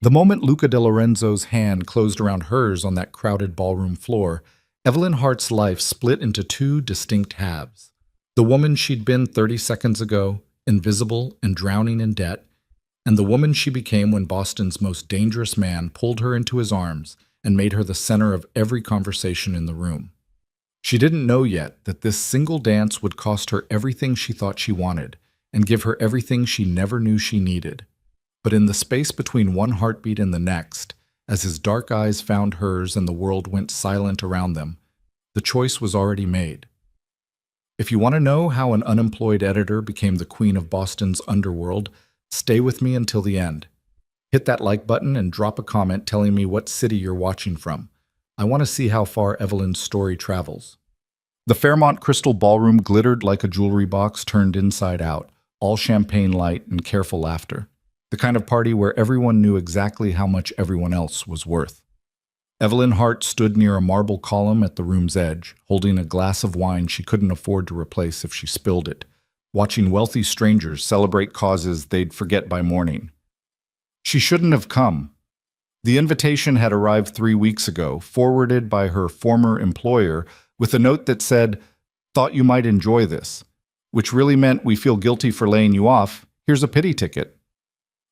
The moment Luca de Lorenzo's hand closed around hers on that crowded ballroom floor, Evelyn Hart's life split into two distinct halves. The woman she'd been 30 seconds ago, invisible and drowning in debt, and the woman she became when Boston's most dangerous man pulled her into his arms and made her the center of every conversation in the room. She didn't know yet that this single dance would cost her everything she thought she wanted and give her everything she never knew she needed. But in the space between one heartbeat and the next, as his dark eyes found hers and the world went silent around them, the choice was already made. If you want to know how an unemployed editor became the queen of Boston's underworld, stay with me until the end. Hit that like button and drop a comment telling me what city you're watching from. I want to see how far Evelyn's story travels. The Fairmont Crystal Ballroom glittered like a jewelry box turned inside out, all champagne light and careful laughter. The kind of party where everyone knew exactly how much everyone else was worth. Evelyn Hart stood near a marble column at the room's edge, holding a glass of wine she couldn't afford to replace if she spilled it, watching wealthy strangers celebrate causes they'd forget by morning. She shouldn't have come. The invitation had arrived 3 weeks ago, forwarded by her former employer, with a note that said, "Thought you might enjoy this," which really meant, "We feel guilty for laying you off. Here's a pity ticket."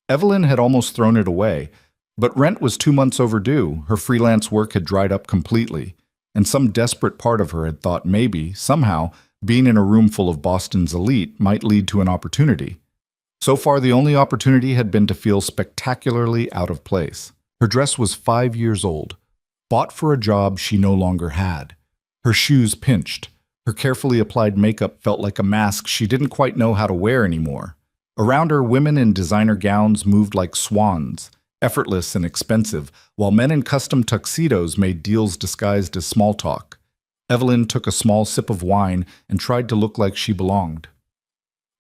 Evelyn had almost thrown it away, but rent was 2 months overdue, her freelance work had dried up completely, and some desperate part of her had thought maybe, somehow, being in a room full of Boston's elite might lead to an opportunity. So far, the only opportunity had been to feel spectacularly out of place. Her dress was 5 years old, bought for a job she no longer had. Her shoes pinched. Her carefully applied makeup felt like a mask she didn't quite know how to wear anymore. Around her, women in designer gowns moved like swans, effortless and expensive, while men in custom tuxedos made deals disguised as small talk. Evelyn took a small sip of wine and tried to look like she belonged.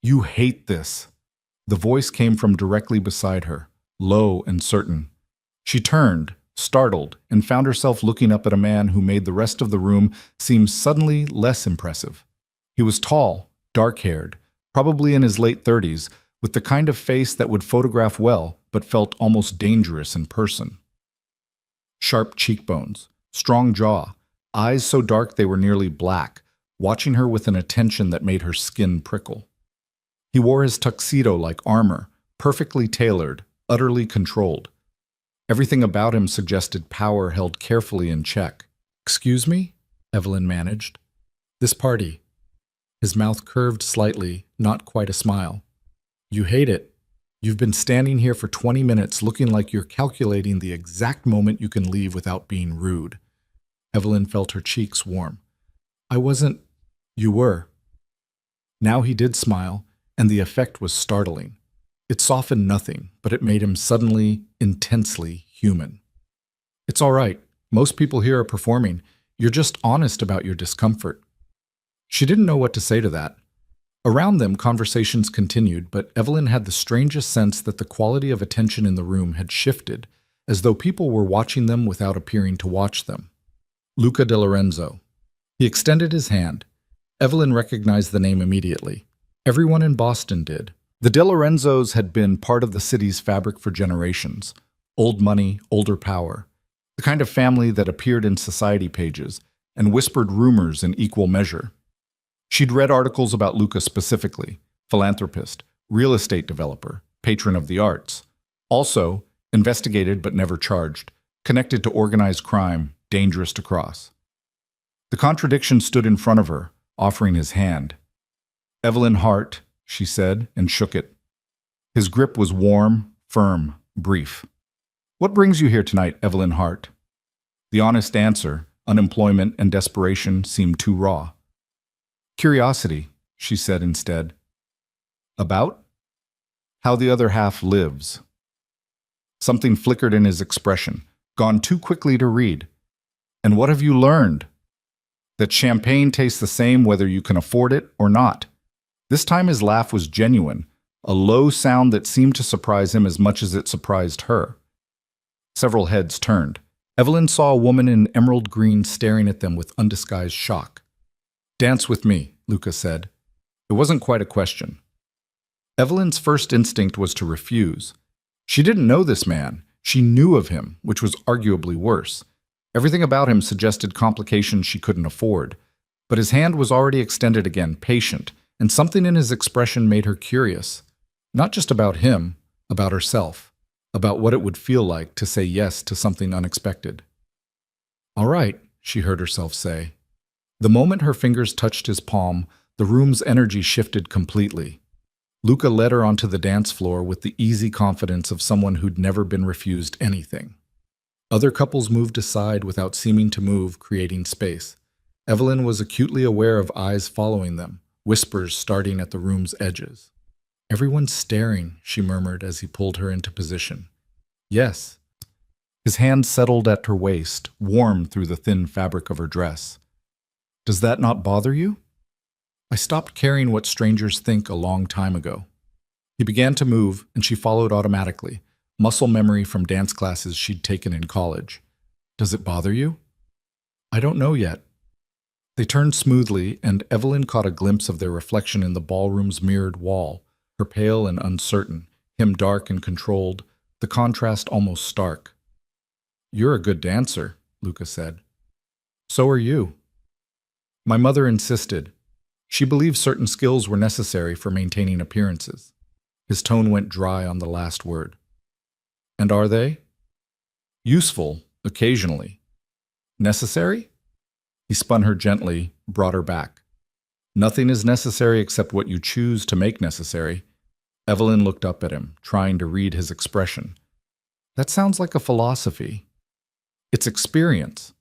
"You hate this." The voice came from directly beside her, low and certain. She turned, startled, and found herself looking up at a man who made the rest of the room seem suddenly less impressive. He was tall, dark-haired, probably in his late 30s, with the kind of face that would photograph well, but felt almost dangerous in person. Sharp cheekbones, strong jaw, eyes so dark they were nearly black, watching her with an attention that made her skin prickle. He wore his tuxedo like armor, perfectly tailored, utterly controlled. Everything about him suggested power held carefully in check. "Excuse me?" Evelyn managed. "This party." His mouth curved slightly, not quite a smile. "You hate it. You've been standing here for 20 minutes looking like you're calculating the exact moment you can leave without being rude." Evelyn felt her cheeks warm. "I wasn't—" "You were." Now he did smile, and the effect was startling. It softened nothing, but it made him suddenly, intensely human. "It's all right. Most people here are performing. You're just honest about your discomfort." She didn't know what to say to that. Around them, conversations continued, but Evelyn had the strangest sense that the quality of attention in the room had shifted, as though people were watching them without appearing to watch them. Luca de Lorenzo. He extended his hand. Evelyn recognized the name immediately. Everyone in Boston did. The de Lorenzos had been part of the city's fabric for generations. Old money, older power. The kind of family that appeared in society pages and whispered rumors in equal measure. She'd read articles about Luca specifically: philanthropist, real estate developer, patron of the arts. Also, investigated but never charged, connected to organized crime, dangerous to cross. The contradiction stood in front of her, offering his hand. "Evelyn Hart," she said, and shook it. His grip was warm, firm, brief. "What brings you here tonight, Evelyn Hart?" The honest answer, unemployment and desperation, seemed too raw. "Curiosity," she said instead. "About?" "How the other half lives." Something flickered in his expression, gone too quickly to read. "And what have you learned?" "That champagne tastes the same whether you can afford it or not." This time his laugh was genuine, a low sound that seemed to surprise him as much as it surprised her. Several heads turned. Evelyn saw a woman in emerald green staring at them with undisguised shock. "Dance with me," Luca said. It wasn't quite a question. Evelyn's first instinct was to refuse. She didn't know this man, She knew of him, which was arguably worse. Everything about him suggested complications she couldn't afford. But his hand was already extended again, patient, and something in his expression made her curious. Not just about him, about herself, about what it would feel like to say yes to something unexpected. "All right," she heard herself say. The moment her fingers touched his palm, the room's energy shifted completely. Luca led her onto the dance floor with the easy confidence of someone who'd never been refused anything. Other couples moved aside without seeming to move, creating space. Evelyn was acutely aware of eyes following them, whispers starting at the room's edges. "Everyone's staring," she murmured as he pulled her into position. "Yes." His hand settled at her waist, warm through the thin fabric of her dress. "Does that not bother you?" "I stopped caring what strangers think a long time ago." He began to move, and she followed automatically, muscle memory from dance classes she'd taken in college. "Does it bother you?" "I don't know yet." They turned smoothly, and Evelyn caught a glimpse of their reflection in the ballroom's mirrored wall, her pale and uncertain, him dark and controlled, the contrast almost stark. "You're a good dancer," Luca said. "So are you." "My mother insisted. She believed certain skills were necessary for maintaining appearances." His tone went dry on the last word. "And are they?" "Useful, occasionally." "Necessary?" He spun her gently, brought her back. "Nothing is necessary except what you choose to make necessary." Evelyn looked up at him, trying to read his expression. "That sounds like a philosophy." "It's experience."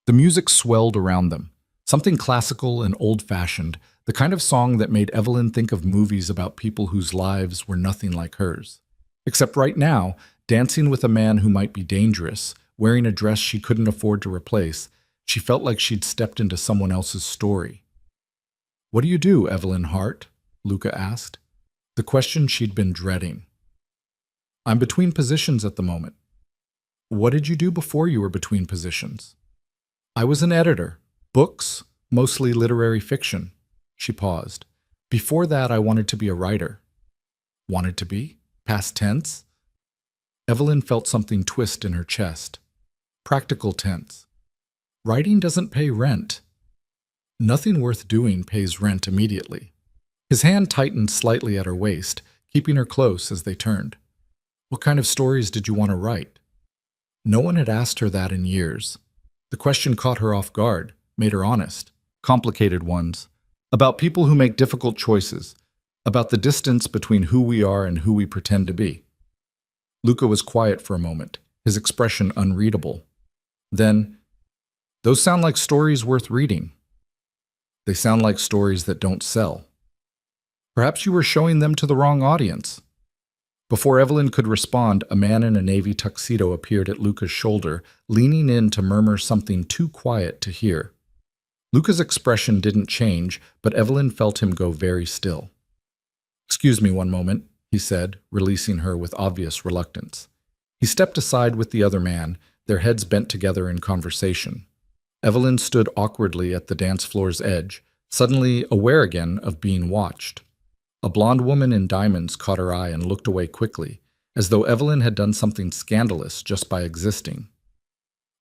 The music swelled around them. Something classical and old-fashioned, the kind of song that made Evelyn think of movies about people whose lives were nothing like hers. Except right now, dancing with a man who might be dangerous, wearing a dress she couldn't afford to replace, she felt like she'd stepped into someone else's story. "What do you do, Evelyn Hart?" Luca asked. The question she'd been dreading. "I'm between positions at the moment." "What did you do before you were between positions?" "I was an editor. Books, mostly literary fiction." She paused. "Before that, I wanted to be a writer." "Wanted to be? Past tense?" Evelyn felt something twist in her chest. Practical tense. "Writing doesn't pay rent." "Nothing worth doing pays rent immediately." His hand tightened slightly at her waist, keeping her close as they turned. "What kind of stories did you want to write?" No one had asked her that in years. The question caught her off guard, made her honest. Complicated ones. About people who make difficult choices. About the distance between who we are and who we pretend to be. Luca was quiet for a moment, his expression unreadable. Then, "Those sound like stories worth reading." "They sound like stories that don't sell." "Perhaps you were showing them to the wrong audience." Before Evelyn could respond, a man in a navy tuxedo appeared at Luca's shoulder, leaning in to murmur something too quiet to hear. Luca's expression didn't change, but Evelyn felt him go very still. "Excuse me one moment," he said, releasing her with obvious reluctance. He stepped aside with the other man, their heads bent together in conversation. Evelyn stood awkwardly at the dance floor's edge, suddenly aware again of being watched. A blonde woman in diamonds caught her eye and looked away quickly, as though Evelyn had done something scandalous just by existing.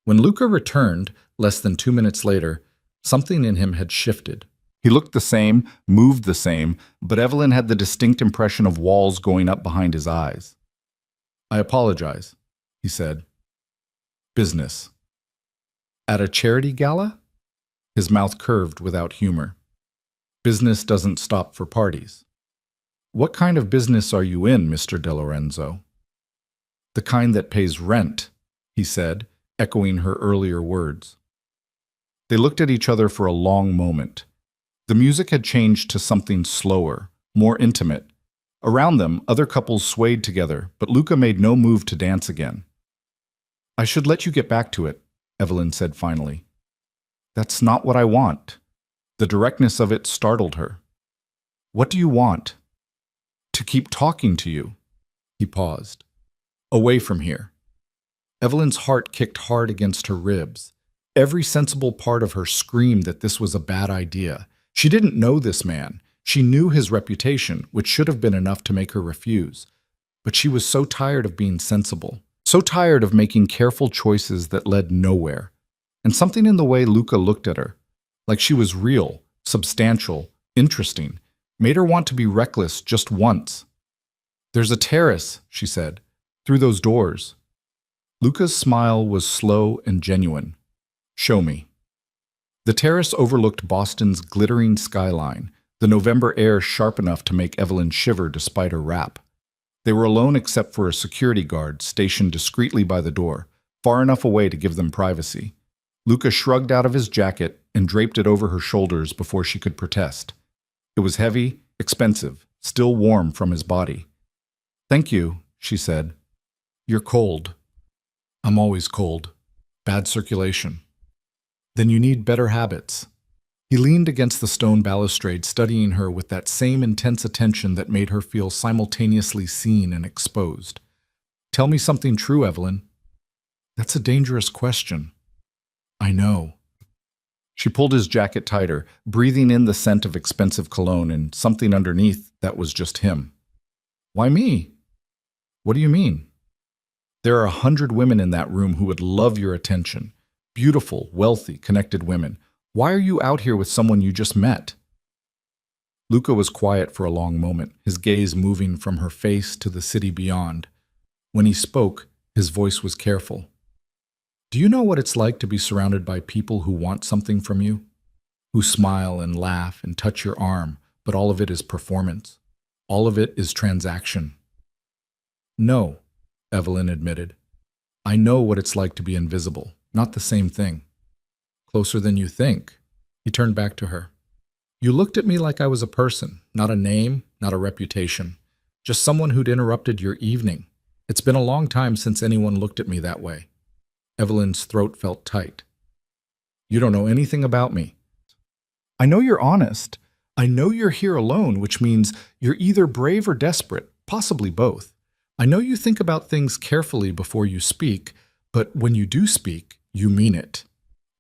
When Luca returned, less than 2 minutes later, something in him had shifted. He looked the same, moved the same, but Evelyn had the distinct impression of walls going up behind his eyes. "I apologize," he said. "Business." "At a charity gala?" His mouth curved without humor. "Business doesn't stop for parties." "What kind of business are you in, Mr. De Lorenzo?" "The kind that pays rent," he said, echoing her earlier words. They looked at each other for a long moment. The music had changed to something slower, more intimate. Around them, other couples swayed together, but Luca made no move to dance again. "I should let you get back to it," Evelyn said finally. "That's not what I want." The directness of it startled her. "What do you want?" "To keep talking to you." He paused. "Away from here." Evelyn's heart kicked hard against her ribs. Every sensible part of her screamed that this was a bad idea. She didn't know this man. She knew his reputation, which should have been enough to make her refuse. But she was so tired of being sensible, So tired of making careful choices that led nowhere. And something in the way Luca looked at her, like she was real, substantial, interesting, made her want to be reckless just once. "There's a terrace," she said, "through those doors." Luca's smile was slow and genuine. "Show me." The terrace overlooked Boston's glittering skyline, the November air sharp enough to make Evelyn shiver despite her wrap. They were alone except for a security guard stationed discreetly by the door, far enough away to give them privacy. Luca shrugged out of his jacket and draped it over her shoulders before she could protest. It was heavy, expensive, still warm from his body. "Thank you," she said. "You're cold." "I'm always cold. Bad circulation." "Then you need better habits." He leaned against the stone balustrade, studying her with that same intense attention that made her feel simultaneously seen and exposed. "Tell me something true, Evelyn." "That's a dangerous question." "I know." She pulled his jacket tighter, breathing in the scent of expensive cologne and something underneath that was just him. "Why me?" "What do you mean?" "There are 100 women in that room who would love your attention. Beautiful, wealthy, connected women. Why are you out here with someone you just met?" Luca was quiet for a long moment, his gaze moving from her face to the city beyond. When he spoke, his voice was careful. "Do you know what it's like to be surrounded by people who want something from you? Who smile and laugh and touch your arm, but all of it is performance. All of it is transaction." "No," Evelyn admitted. "I know what it's like to be invisible. Not the same thing." "Closer than you think." He turned back to her. "You looked at me like I was a person, not a name, not a reputation. Just someone who'd interrupted your evening. It's been a long time since anyone looked at me that way." Evelyn's throat felt tight. "You don't know anything about me." "I know you're honest. I know you're here alone, which means you're either brave or desperate, possibly both. I know you think about things carefully before you speak, but when you do speak, you mean it."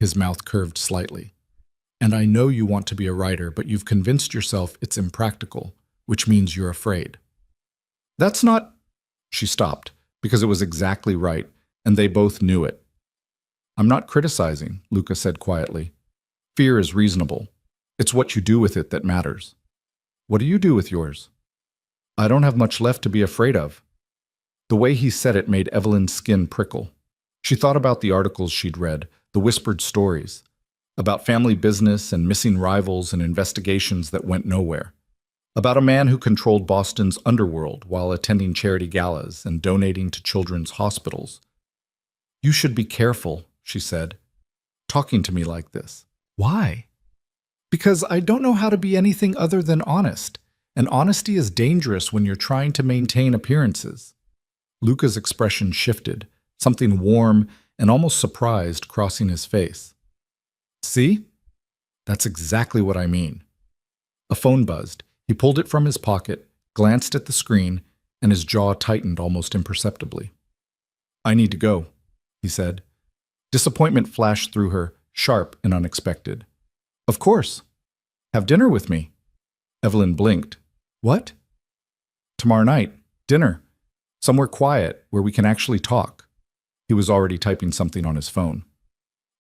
His mouth curved slightly. "And I know you want to be a writer, but you've convinced yourself it's impractical, which means you're afraid." "That's not—" She stopped, because it was exactly right, and they both knew it. "I'm not criticizing," Luca said quietly. "Fear is reasonable. It's what you do with it that matters." "What do you do with yours?" "I don't have much left to be afraid of." The way he said it made Evelyn's skin prickle. She thought about the articles she'd read, the whispered stories, about family business and missing rivals and investigations that went nowhere, about a man who controlled Boston's underworld while attending charity galas and donating to children's hospitals. "You should be careful," she said, "talking to me like this." "Why?" "Because I don't know how to be anything other than honest, and honesty is dangerous when you're trying to maintain appearances." Luca's expression shifted, something warm and almost surprised crossing his face. "See? That's exactly what I mean." A phone buzzed. He pulled it from his pocket, glanced at the screen, and his jaw tightened almost imperceptibly. "I need to go," he said. Disappointment flashed through her, sharp and unexpected. "Of course. Have dinner with me." Evelyn blinked. "What?" "Tomorrow night. Dinner. Somewhere quiet, where we can actually talk." He was already typing something on his phone.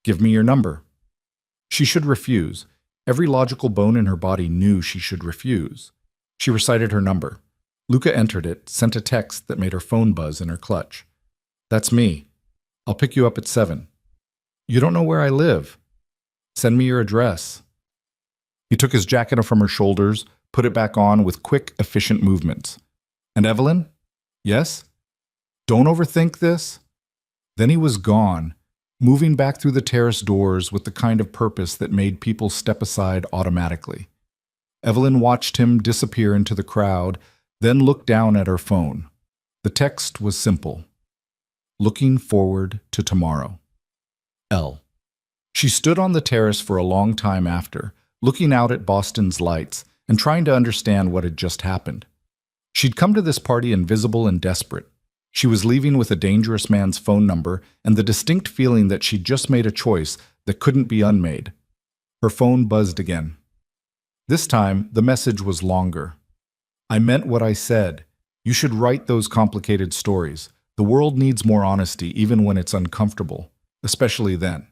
"Give me your number." She should refuse. Every logical bone in her body knew she should refuse. She recited her number. Luca entered it, sent a text that made her phone buzz in her clutch. "That's me. I'll pick you up at 7. "You don't know where I live." "Send me your address." He took his jacket from her shoulders, put it back on with quick, efficient movements. "And Evelyn?" "Yes?" "Don't overthink this." Then he was gone, moving back through the terrace doors with the kind of purpose that made people step aside automatically. Evelyn watched him disappear into the crowd, then looked down at her phone. The text was simple. "Looking forward to tomorrow. L." She stood on the terrace for a long time after, looking out at Boston's lights and trying to understand what had just happened. She'd come to this party invisible and desperate. She was leaving with a dangerous man's phone number and the distinct feeling that she'd just made a choice that couldn't be unmade. Her phone buzzed again. This time, the message was longer. "I meant what I said. You should write those complicated stories. The world needs more honesty even when it's uncomfortable, especially then.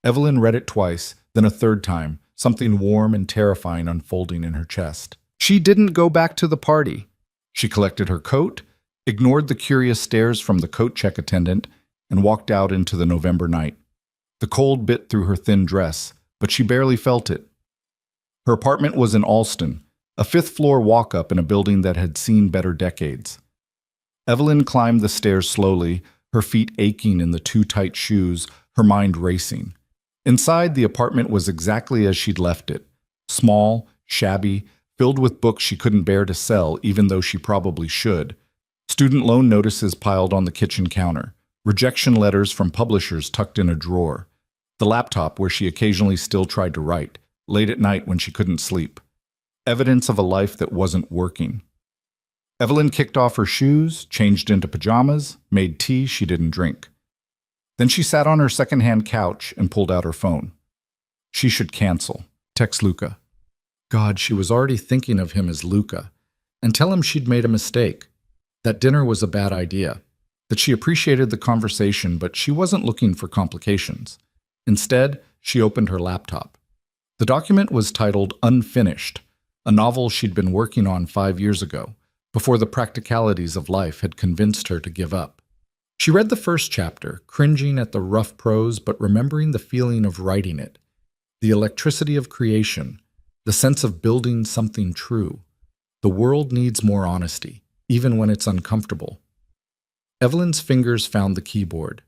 Evelyn read it twice, then a third time, something warm and terrifying unfolding in her chest. She didn't go back to the party. She collected her coat, ignored the curious stares from the coat check attendant, and walked out into the November night. The cold bit through her thin dress, but she barely felt it. Her apartment was in Alston, a fifth-floor walk-up in a building that had seen better decades. Evelyn climbed the stairs slowly, her feet aching in the too tight shoes, her mind racing. Inside, the apartment was exactly as she'd left it. Small, shabby, filled with books she couldn't bear to sell, even though she probably should. Student loan notices piled on the kitchen counter. Rejection letters from publishers tucked in a drawer. The laptop where she occasionally still tried to write, late at night when she couldn't sleep. Evidence of a life that wasn't working. Evelyn kicked off her shoes, changed into pajamas, made tea she didn't drink. Then she sat on her second-hand couch and pulled out her phone. She should cancel. Text Luca. God, she was already thinking of him as Luca. And tell him she'd made a mistake. That dinner was a bad idea. That she appreciated the conversation, but she wasn't looking for complications. Instead, she opened her laptop. The document was titled Unfinished, a novel she'd been working on 5 years ago, before the practicalities of life had convinced her to give up. She read the first chapter, cringing at the rough prose but remembering the feeling of writing it, the electricity of creation, the sense of building something true. The world needs more honesty, even when it's uncomfortable. Evelyn's fingers found the keyboard.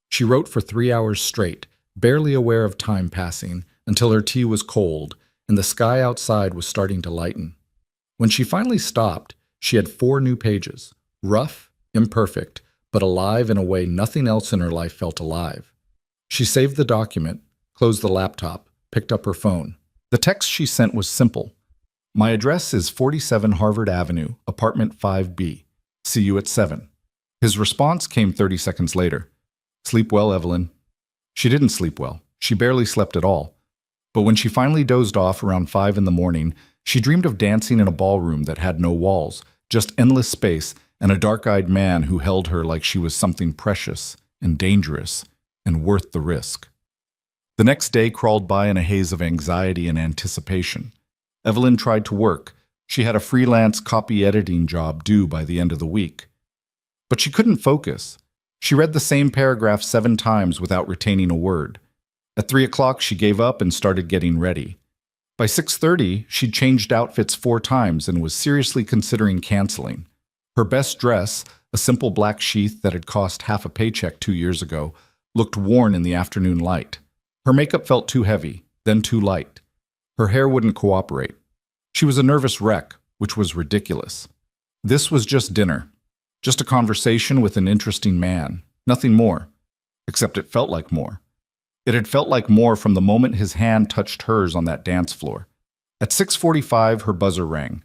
She wrote for 3 hours straight, barely aware of time passing, until her tea was cold and the sky outside was starting to lighten. When she finally stopped, she had 4 new pages, rough, imperfect, but alive in a way nothing else in her life felt alive. She saved the document, closed the laptop, picked up her phone. The text she sent was simple. My address is 47 Harvard Avenue, apartment 5B. See you at 7. His response came 30 seconds later. Sleep well, Evelyn. She didn't sleep well. She barely slept at all. But when she finally dozed off around 5 in the morning, she dreamed of dancing in a ballroom that had no walls, just endless space, and a dark-eyed man who held her like she was something precious and dangerous and worth the risk. The next day crawled by in a haze of anxiety and anticipation. Evelyn tried to work. She had a freelance copy editing job due by the end of the week. But she couldn't focus. She read the same paragraph 7 times without retaining a word. At 3 o'clock, she gave up and started getting ready. By 6:30, she'd changed outfits 4 times and was seriously considering canceling. Her best dress, a simple black sheath that had cost half a paycheck 2 years ago, looked worn in the afternoon light. Her makeup felt too heavy, then too light. Her hair wouldn't cooperate. She was a nervous wreck, which was ridiculous. This was just dinner. Just a conversation with an interesting man. Nothing more. Except it felt like more. It had felt like more from the moment his hand touched hers on that dance floor. At 6:45, her buzzer rang.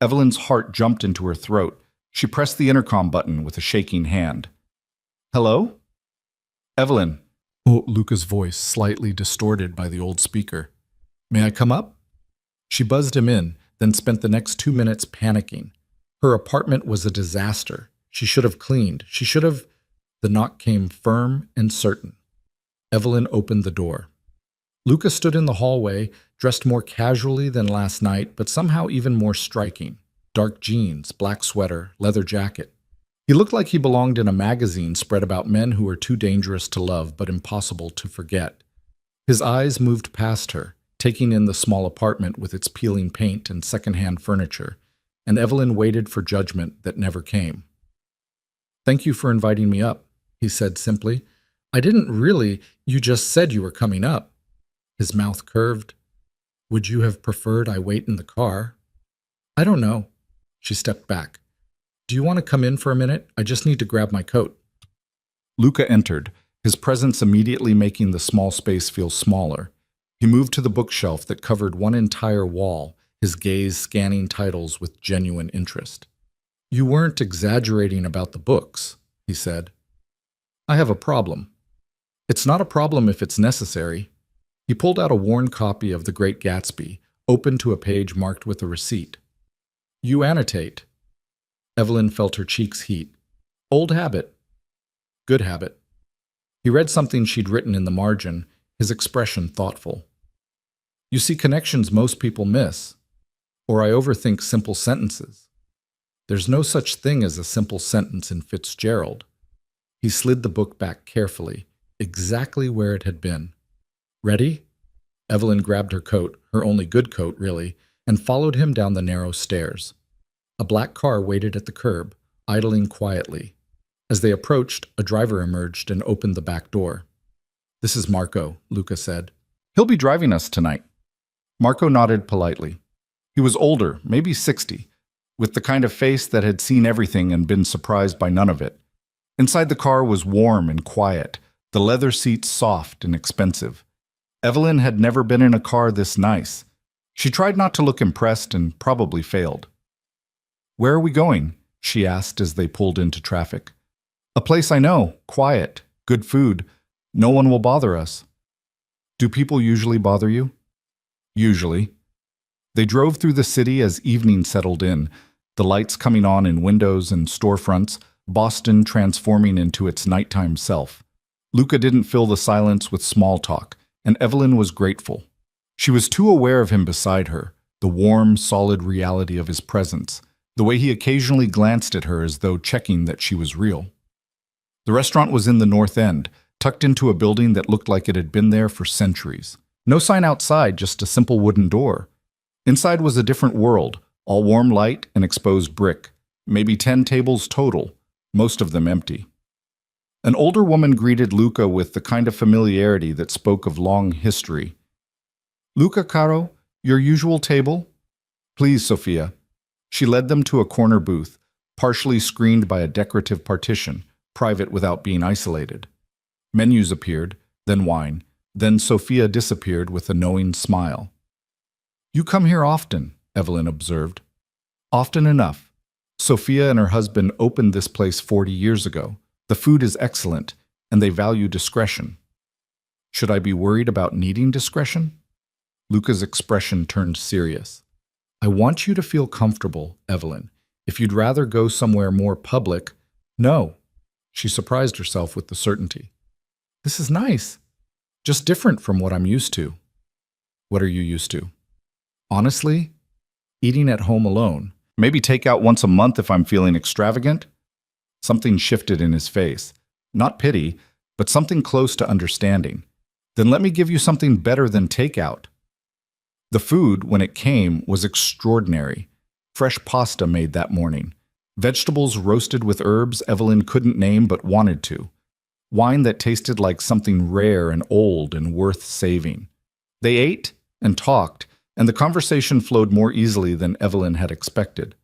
Evelyn's heart jumped into her throat. She pressed the intercom button with a shaking hand. Hello? Evelyn. Oh, Luca's voice, slightly distorted by the old speaker. May I come up? She buzzed him in, then spent the next 2 minutes panicking. Her apartment was a disaster. She should have cleaned. She should have... The knock came firm and certain. Evelyn opened the door. Luca stood in the hallway, dressed more casually than last night, but somehow even more striking. Dark jeans, black sweater, leather jacket. He looked like he belonged in a magazine spread about men who were too dangerous to love but impossible to forget. His eyes moved past her, taking in the small apartment with its peeling paint and secondhand furniture, and Evelyn waited for judgment that never came. Thank you for inviting me up, he said simply. I didn't really. You just said you were coming up. His mouth curved. Would you have preferred I wait in the car? I don't know. She stepped back. Do you want to come in for a minute? I just need to grab my coat. Luca entered, his presence immediately making the small space feel smaller. He moved to the bookshelf that covered one entire wall, his gaze scanning titles with genuine interest. You weren't exaggerating about the books, he said. I have a problem. It's not a problem if it's necessary. He pulled out a worn copy of The Great Gatsby, open to a page marked with a receipt. You annotate. Evelyn felt her cheeks heat. Old habit. Good habit. He read something she'd written in the margin, his expression thoughtful. You see connections most people miss. Or I overthink simple sentences. There's no such thing as a simple sentence in Fitzgerald. He slid the book back carefully, exactly where it had been. Ready? Evelyn grabbed her coat, her only good coat, really, and followed him down the narrow stairs. A black car waited at the curb, idling quietly. As they approached, a driver emerged and opened the back door. This is Marco, Luca said. He'll be driving us tonight. Marco nodded politely. He was older, maybe 60, with the kind of face that had seen everything and been surprised by none of it. Inside the car was warm and quiet, the leather seats soft and expensive. Evelyn had never been in a car this nice. She tried not to look impressed and probably failed. Where are we going? She asked as they pulled into traffic. A place I know, quiet, good food. No one will bother us. Do people usually bother you? Usually. They drove through the city as evening settled in, the lights coming on in windows and storefronts, Boston transforming into its nighttime self. Luca didn't fill the silence with small talk, and Evelyn was grateful. She was too aware of him beside her, the warm, solid reality of his presence, the way he occasionally glanced at her as though checking that she was real. The restaurant was in the North End, tucked into a building that looked like it had been there for centuries. No sign outside, just a simple wooden door. Inside was a different world, all warm light and exposed brick, maybe 10 tables total, most of them empty. An older woman greeted Luca with the kind of familiarity that spoke of long history. Luca, caro, your usual table? Please, Sophia. She led them to a corner booth, partially screened by a decorative partition, private without being isolated. Menus appeared, then wine, then Sophia disappeared with a knowing smile. You come here often, Evelyn observed. Often enough. Sophia and her husband opened this place 40 years ago. The food is excellent, and they value discretion. Should I be worried about needing discretion? Luca's expression turned serious. I want you to feel comfortable, Evelyn. If you'd rather go somewhere more public, no. She surprised herself with the certainty. This is nice. Just different from what I'm used to. What are you used to? Honestly, eating at home alone. Maybe take out once a month if I'm feeling extravagant. Something shifted in his face. Not pity, but something close to understanding. Then let me give you something better than takeout. The food, when it came, was extraordinary. Fresh pasta made that morning. Vegetables roasted with herbs Evelyn couldn't name but wanted to. Wine that tasted like something rare and old and worth saving. They ate and talked, and the conversation flowed more easily than Evelyn had expected.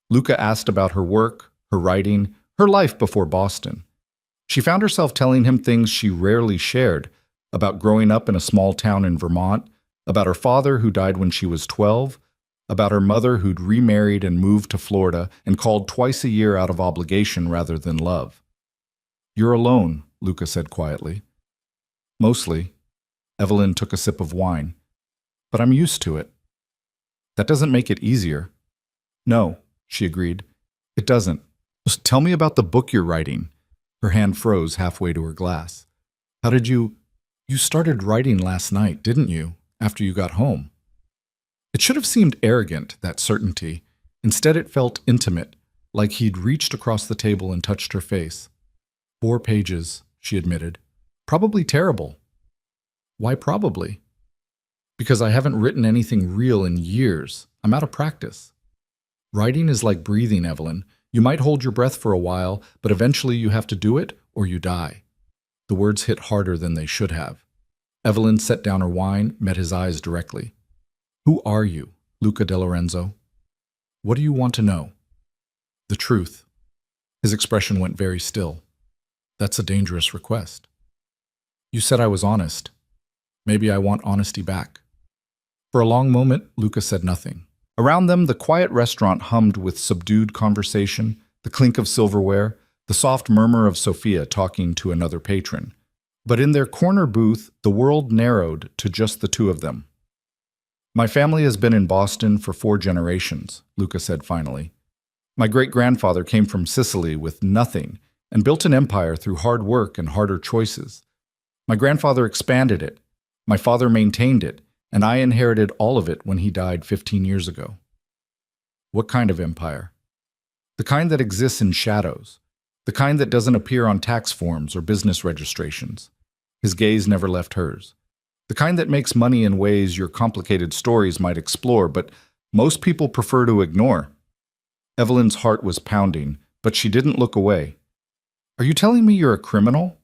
Luca asked about her work, her writing, her life before Boston. She found herself telling him things she rarely shared, about growing up in a small town in Vermont, about her father who died when she was 12, about her mother who'd remarried and moved to Florida and called twice a year out of obligation rather than love. You're alone, Luca said quietly. Mostly. Evelyn took a sip of wine. But I'm used to it. That doesn't make it easier. No, she agreed. It doesn't. Just tell me about the book you're writing. Her hand froze halfway to her glass. How did you started writing last night, didn't you, after you got home? It should have seemed arrogant, that certainty. Instead, it felt intimate, like he'd reached across the table and touched her face. 4 pages, she admitted. Probably terrible. Why probably? Because I haven't written anything real in years. I'm out of practice. Writing is like breathing, Evelyn. You might hold your breath for a while, but eventually you have to do it or you die. The words hit harder than they should have. Evelyn set down her wine, met his eyes directly. Who are you, Luca De Lorenzo? What do you want to know? The truth. His expression went very still. That's a dangerous request. You said I was honest. Maybe I want honesty back. For a long moment, Luca said nothing. Around them, the quiet restaurant hummed with subdued conversation, the clink of silverware, the soft murmur of Sophia talking to another patron. But in their corner booth, the world narrowed to just the two of them. My family has been in Boston for 4 generations, Luca said finally. My great-grandfather came from Sicily with nothing and built an empire through hard work and harder choices. My grandfather expanded it, my father maintained it, and I inherited all of it when he died 15 years ago. What kind of empire? The kind that exists in shadows, the kind that doesn't appear on tax forms or business registrations. His gaze never left hers. The kind that makes money in ways your complicated stories might explore, but most people prefer to ignore. Evelyn's heart was pounding, but she didn't look away. Are you telling me you're a criminal?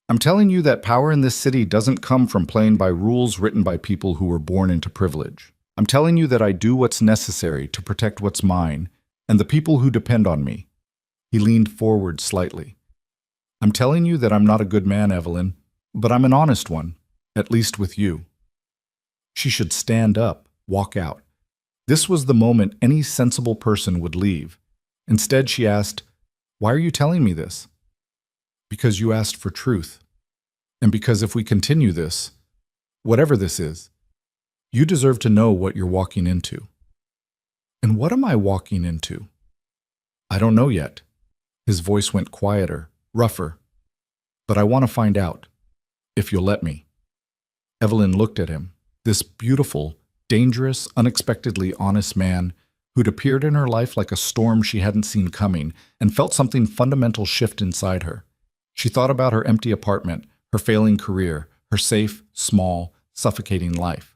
I'm telling you that power in this city doesn't come from playing by rules written by people who were born into privilege. I'm telling you that I do what's necessary to protect what's mine and the people who depend on me. He leaned forward slightly. I'm telling you that I'm not a good man, Evelyn, but I'm an honest one, at least with you. She should stand up, walk out. This was the moment any sensible person would leave. Instead, she asked, "Why are you telling me this?" "Because you asked for truth. And because if we continue this, whatever this is, you deserve to know what you're walking into." "And what am I walking into?" "I don't know yet." His voice went quieter, rougher. "But I want to find out, if you'll let me." Evelyn looked at him, this beautiful, dangerous, unexpectedly honest man who'd appeared in her life like a storm she hadn't seen coming, and felt something fundamental shift inside her. She thought about her empty apartment, her failing career, her safe, small, suffocating life.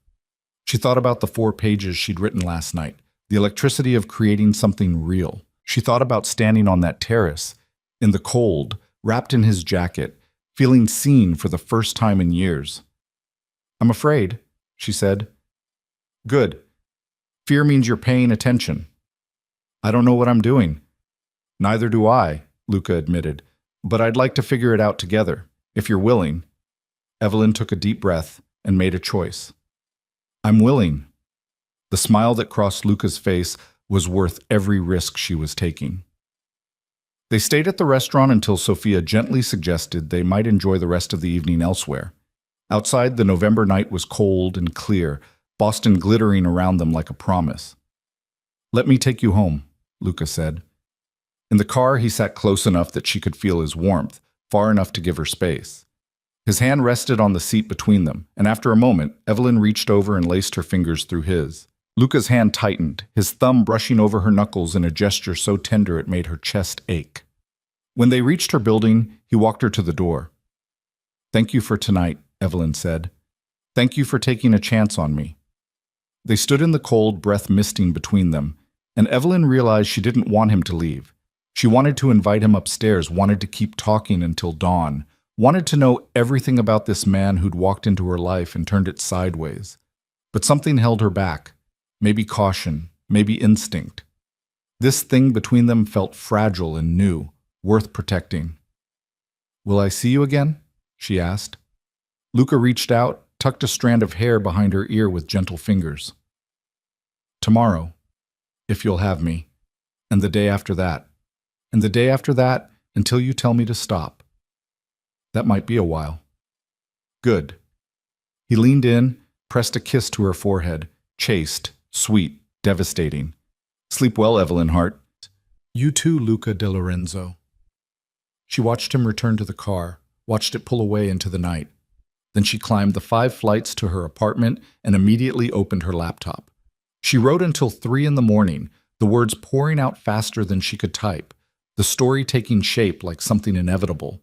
She thought about the 4 pages she'd written last night, the electricity of creating something real. She thought about standing on that terrace, in the cold, wrapped in his jacket, feeling seen for the first time in years. "I'm afraid," she said. "Good. Fear means you're paying attention." "I don't know what I'm doing." "Neither do I," Luca admitted, "but I'd like to figure it out together, if you're willing." Evelyn took a deep breath and made a choice. "I'm willing." The smile that crossed Luca's face was worth every risk she was taking. They stayed at the restaurant until Sophia gently suggested they might enjoy the rest of the evening elsewhere. Outside, the November night was cold and clear, Boston glittering around them like a promise. "Let me take you home," Luca said. In the car, he sat close enough that she could feel his warmth, far enough to give her space. His hand rested on the seat between them, and after a moment, Evelyn reached over and laced her fingers through his. Luca's hand tightened, his thumb brushing over her knuckles in a gesture so tender it made her chest ache. When they reached her building, he walked her to the door. "Thank you for tonight," Evelyn said. "Thank you for taking a chance on me." They stood in the cold, breath misting between them, and Evelyn realized she didn't want him to leave. She wanted to invite him upstairs, wanted to keep talking until dawn, wanted to know everything about this man who'd walked into her life and turned it sideways. But something held her back. Maybe caution, maybe instinct. This thing between them felt fragile and new, worth protecting. "Will I see you again?" she asked. Luca reached out, tucked a strand of hair behind her ear with gentle fingers. "Tomorrow, if you'll have me, and the day after that, and the day after that until you tell me to stop. That might be a while." "Good." He leaned in, pressed a kiss to her forehead, chaste, sweet, devastating. "Sleep well, Evelyn Hart." "You too, Luca de Lorenzo." She watched him return to the car, watched it pull away into the night. Then she climbed the 5 flights to her apartment and immediately opened her laptop. She wrote until 3 in the morning, the words pouring out faster than she could type, the story taking shape like something inevitable.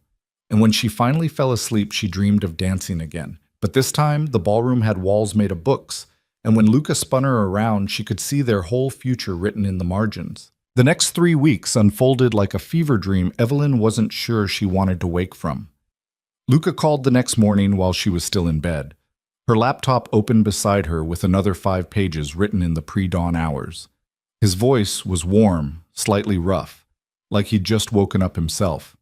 And when she finally fell asleep, she dreamed of dancing again. But this time, the ballroom had walls made of books, and when Luca spun her around, she could see their whole future written in the margins. The next 3 weeks unfolded like a fever dream Evelyn wasn't sure she wanted to wake from. Luca called the next morning while she was still in bed. Her laptop opened beside her with another 5 pages written in the pre-dawn hours. His voice was warm, slightly rough, like he'd just woken up himself.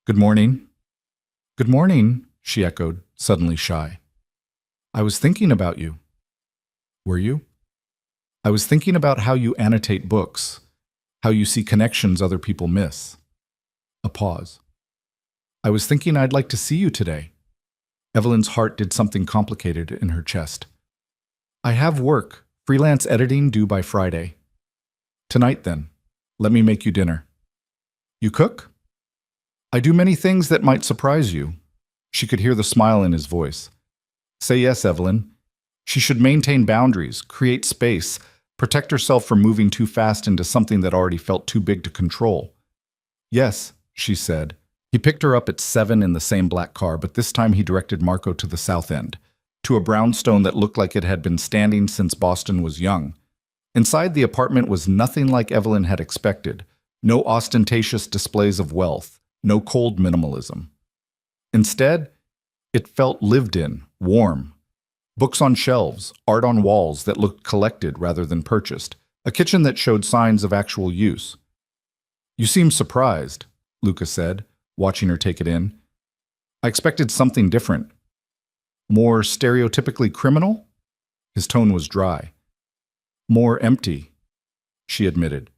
"Good morning." "Good morning," she echoed, suddenly shy. "I was thinking about you." "Were you?" "I was thinking about how you annotate books, how you see connections other people miss." A pause. "I was thinking I'd like to see you today." Evelyn's heart did something complicated in her chest. "I have work, freelance editing due by Friday." "Tonight, then. Let me make you dinner." "You cook?" I do many things that might surprise you. She could hear the smile in his voice. Say yes, Evelyn. She should maintain boundaries, create space, protect herself from moving too fast into something that already felt too big to control. Yes, she said. He picked her up at 7 in the same black car, but this time he directed Marco to the south end, to a brownstone that looked like it had been standing since Boston was young. Inside, the apartment was nothing like Evelyn had expected. No ostentatious displays of wealth, no cold minimalism. Instead, it felt lived in, warm. Books on shelves, art on walls that looked collected rather than purchased, a kitchen that showed signs of actual use. You seem surprised, Luca said, watching her take it in. I expected something different. More stereotypically criminal? His tone was dry. More empty, she admitted.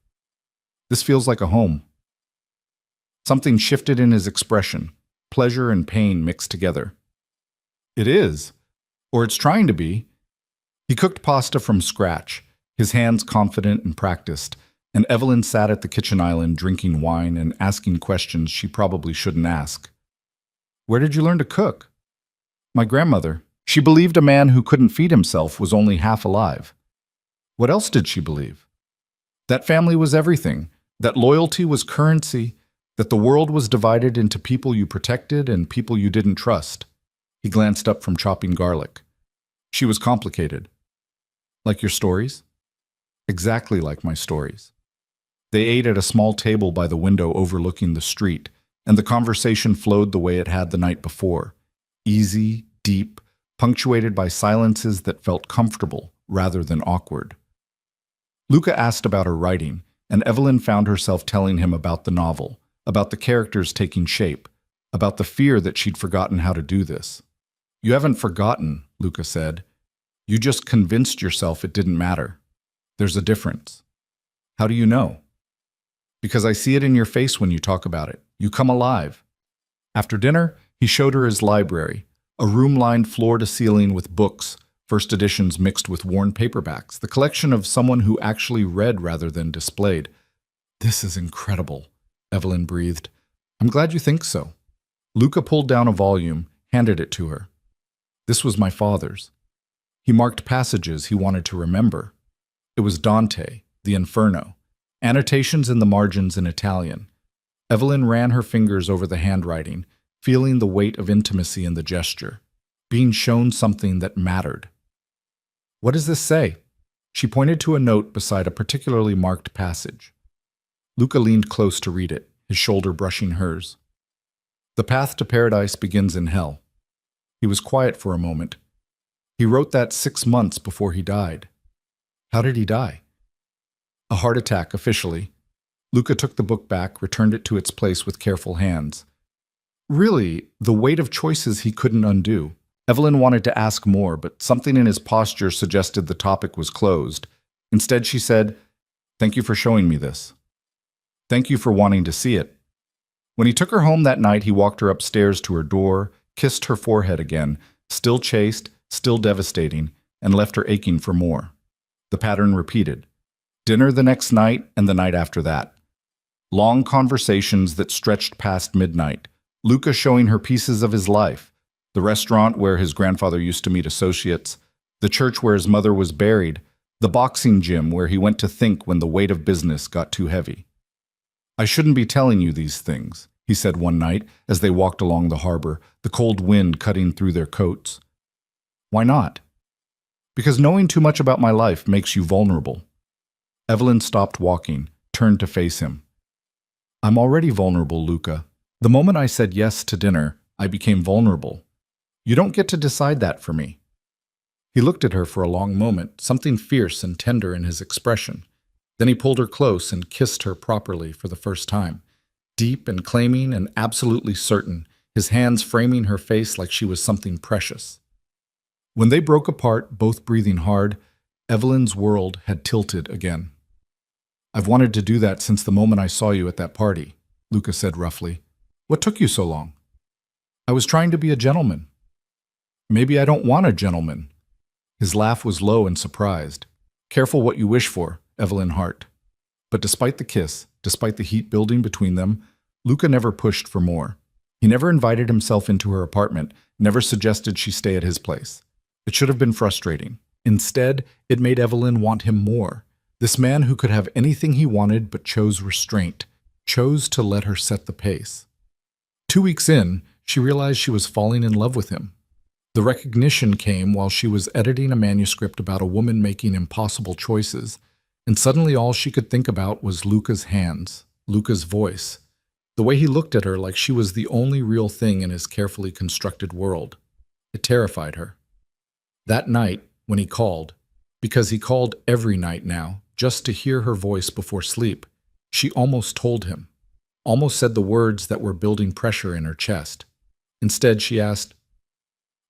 This feels like a home. Something shifted in his expression, pleasure and pain mixed together. It is, or it's trying to be. He cooked pasta from scratch, his hands confident and practiced, and Evelyn sat at the kitchen island drinking wine and asking questions she probably shouldn't ask. Where did you learn to cook? My grandmother. She believed a man who couldn't feed himself was only half alive. What else did she believe? That family was everything, that loyalty was currency, that the world was divided into people you protected and people you didn't trust. He glanced up from chopping garlic. She was complicated. Like your stories? Exactly like my stories. They ate at a small table by the window overlooking the street, and the conversation flowed the way it had the night before. Easy, deep, punctuated by silences that felt comfortable rather than awkward. Luca asked about her writing, and Evelyn found herself telling him about the novel, about the characters taking shape, about the fear that she'd forgotten how to do this. You haven't forgotten, Luca said. You just convinced yourself it didn't matter. There's a difference. How do you know? Because I see it in your face when you talk about it. You come alive. After dinner, he showed her his library, a room lined floor to ceiling with books, first editions mixed with worn paperbacks, the collection of someone who actually read rather than displayed. This is incredible, Evelyn breathed. I'm glad you think so. Luca pulled down a volume, handed it to her. This was my father's. He marked passages he wanted to remember. It was Dante, the Inferno, annotations in the margins in Italian. Evelyn ran her fingers over the handwriting, feeling the weight of intimacy in the gesture, being shown something that mattered. What does this say? She pointed to a note beside a particularly marked passage. Luca leaned close to read it, his shoulder brushing hers. The path to paradise begins in hell. He was quiet for a moment. He wrote that 6 months before he died. How did he die? A heart attack, officially. Luca took the book back, returned it to its place with careful hands. Really, the weight of choices he couldn't undo. Evelyn wanted to ask more, but something in his posture suggested the topic was closed. Instead, she said, "Thank you for showing me this. Thank you for wanting to see it." When he took her home that night, he walked her upstairs to her door, kissed her forehead again, still chaste, still devastating, and left her aching for more. The pattern repeated. Dinner the next night and the night after that. Long conversations that stretched past midnight. Luca showing her pieces of his life. The restaurant where his grandfather used to meet associates. The church where his mother was buried. The boxing gym where he went to think when the weight of business got too heavy. I shouldn't be telling you these things, he said one night as they walked along the harbor, the cold wind cutting through their coats. Why not? Because knowing too much about my life makes you vulnerable. Evelyn stopped walking, turned to face him. I'm already vulnerable, Luca. The moment I said yes to dinner, I became vulnerable. You don't get to decide that for me. He looked at her for a long moment, something fierce and tender in his expression. Then he pulled her close and kissed her properly for the first time, deep and claiming and absolutely certain, his hands framing her face like she was something precious. When they broke apart, both breathing hard, Evelyn's world had tilted again. I've wanted to do that since the moment I saw you at that party, Luca said roughly. What took you so long? I was trying to be a gentleman. Maybe I don't want a gentleman. His laugh was low and surprised. Careful what you wish for, Evelyn Hart. But despite the kiss, despite the heat building between them, Luca never pushed for more. He never invited himself into her apartment, never suggested she stay at his place. It should have been frustrating. Instead, it made Evelyn want him more. This man who could have anything he wanted but chose restraint, chose to let her set the pace. 2 weeks in, she realized she was falling in love with him. The recognition came while she was editing a manuscript about a woman making impossible choices, and suddenly all she could think about was Luca's hands, Luca's voice, the way he looked at her like she was the only real thing in his carefully constructed world. It terrified her. That night, when he called, because he called every night now, just to hear her voice before sleep, she almost told him, almost said the words that were building pressure in her chest. Instead, she asked,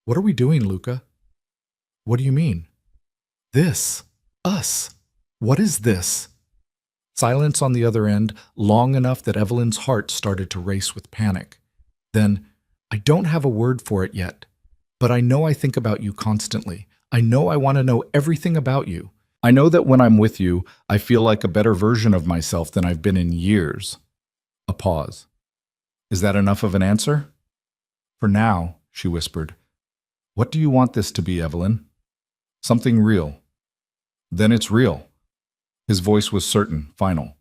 "What are we doing, Luca?" "What do you mean?" "This. Us. What is this?" Silence on the other end, long enough that Evelyn's heart started to race with panic. Then, "I don't have a word for it yet, but I know I think about you constantly. I know I want to know everything about you. I know that when I'm with you, I feel like a better version of myself than I've been in years." A pause. "Is that enough of an answer?" "For now," she whispered. "What do you want this to be, Evelyn?" "Something real." "Then it's real." His voice was certain, final.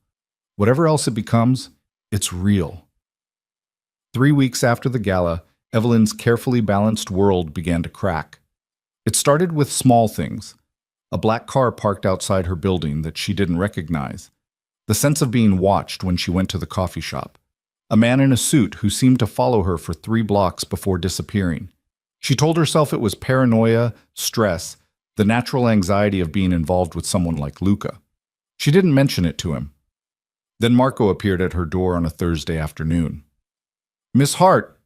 "Whatever else it becomes, it's real." 3 weeks after the gala, Evelyn's carefully balanced world began to crack. It started with small things. A black car parked outside her building that she didn't recognize. The sense of being watched when she went to the coffee shop. A man in a suit who seemed to follow her for 3 blocks before disappearing. She told herself it was paranoia, stress, the natural anxiety of being involved with someone like Luca. She didn't mention it to him. Then Marco appeared at her door on a Thursday afternoon. "Miss Hart."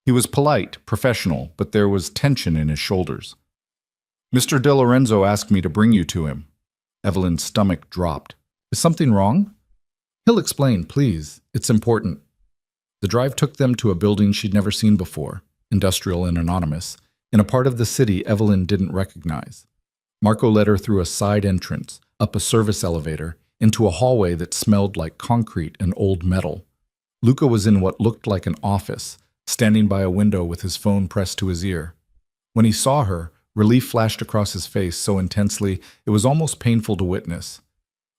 He was polite, professional, but there was tension in his shoulders. "Mr. De Lorenzo asked me to bring you to him." Evelyn's stomach dropped. "Is something wrong?" "He'll explain, please. It's important." The drive took them to a building she'd never seen before, industrial and anonymous, in a part of the city Evelyn didn't recognize. Marco led her through a side entrance, up a service elevator, into a hallway that smelled like concrete and old metal. Luca was in what looked like an office, standing by a window with his phone pressed to his ear. When he saw her, relief flashed across his face so intensely it was almost painful to witness.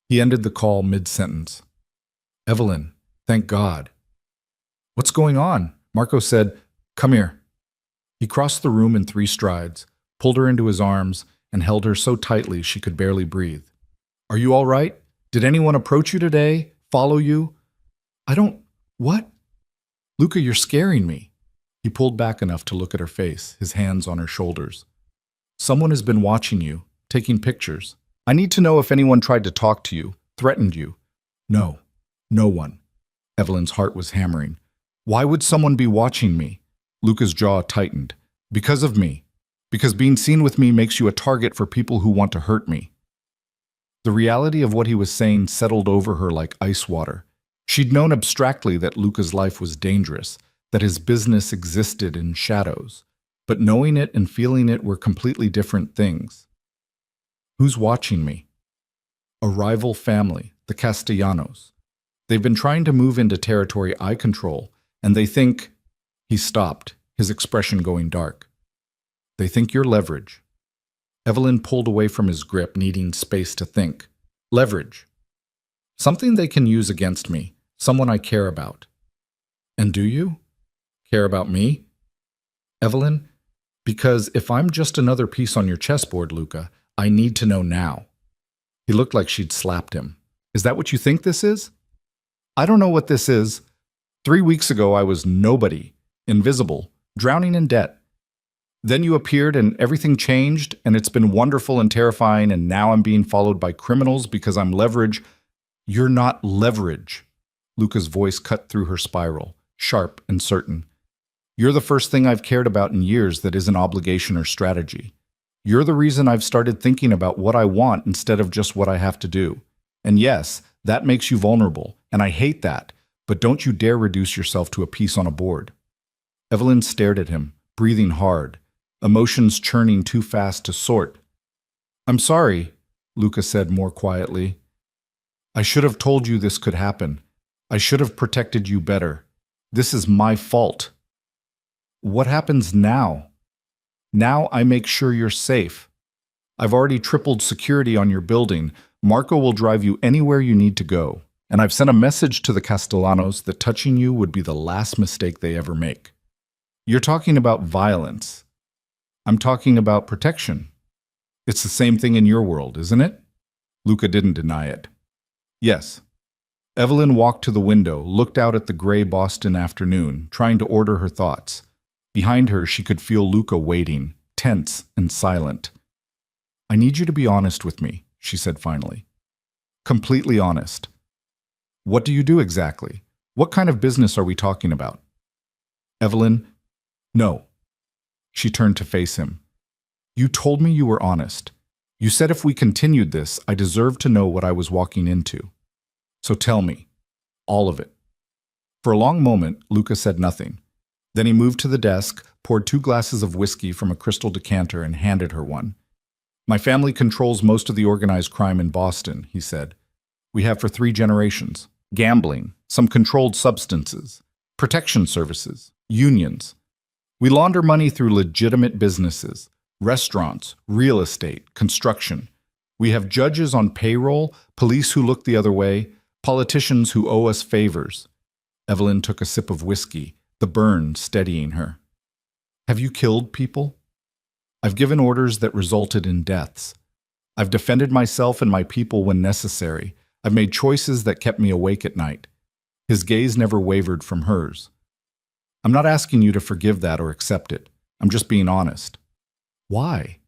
He ended the call mid-sentence. "Evelyn, thank God." "What's going on?" Marco said. "Come here." He crossed the room in 3 strides, pulled her into his arms, and held her so tightly she could barely breathe. "Are you all right? Did anyone approach you today? Follow you?" "I don't... What?" "Luca, you're scaring me." He pulled back enough to look at her face, his hands on her shoulders. "Someone has been watching you, taking pictures. I need to know if anyone tried to talk to you, threatened you." "No, no one." Evelyn's heart was hammering. "Why would someone be watching me?" Luca's jaw tightened. "Because of me. Because being seen with me makes you a target for people who want to hurt me." The reality of what he was saying settled over her like ice water. She'd known abstractly that Luca's life was dangerous, that his business existed in shadows. But knowing it and feeling it were completely different things. "Who's watching me?" "A rival family, the Castellanos. They've been trying to move into territory I control, and they think..." He stopped, his expression going dark. "They think you're leverage." Evelyn pulled away from his grip, needing space to think. "Leverage. Something they can use against me, someone I care about." "And do you? Care about me?" "Evelyn, because if I'm just another piece on your chessboard, Luca, I need to know now." He looked like she'd slapped him. "Is that what you think this is?" "I don't know what this is. 3 weeks ago I was nobody, invisible, drowning in debt. Then you appeared and everything changed, and it's been wonderful and terrifying, and now I'm being followed by criminals because I'm leverage." "You're not leverage." Luca's voice cut through her spiral, sharp and certain. "You're the first thing I've cared about in years that isn't obligation or strategy. You're the reason I've started thinking about what I want instead of just what I have to do. And yes, that makes you vulnerable, and I hate that, but don't you dare reduce yourself to a piece on a board." Evelyn stared at him, breathing hard, emotions churning too fast to sort. "I'm sorry," Luca said more quietly. "I should have told you this could happen. I should have protected you better. This is my fault. What happens now? Now I make sure you're safe. I've already tripled security on your building. Marco will drive you anywhere you need to go. And I've sent a message to the Castellanos that touching you would be the last mistake they ever make. You're talking about violence. I'm talking about protection. It's the same thing in your world, isn't it? Luca didn't deny it. Yes. Evelyn walked to the window, looked out at the gray Boston afternoon, trying to order her thoughts. Behind her, she could feel Luca waiting, tense and silent. I need you to be honest with me, she said finally. Completely honest. What do you do exactly? What kind of business are we talking about? Evelyn, no. She turned to face him. You told me you were honest. You said if we continued this, I deserved to know what I was walking into. So tell me, all of it. For a long moment, Luca said nothing. Then he moved to the desk, poured 2 glasses of whiskey from a crystal decanter and handed her one. My family controls most of the organized crime in Boston, he said. We have for 3 generations. Gambling, some controlled substances, protection services, unions. We launder money through legitimate businesses, restaurants, real estate, construction. We have judges on payroll, police who look the other way, politicians who owe us favors. Evelyn took a sip of whiskey, the burn steadying her. Have you killed people? I've given orders that resulted in deaths. I've defended myself and my people when necessary. I've made choices that kept me awake at night. His gaze never wavered from hers. I'm not asking you to forgive that or accept it. I'm just being honest. Why?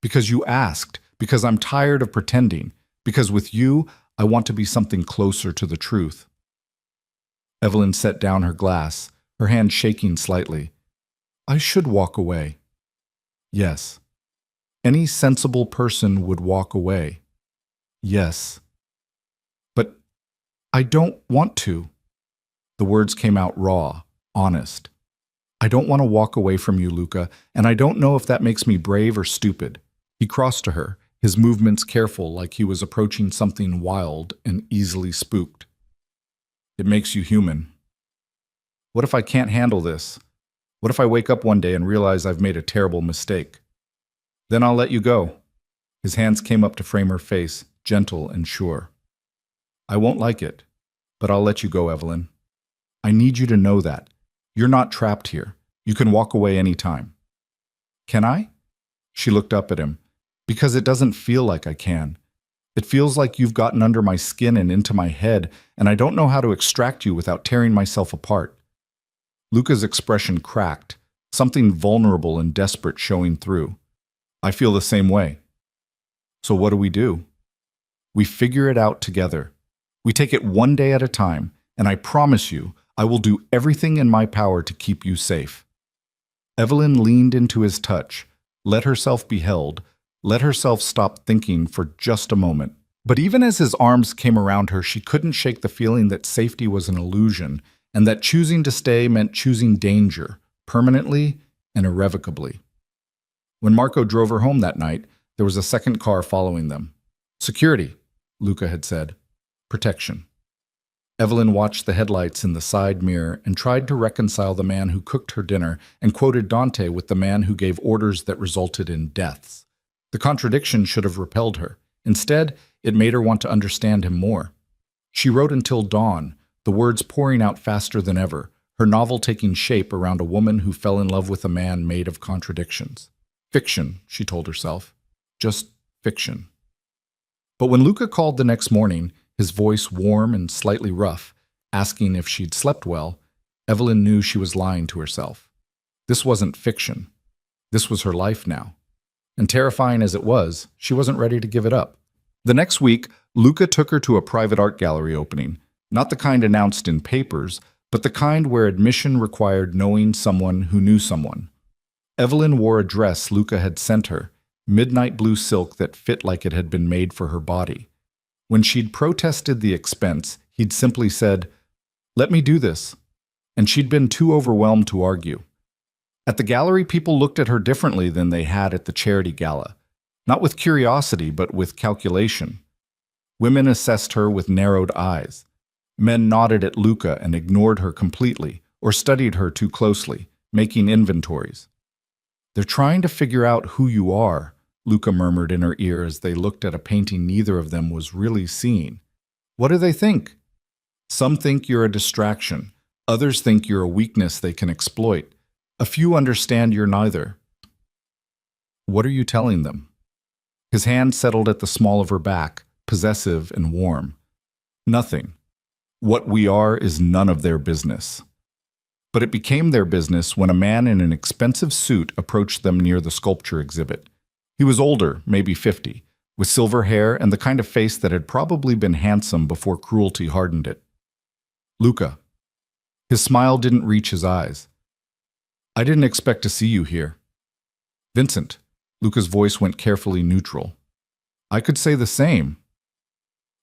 Because you asked, because I'm tired of pretending, because with you, I want to be something closer to the truth. Evelyn set down her glass, her hand shaking slightly. I should walk away. Yes. Any sensible person would walk away. Yes. But I don't want to. The words came out raw, honest. I don't want to walk away from you, Luca, and I don't know if that makes me brave or stupid. He crossed to her, his movements careful like he was approaching something wild and easily spooked. It makes you human. What if I can't handle this? What if I wake up one day and realize I've made a terrible mistake? Then I'll let you go. His hands came up to frame her face, gentle and sure. I won't like it, but I'll let you go, Evelyn. I need you to know that. You're not trapped here. You can walk away any time. Can I? She looked up at him. Because it doesn't feel like I can. It feels like you've gotten under my skin and into my head, and I don't know how to extract you without tearing myself apart. Luca's expression cracked, something vulnerable and desperate showing through. I feel the same way. So what do? We figure it out together. We take it one day at a time, and I promise you, I will do everything in my power to keep you safe. Evelyn leaned into his touch, let herself be held, let herself stop thinking for just a moment. But even as his arms came around her, she couldn't shake the feeling that safety was an illusion, and that choosing to stay meant choosing danger, permanently and irrevocably. When Marco drove her home that night, there was a second car following them. Security, Luca had said. Protection. Evelyn watched the headlights in the side mirror and tried to reconcile the man who cooked her dinner and quoted Dante with the man who gave orders that resulted in deaths. The contradiction should have repelled her. Instead, it made her want to understand him more. She wrote until dawn, the words pouring out faster than ever, her novel taking shape around a woman who fell in love with a man made of contradictions. Fiction, she told herself. Just fiction. But when Luca called the next morning, his voice warm and slightly rough, asking if she'd slept well, Evelyn knew she was lying to herself. This wasn't fiction. This was her life now. And terrifying as it was, she wasn't ready to give it up. The next week, Luca took her to a private art gallery opening, not the kind announced in papers, but the kind where admission required knowing someone who knew someone. Evelyn wore a dress Luca had sent her, midnight blue silk that fit like it had been made for her body. When she'd protested the expense, he'd simply said, "Let me do this," and she'd been too overwhelmed to argue. At the gallery, people looked at her differently than they had at the charity gala, not with curiosity, but with calculation. Women assessed her with narrowed eyes. Men nodded at Luca and ignored her completely, or studied her too closely, making inventories. They're trying to figure out who you are, Luca murmured in her ear as they looked at a painting neither of them was really seeing. What do they think? Some think you're a distraction. Others think you're a weakness they can exploit. A few understand you're neither. What are you telling them? His hand settled at the small of her back, possessive and warm. Nothing. What we are is none of their business. But it became their business when a man in an expensive suit approached them near the sculpture exhibit. He was older, maybe 50, with silver hair and the kind of face that had probably been handsome before cruelty hardened it. Luca. His smile didn't reach his eyes. I didn't expect to see you here. Vincent. Luca's voice went carefully neutral. I could say the same.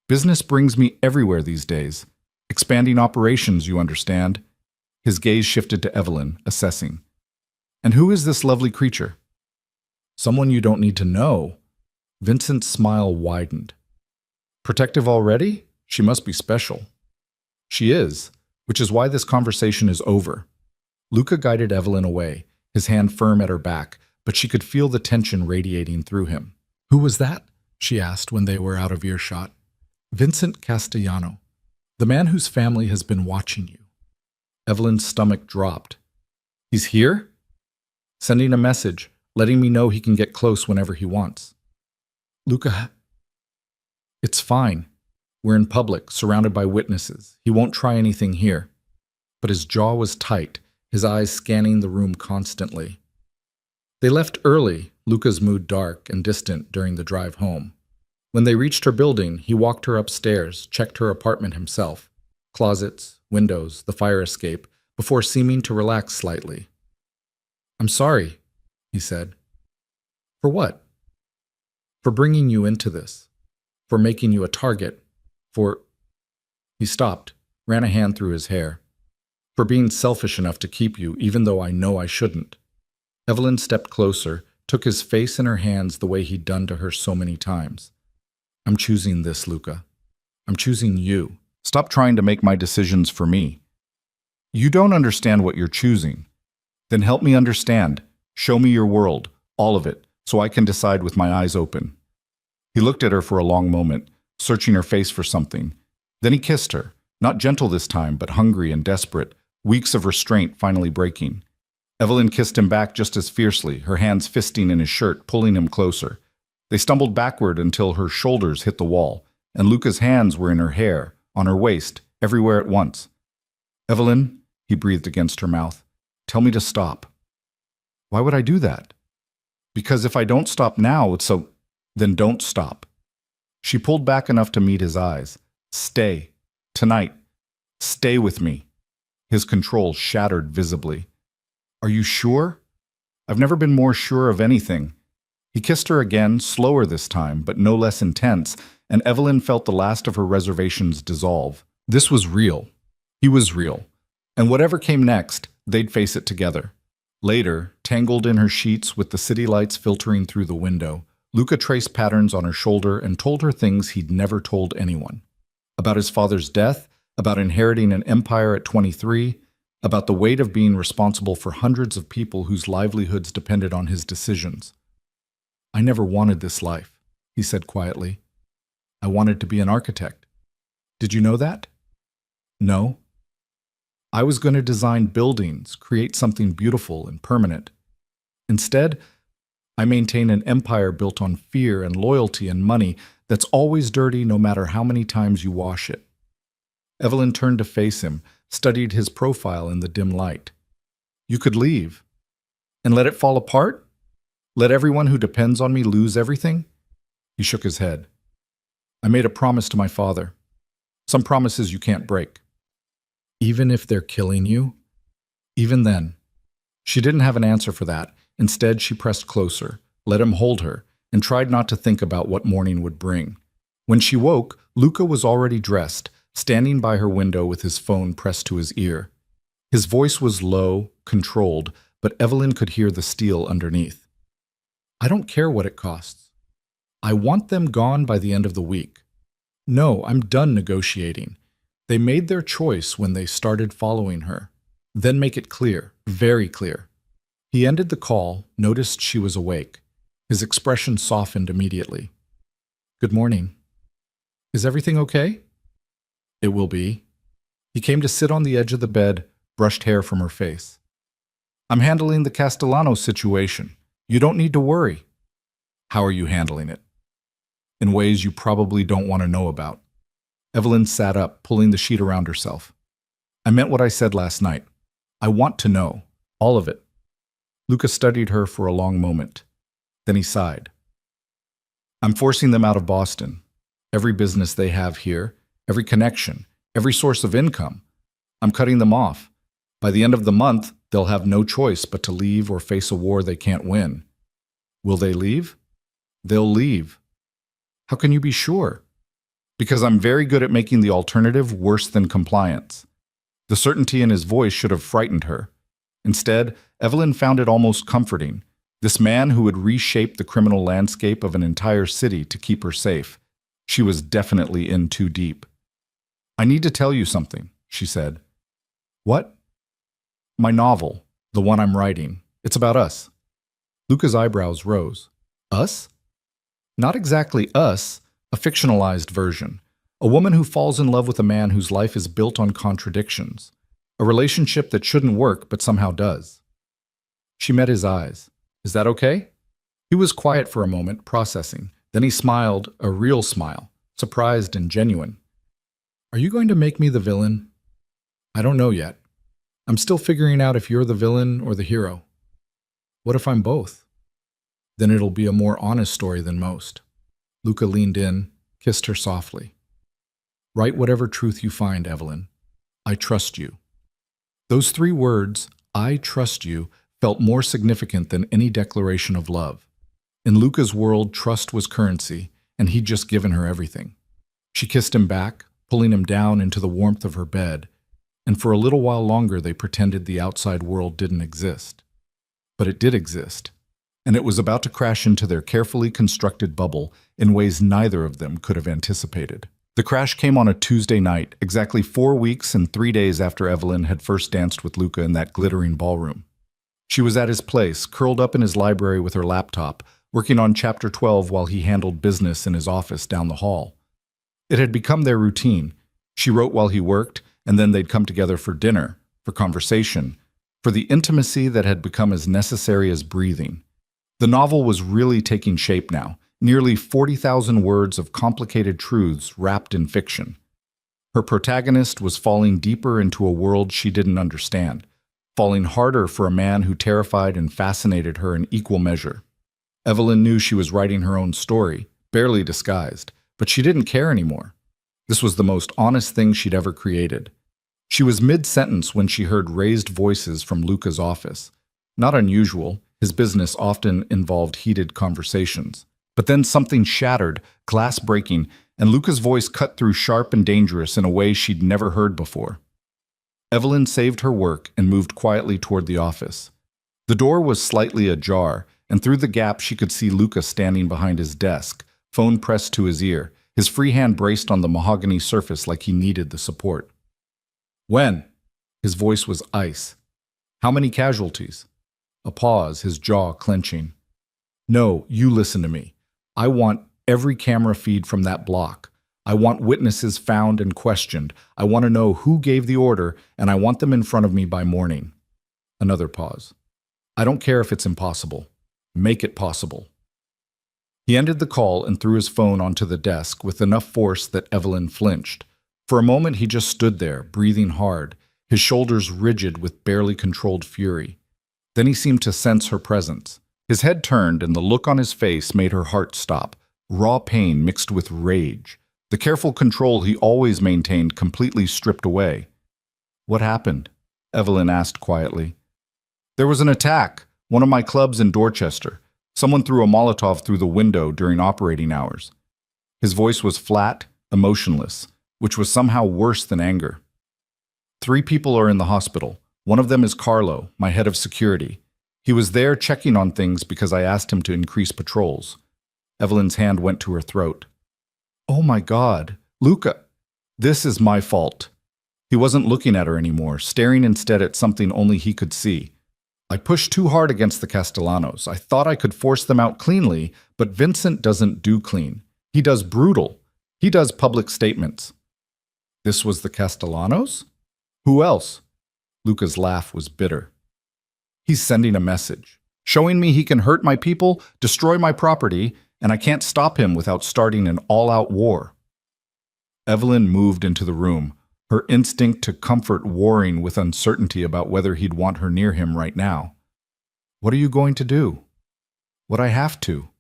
Business brings me everywhere these days. Expanding operations, you understand. His gaze shifted to Evelyn, assessing. And who is this lovely creature? Someone you don't need to know. Vincent's smile widened. Protective already? She must be special. She is, which is why this conversation is over. Luca guided Evelyn away, his hand firm at her back, but she could feel the tension radiating through him. Who was that? She asked when they were out of earshot. Vincent Castellano, the man whose family has been watching you. Evelyn's stomach dropped. He's here? Sending a message, letting me know he can get close whenever he wants. Luca, it's fine. We're in public, surrounded by witnesses. He won't try anything here. But his jaw was tight, his eyes scanning the room constantly. They left early, Luca's mood dark and distant during the drive home. When they reached her building, he walked her upstairs, checked her apartment himself. Closets, windows, the fire escape, before seeming to relax slightly. I'm sorry, he said. For what? For bringing you into this. For making you a target. For... He stopped, ran a hand through his hair. For being selfish enough to keep you, even though I know I shouldn't. Evelyn stepped closer, took his face in her hands the way he'd done to her so many times. I'm choosing this, Luca. I'm choosing you. Stop trying to make my decisions for me. You don't understand what you're choosing. Then help me understand. Show me your world, all of it, so I can decide with my eyes open. He looked at her for a long moment, searching her face for something. Then he kissed her, not gentle this time, but hungry and desperate, weeks of restraint finally breaking. Evelyn kissed him back just as fiercely, her hands fisting in his shirt, pulling him closer. They stumbled backward until her shoulders hit the wall, and Luca's hands were in her hair, on her waist, everywhere at once. Evelyn, he breathed against her mouth, tell me to stop. Why would I do that? Because if I don't stop now, then don't stop. She pulled back enough to meet his eyes. Stay. Tonight. Stay with me. His control shattered visibly. Are you sure? I've never been more sure of anything. He kissed her again, slower this time, but no less intense, and Evelyn felt the last of her reservations dissolve. This was real. He was real. And whatever came next, they'd face it together. Later, tangled in her sheets with the city lights filtering through the window, Luca traced patterns on her shoulder and told her things he'd never told anyone. About his father's death, about inheriting an empire at 23, about the weight of being responsible for hundreds of people whose livelihoods depended on his decisions. I never wanted this life, he said quietly. I wanted to be an architect. Did you know that? No. I was going to design buildings, create something beautiful and permanent. Instead, I maintain an empire built on fear and loyalty and money that's always dirty no matter how many times you wash it. Evelyn turned to face him, studied his profile in the dim light. You could leave. And let it fall apart? Let everyone who depends on me lose everything? He shook his head. I made a promise to my father. Some promises you can't break. Even if they're killing you? Even then. She didn't have an answer for that. Instead, she pressed closer, let him hold her, and tried not to think about what morning would bring. When she woke, Luca was already dressed, standing by her window with his phone pressed to his ear. His voice was low, controlled, but Evelyn could hear the steel underneath. I don't care what it costs. I want them gone by the end of the week. No, I'm done negotiating. They made their choice when they started following her. Then make it clear, very clear. He ended the call, noticed she was awake. His expression softened immediately. Good morning. Is everything okay? It will be. He came to sit on the edge of the bed, brushed hair from her face. I'm handling the Castellano situation. You don't need to worry. How are you handling it? In ways you probably don't want to know about. Evelyn sat up, pulling the sheet around herself. I meant what I said last night. I want to know. All of it. Luca studied her for a long moment. Then he sighed. I'm forcing them out of Boston. Every business they have here, every connection, every source of income. I'm cutting them off. By the end of the month, they'll have no choice but to leave or face a war they can't win. Will they leave? They'll leave. How can you be sure? Because I'm very good at making the alternative worse than compliance. The certainty in his voice should have frightened her. Instead, Evelyn found it almost comforting. This man who would reshape the criminal landscape of an entire city to keep her safe. She was definitely in too deep. I need to tell you something, she said. What? My novel, the one I'm writing. It's about us. Luca's eyebrows rose. Us? Not exactly us, a fictionalized version. A woman who falls in love with a man whose life is built on contradictions. A relationship that shouldn't work but somehow does. She met his eyes. Is that okay? He was quiet for a moment, processing. Then he smiled, a real smile, surprised and genuine. Are you going to make me the villain? I don't know yet. I'm still figuring out if you're the villain or the hero. What if I'm both? Then it'll be a more honest story than most. Luca leaned in, kissed her softly. Write whatever truth you find, Evelyn. I trust you. Those 3 words, I trust you, felt more significant than any declaration of love. In Luca's world, trust was currency, and he'd just given her everything. She kissed him back, pulling him down into the warmth of her bed, and for a little while longer they pretended the outside world didn't exist. But it did exist, and it was about to crash into their carefully constructed bubble in ways neither of them could have anticipated. The crash came on a Tuesday night, exactly 4 weeks and 3 days after Evelyn had first danced with Luca in that glittering ballroom. She was at his place, curled up in his library with her laptop, working on Chapter 12 while he handled business in his office down the hall. It had become their routine. She wrote while he worked, and then they'd come together for dinner, for conversation, for the intimacy that had become as necessary as breathing. The novel was really taking shape now, nearly 40,000 words of complicated truths wrapped in fiction. Her protagonist was falling deeper into a world she didn't understand, falling harder for a man who terrified and fascinated her in equal measure. Evelyn knew she was writing her own story, barely disguised, but she didn't care anymore. This was the most honest thing she'd ever created. She was mid-sentence when she heard raised voices from Luca's office. Not unusual, his business often involved heated conversations. But then something shattered, glass breaking, and Luca's voice cut through sharp and dangerous in a way she'd never heard before. Evelyn saved her work and moved quietly toward the office. The door was slightly ajar, and through the gap she could see Luca standing behind his desk, phone pressed to his ear, his free hand braced on the mahogany surface like he needed the support. When? His voice was ice. How many casualties? A pause, his jaw clenching. No, you listen to me. I want every camera feed from that block. I want witnesses found and questioned. I want to know who gave the order, and I want them in front of me by morning. Another pause. I don't care if it's impossible. Make it possible. He ended the call and threw his phone onto the desk with enough force that Evelyn flinched. For a moment he just stood there, breathing hard, his shoulders rigid with barely controlled fury. Then he seemed to sense her presence. His head turned and the look on his face made her heart stop, raw pain mixed with rage. The careful control he always maintained completely stripped away. What happened? Evelyn asked quietly. There was an attack. One of my clubs in Dorchester. Someone threw a Molotov through the window during operating hours. His voice was flat, emotionless, which was somehow worse than anger. 3 people are in the hospital. One of them is Carlo, my head of security. He was there checking on things because I asked him to increase patrols. Evelyn's hand went to her throat. Oh my God, Luca, this is my fault. He wasn't looking at her anymore, staring instead at something only he could see. I pushed too hard against the Castellanos. I thought I could force them out cleanly, but Vincent doesn't do clean. He does brutal. He does public statements. This was the Castellanos? Who else? Luca's laugh was bitter. He's sending a message, showing me he can hurt my people, destroy my property, and I can't stop him without starting an all-out war. Evelyn moved into the room, her instinct to comfort warring with uncertainty about whether he'd want her near him right now. What are you going to do? What I have to.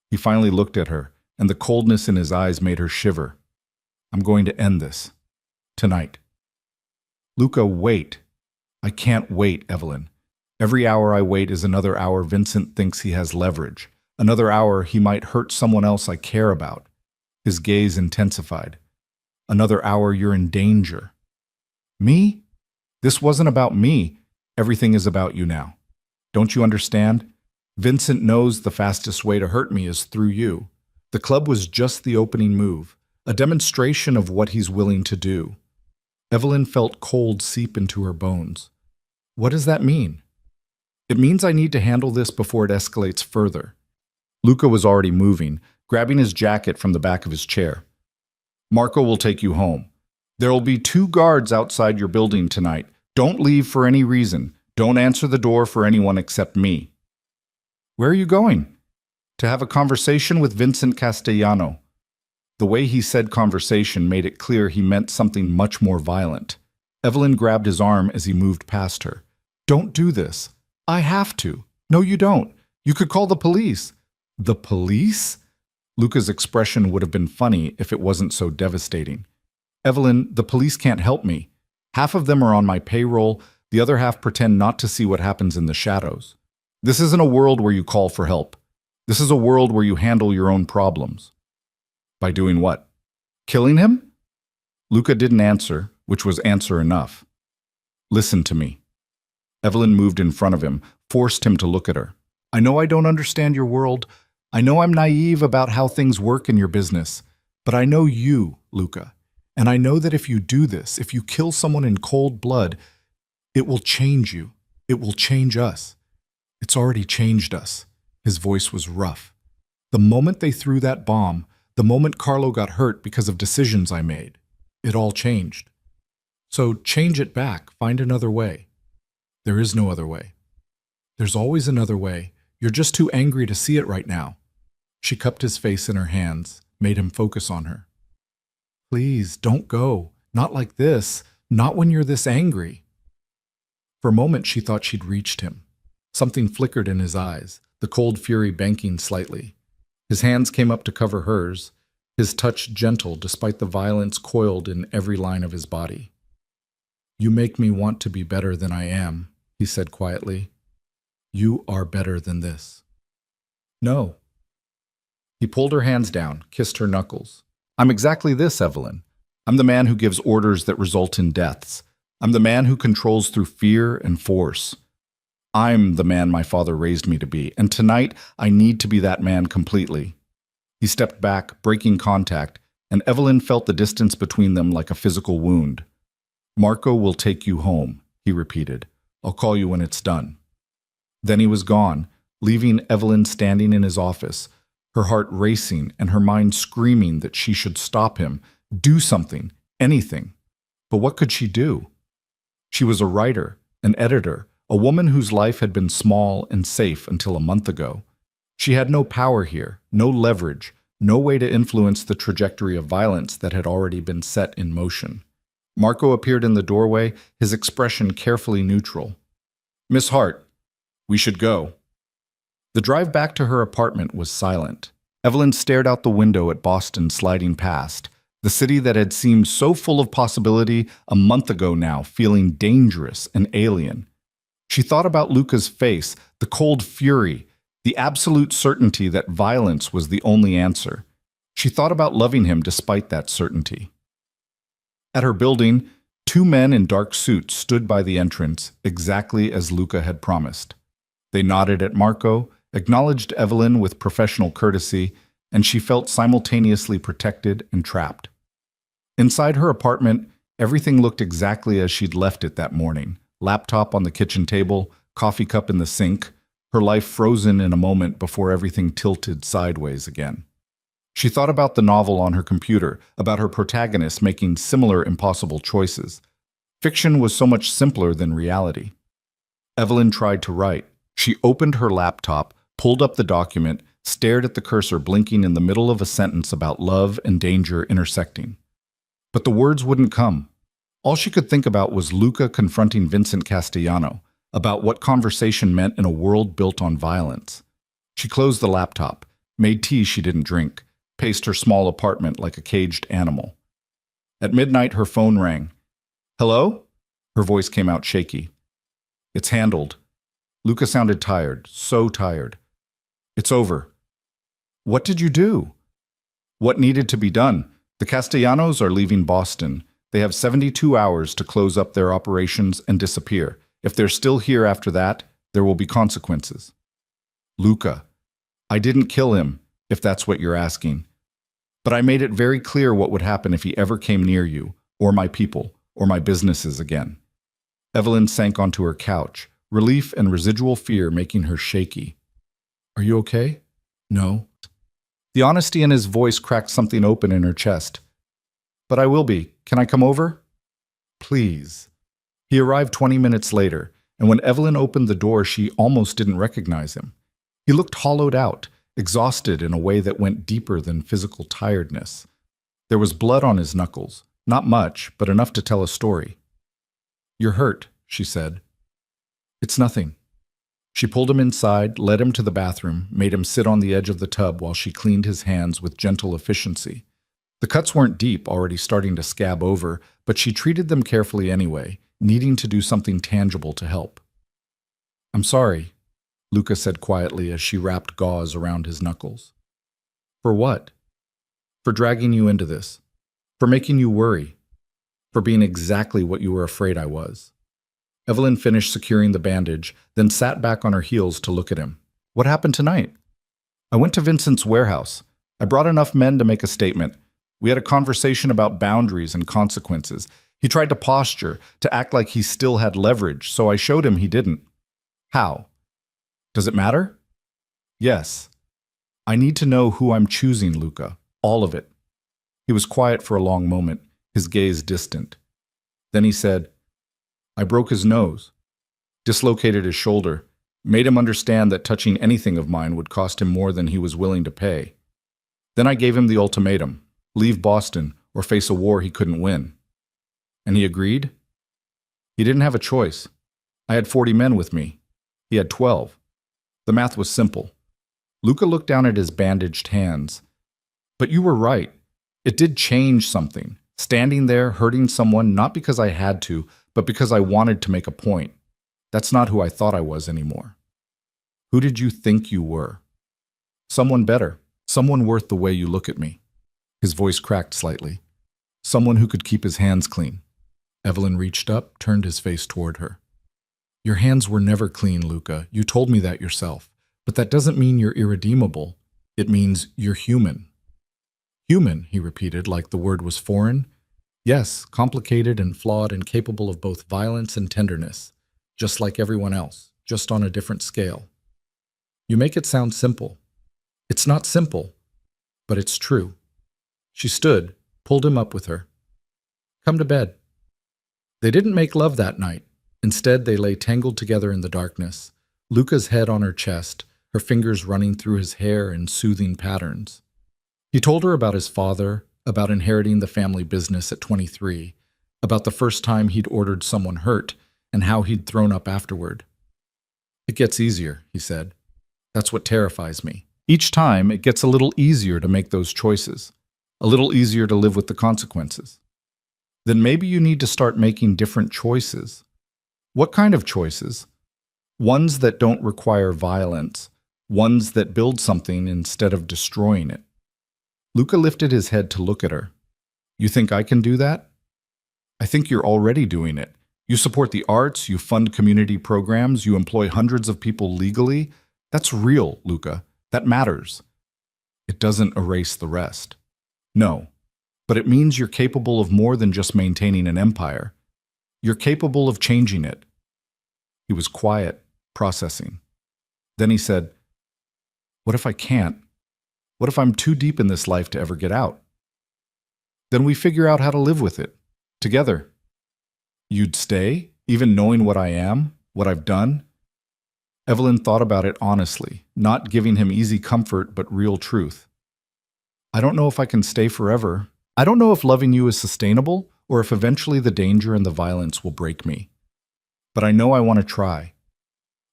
He finally looked at her, and the coldness in his eyes made her shiver. I'm going to end this. Tonight. Luca, wait. I can't wait, Evelyn. Every hour I wait is another hour Vincent thinks he has leverage. Another hour he might hurt someone else I care about. His gaze intensified. Another hour you're in danger. Me? This wasn't about me. Everything is about you now. Don't you understand? Vincent knows the fastest way to hurt me is through you. The club was just the opening move, a demonstration of what he's willing to do. Evelyn felt cold seep into her bones. What does that mean? It means I need to handle this before it escalates further. Luca was already moving, grabbing his jacket from the back of his chair. Marco will take you home. There will be 2 guards outside your building tonight. Don't leave for any reason. Don't answer the door for anyone except me. Where are you going? To have a conversation with Vincent Castellano. The way he said conversation made it clear he meant something much more violent. Evelyn grabbed his arm as he moved past her. Don't do this. I have to. No, you don't. You could call the police. The police? Luca's expression would have been funny if it wasn't so devastating. Evelyn, the police can't help me. Half of them are on my payroll, the other half pretend not to see what happens in the shadows. This isn't a world where you call for help. This is a world where you handle your own problems. By doing what? Killing him? Luca didn't answer, which was answer enough. Listen to me. Evelyn moved in front of him, forced him to look at her. I know I don't understand your world. I know I'm naive about how things work in your business. But I know you, Luca. And I know that if you do this, if you kill someone in cold blood, it will change you. It will change us. It's already changed us. His voice was rough. The moment they threw that bomb, the moment Carlo got hurt because of decisions I made, it all changed. So change it back. Find another way. There is no other way. There's always another way. You're just too angry to see it right now. She cupped his face in her hands, made him focus on her. Please, don't go. Not like this. Not when you're this angry. For a moment, she thought she'd reached him. Something flickered in his eyes, the cold fury banking slightly. His hands came up to cover hers, his touch gentle despite the violence coiled in every line of his body. You make me want to be better than I am, he said quietly. You are better than this. No. He pulled her hands down, kissed her knuckles. I'm exactly this, Evelyn. I'm the man who gives orders that result in deaths. I'm the man who controls through fear and force. I'm the man my father raised me to be, and tonight I need to be that man completely. He stepped back, breaking contact, and Evelyn felt the distance between them like a physical wound. Marco will take you home, he repeated. I'll call you when it's done. Then he was gone, leaving Evelyn standing in his office, her heart racing and her mind screaming that she should stop him, do something, anything. But what could she do? She was a writer, an editor, a woman whose life had been small and safe until a month ago. She had no power here, no leverage, no way to influence the trajectory of violence that had already been set in motion. Marco appeared in the doorway, his expression carefully neutral. Miss Hart, we should go. The drive back to her apartment was silent. Evelyn stared out the window at Boston sliding past, the city that had seemed so full of possibility a month ago now, feeling dangerous and alien. She thought about Luca's face, the cold fury, the absolute certainty that violence was the only answer. She thought about loving him despite that certainty. At her building, 2 men in dark suits stood by the entrance, exactly as Luca had promised. They nodded at Marco, acknowledged Evelyn with professional courtesy, and she felt simultaneously protected and trapped. Inside her apartment, Everything looked exactly as she'd left it that morning. Laptop on the kitchen table, coffee cup in the sink, her life frozen in a moment before everything tilted sideways again. She thought about the novel on her computer, about her protagonist making similar impossible choices. Fiction was so much simpler than reality. Evelyn tried to write. She opened her laptop, pulled up the document, stared at the cursor blinking in the middle of a sentence about love and danger intersecting. But the words wouldn't come. All she could think about was Luca confronting Vincent Castellano, about what conversation meant in a world built on violence. She closed the laptop, made tea she didn't drink, paced her small apartment like a caged animal. At midnight, her phone rang. "Hello?" Her voice came out shaky. "It's handled." Luca sounded tired, so tired. "It's over." "What did you do?" "What needed to be done? The Castellanos are leaving Boston. They have 72 hours to close up their operations and disappear. If they're still here after that, there will be consequences." "Luca, I didn't kill him, if that's what you're asking. But I made it very clear what would happen if he ever came near you, or my people, or my businesses again." Evelyn sank onto her couch, relief and residual fear making her shaky. "Are you okay?" "No." The honesty in his voice cracked something open in her chest. "But I will be. Can I come over?" "Please." He arrived 20 minutes later, and when Evelyn opened the door, she almost didn't recognize him. He looked hollowed out, exhausted in a way that went deeper than physical tiredness. There was blood on his knuckles, not much, but enough to tell a story. "You're hurt," she said. "It's nothing." She pulled him inside, led him to the bathroom, made him sit on the edge of the tub while she cleaned his hands with gentle efficiency. The cuts weren't deep, already starting to scab over, but she treated them carefully anyway, needing to do something tangible to help. "I'm sorry," Luca said quietly as she wrapped gauze around his knuckles. "For what?" "For dragging you into this. For making you worry. For being exactly what you were afraid I was." Evelyn finished securing the bandage, then sat back on her heels to look at him. "What happened tonight?" "I went to Vincent's warehouse. I brought enough men to make a statement. We had a conversation about boundaries and consequences. He tried to posture, to act like he still had leverage, so I showed him he didn't." "How?" "Does it matter?" "Yes. I need to know who I'm choosing, Luca. All of it." He was quiet for a long moment, his gaze distant. Then he said, "I broke his nose, dislocated his shoulder, made him understand that touching anything of mine would cost him more than he was willing to pay. Then I gave him the ultimatum, leave Boston or face a war he couldn't win. And he agreed? He didn't have a choice. I had 40 men with me. He had 12. The math was simple." Luca looked down at his bandaged hands. "But you were right. It did change something. Standing there, hurting someone, not because I had to, but because I wanted to make a point. That's not who I thought I was anymore." "Who did you think you were?" "Someone better. Someone worth the way you look at me." His voice cracked slightly. "Someone who could keep his hands clean." Evelyn reached up, turned his face toward her. "Your hands were never clean, Luca. You told me that yourself. But that doesn't mean you're irredeemable. It means you're human." "Human," he repeated, like the word was foreign. "Yes, complicated and flawed and capable of both violence and tenderness, just like everyone else, just on a different scale. You make it sound simple. It's not simple, but it's true." She stood, pulled him up with her. "Come to bed." They didn't make love that night. Instead, they lay tangled together in the darkness, Luca's head on her chest, her fingers running through his hair in soothing patterns. He told her about his father, about inheriting the family business at 23, about the first time he'd ordered someone hurt, and how he'd thrown up afterward. "It gets easier," he said. "That's what terrifies me. Each time, it gets a little easier to make those choices, a little easier to live with the consequences." "Then maybe you need to start making different choices." "What kind of choices?" "Ones that don't require violence, ones that build something instead of destroying it." Luca lifted his head to look at her. "You think I can do that?" "I think you're already doing it. You support the arts, you fund community programs, you employ hundreds of people legally. That's real, Luca. That matters." "It doesn't erase the rest." "No. But it means you're capable of more than just maintaining an empire. You're capable of changing it. He was quiet, processing. Then he said, "What if I can't? What if I'm too deep in this life to ever get out? Then we figure out how to live with it, together. You'd stay, even knowing what I am, what I've done?" Evelyn thought about it honestly, not giving him easy comfort but real truth. "I don't know if I can stay forever. I don't know if loving you is sustainable or if eventually the danger and the violence will break me. But I know I want to try.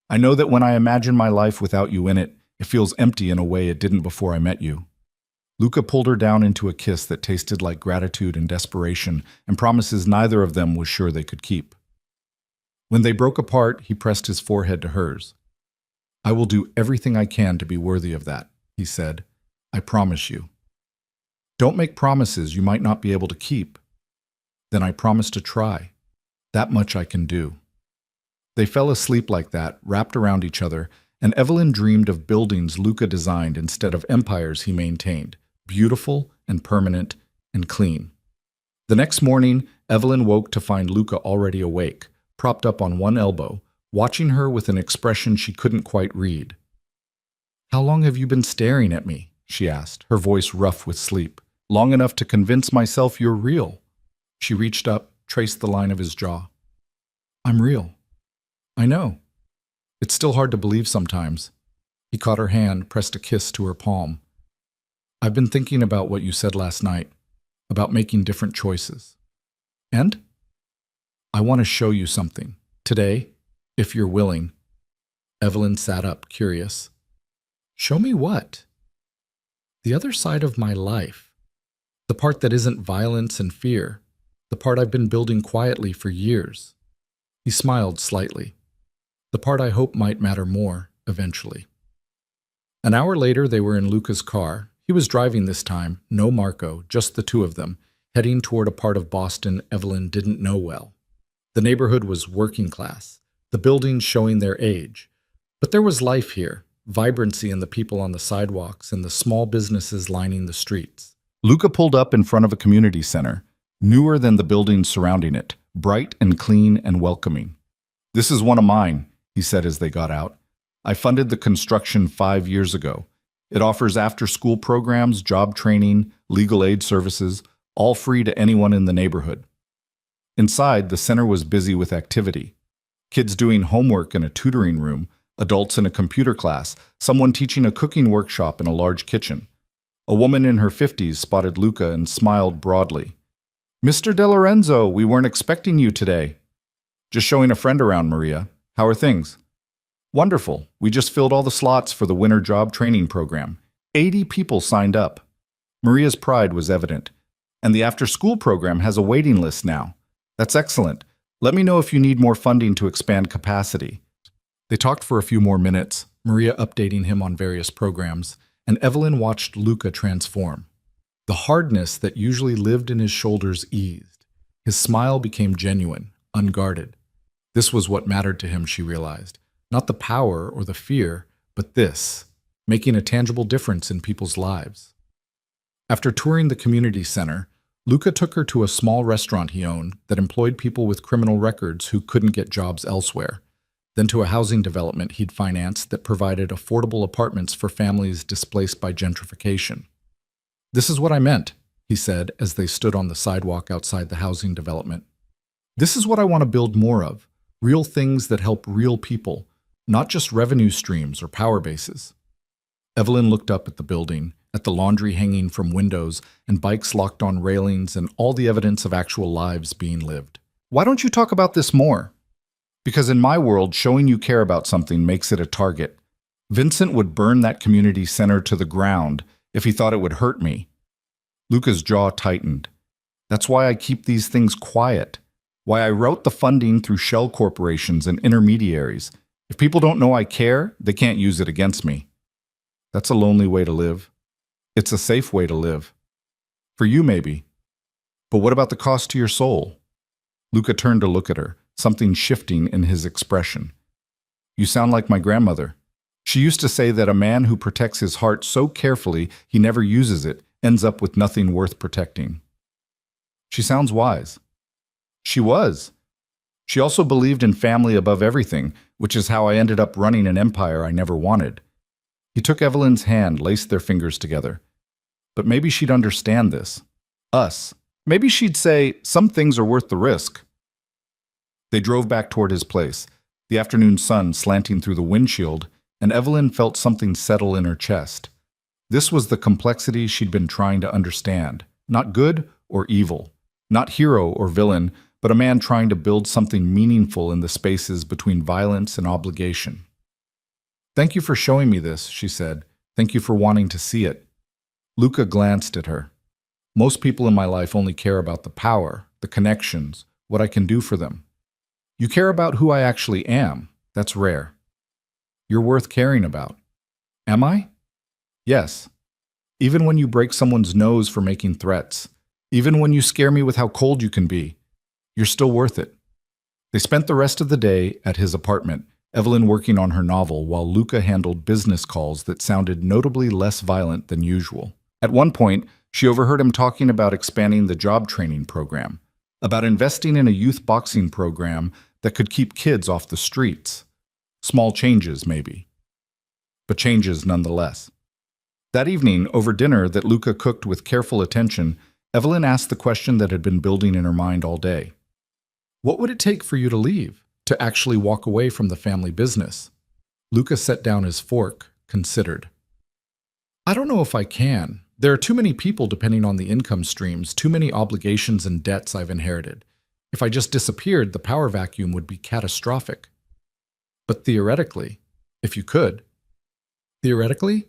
I know that when I imagine my life without you in it, it feels empty in a way it didn't before I met you." Luca pulled her down into a kiss that tasted like gratitude and desperation, and promises neither of them was sure they could keep. When they broke apart, he pressed his forehead to hers. "I will do everything I can to be worthy of that," he said. "I promise you." "Don't make promises you might not be able to keep." "Then I promise to try. That much I can do." They fell asleep like that, wrapped around each other, and Evelyn dreamed of buildings Luca designed instead of empires he maintained, beautiful and permanent and clean. The next morning, Evelyn woke to find Luca already awake, propped up on one elbow, watching her with an expression she couldn't quite read. "How long have you been staring at me?" she asked, her voice rough with sleep. "Long enough to convince myself you're real." She reached up, traced the line of his jaw. "I'm real. I know. It's still hard to believe sometimes." He caught her hand, pressed a kiss to her palm. "I've been thinking about what you said last night, about making different choices. And I want to show you something. Today, if you're willing." Evelyn sat up, curious. "Show me what?" "The other side of my life. The part that isn't violence and fear. The part I've been building quietly for years." He smiled slightly. "The part I hope might matter more, eventually." An hour later, they were in Luca's car. He was driving this time, no Marco, just the two of them, heading toward a part of Boston Evelyn didn't know well. The neighborhood was working class, the buildings showing their age. But there was life here, vibrancy in the people on the sidewalks and the small businesses lining the streets. Luca pulled up in front of a community center, newer than the buildings surrounding it, bright and clean and welcoming. "This is one of mine," he said as they got out. "I funded the construction 5 years ago. It offers after-school programs, job training, legal aid services, all free to anyone in the neighborhood." Inside, the center was busy with activity. Kids doing homework in a tutoring room, adults in a computer class, someone teaching a cooking workshop in a large kitchen. A woman in her 50s spotted Luca and smiled broadly. "Mr. De Lorenzo, we weren't expecting you today." "Just showing a friend around, Maria. How are things?" "Wonderful. We just filled all the slots for the winter job training program. 80 people signed up." Maria's pride was evident. "And the after-school program has a waiting list now. That's excellent. Let me know if you need more funding to expand capacity." They talked for a few more minutes, Maria updating him on various programs, and Evelyn watched Luca transform. The hardness that usually lived in his shoulders eased. His smile became genuine, unguarded. This was what mattered to him, she realized. Not the power or the fear, but this, making a tangible difference in people's lives. After touring the community center, Luca took her to a small restaurant he owned that employed people with criminal records who couldn't get jobs elsewhere, then to a housing development he'd financed that provided affordable apartments for families displaced by gentrification. "This is what I meant," he said as they stood on the sidewalk outside the housing development. "This is what I want to build more of, real things that help real people, not just revenue streams or power bases." Evelyn looked up at the building, at the laundry hanging from windows and bikes locked on railings and all the evidence of actual lives being lived. "Why don't you talk about this more?" "Because in my world, showing you care about something makes it a target. Vincent would burn that community center to the ground if he thought it would hurt me." Luca's jaw tightened. "That's why I keep these things quiet. Why I route the funding through shell corporations and intermediaries. If people don't know I care, they can't use it against me." "That's a lonely way to live." "It's a safe way to live. For you, maybe. But what about the cost to your soul?" Luca turned to look at her, something shifting in his expression. "You sound like my grandmother. She used to say that a man who protects his heart so carefully he never uses it ends up with nothing worth protecting." She sounds wise. She was. She also believed in family above everything, which is how I ended up running an empire I never wanted. He took Evelyn's hand, laced their fingers together. But maybe she'd understand this. Us. Maybe she'd say, some things are worth the risk. They drove back toward his place, the afternoon sun slanting through the windshield, and Evelyn felt something settle in her chest. This was the complexity she'd been trying to understand. Not good or evil. Not hero or villain, but a man trying to build something meaningful in the spaces between violence and obligation. "Thank you for showing me this," she said. "Thank you for wanting to see it." Luca glanced at her. "Most people in my life only care about the power, the connections, what I can do for them. You care about who I actually am. That's rare. You're worth caring about." "Am I?" "Yes. Even when you break someone's nose for making threats. Even when you scare me with how cold you can be. You're still worth it." They spent the rest of the day at his apartment, Evelyn working on her novel while Luca handled business calls that sounded notably less violent than usual. At one point, she overheard him talking about expanding the job training program, about investing in a youth boxing program that could keep kids off the streets. Small changes, maybe. But changes nonetheless. That evening, over dinner that Luca cooked with careful attention, Evelyn asked the question that had been building in her mind all day. "What would it take for you to leave, to actually walk away from the family business?" Luca set down his fork, considered. "I don't know if I can. There are too many people depending on the income streams, too many obligations and debts I've inherited. If I just disappeared, the power vacuum would be catastrophic. But theoretically, if you could." "Theoretically?"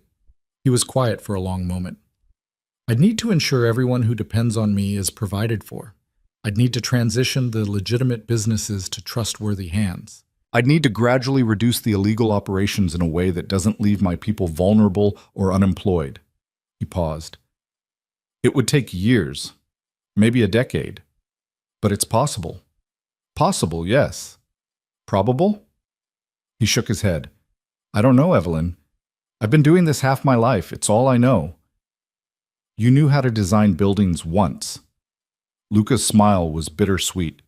He was quiet for a long moment. "I'd need to ensure everyone who depends on me is provided for. I'd need to transition the legitimate businesses to trustworthy hands. I'd need to gradually reduce the illegal operations in a way that doesn't leave my people vulnerable or unemployed." He paused. "It would take years, maybe a decade. But it's possible." "Possible, yes. Probable?" He shook his head. "I don't know, Evelyn. I've been doing this half my life. It's all I know." "You knew how to design buildings once." Luca's smile was bittersweet.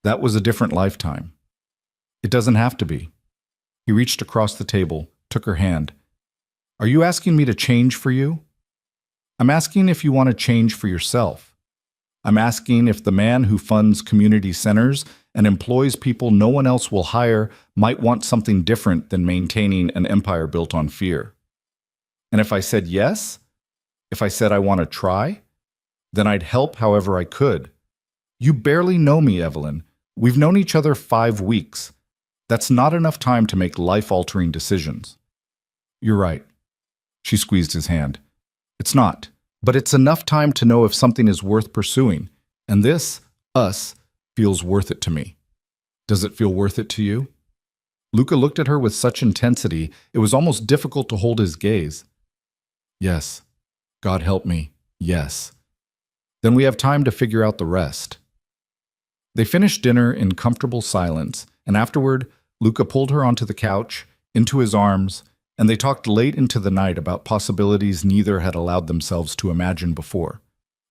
"That was a different lifetime." "It doesn't have to be." He reached across the table, took her hand. "Are you asking me to change for you?" "I'm asking if you want to change for yourself. I'm asking if the man who funds community centers and employs people no one else will hire might want something different than maintaining an empire built on fear. And if I said yes, if I said I want to try, then I'd help however I could. You barely know me, Evelyn. We've known each other 5 weeks. That's not enough time to make life-altering decisions." "You're right." She squeezed his hand. "It's not. But it's enough time to know if something is worth pursuing. And this, us, feels worth it to me. Does it feel worth it to you?" Luca looked at her with such intensity, it was almost difficult to hold his gaze. "Yes. God help me. Yes." "Then we have time to figure out the rest." They finished dinner in comfortable silence, and afterward, Luca pulled her onto the couch, into his arms, and they talked late into the night about possibilities neither had allowed themselves to imagine before.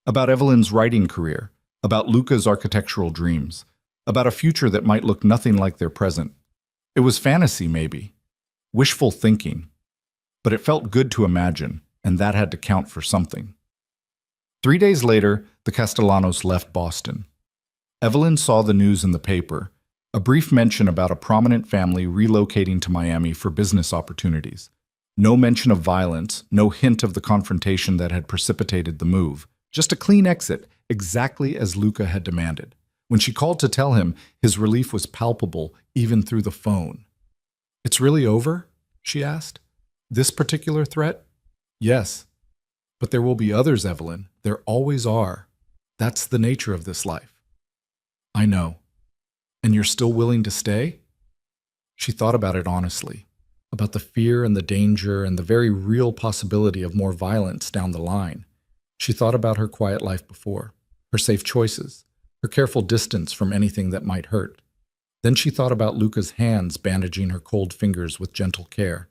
About Evelyn's writing career, about Luca's architectural dreams, about a future that might look nothing like their present. It was fantasy, maybe. Wishful thinking. But it felt good to imagine, and that had to count for something. 3 days later, the Castellanos left Boston. Evelyn saw the news in the paper, a brief mention about a prominent family relocating to Miami for business opportunities. No mention of violence, no hint of the confrontation that had precipitated the move. Just a clean exit, exactly as Luca had demanded. When she called to tell him, his relief was palpable, even through the phone. "It's really over?" she asked. "This particular threat?" "Yes. But there will be others, Evelyn. There always are. That's the nature of this life." "I know. And you're still willing to stay?" She thought about it honestly, about the fear and the danger and the very real possibility of more violence down the line. She thought about her quiet life before, her safe choices, her careful distance from anything that might hurt. Then she thought about Luca's hands bandaging her cold fingers with gentle care,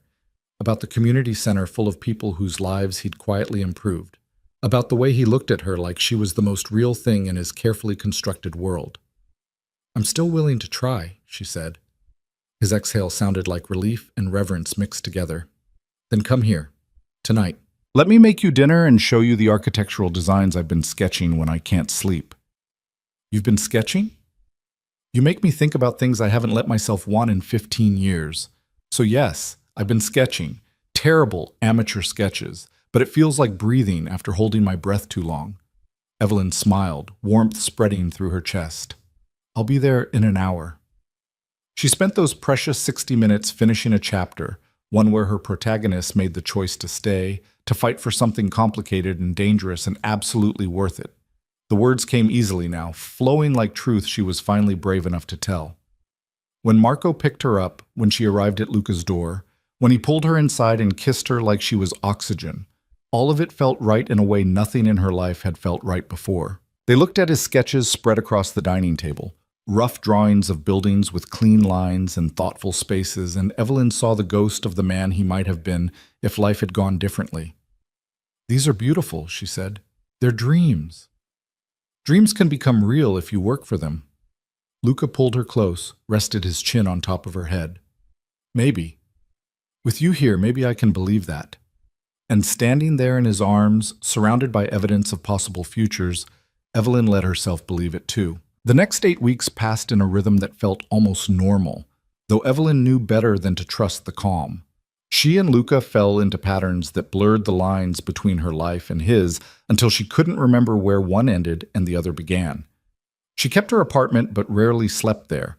about the community center full of people whose lives he'd quietly improved, about the way he looked at her like she was the most real thing in his carefully constructed world. "I'm still willing to try," she said. His exhale sounded like relief and reverence mixed together. "Then come here. Tonight. Let me make you dinner and show you the architectural designs I've been sketching when I can't sleep." "You've been sketching?" "You make me think about things I haven't let myself want in 15 years. So yes, I've been sketching. Terrible amateur sketches, but it feels like breathing after holding my breath too long." Evelyn smiled, warmth spreading through her chest. "I'll be there in an hour." She spent those precious 60 minutes finishing a chapter, one where her protagonist made the choice to stay, to fight for something complicated and dangerous and absolutely worth it. The words came easily now, flowing like truth she was finally brave enough to tell. When Marco picked her up, when she arrived at Luca's door, when he pulled her inside and kissed her like she was oxygen, all of it felt right in a way nothing in her life had felt right before. They looked at his sketches spread across the dining table, rough drawings of buildings with clean lines and thoughtful spaces, and Evelyn saw the ghost of the man he might have been if life had gone differently. "These are beautiful," she said. "They're dreams. Dreams can become real if you work for them." Luca pulled her close, rested his chin on top of her head. "Maybe. With you here, maybe I can believe that." And standing there in his arms, surrounded by evidence of possible futures, Evelyn let herself believe it too. The next 8 weeks passed in a rhythm that felt almost normal, though Evelyn knew better than to trust the calm. She and Luca fell into patterns that blurred the lines between her life and his until she couldn't remember where one ended and the other began. She kept her apartment but rarely slept there.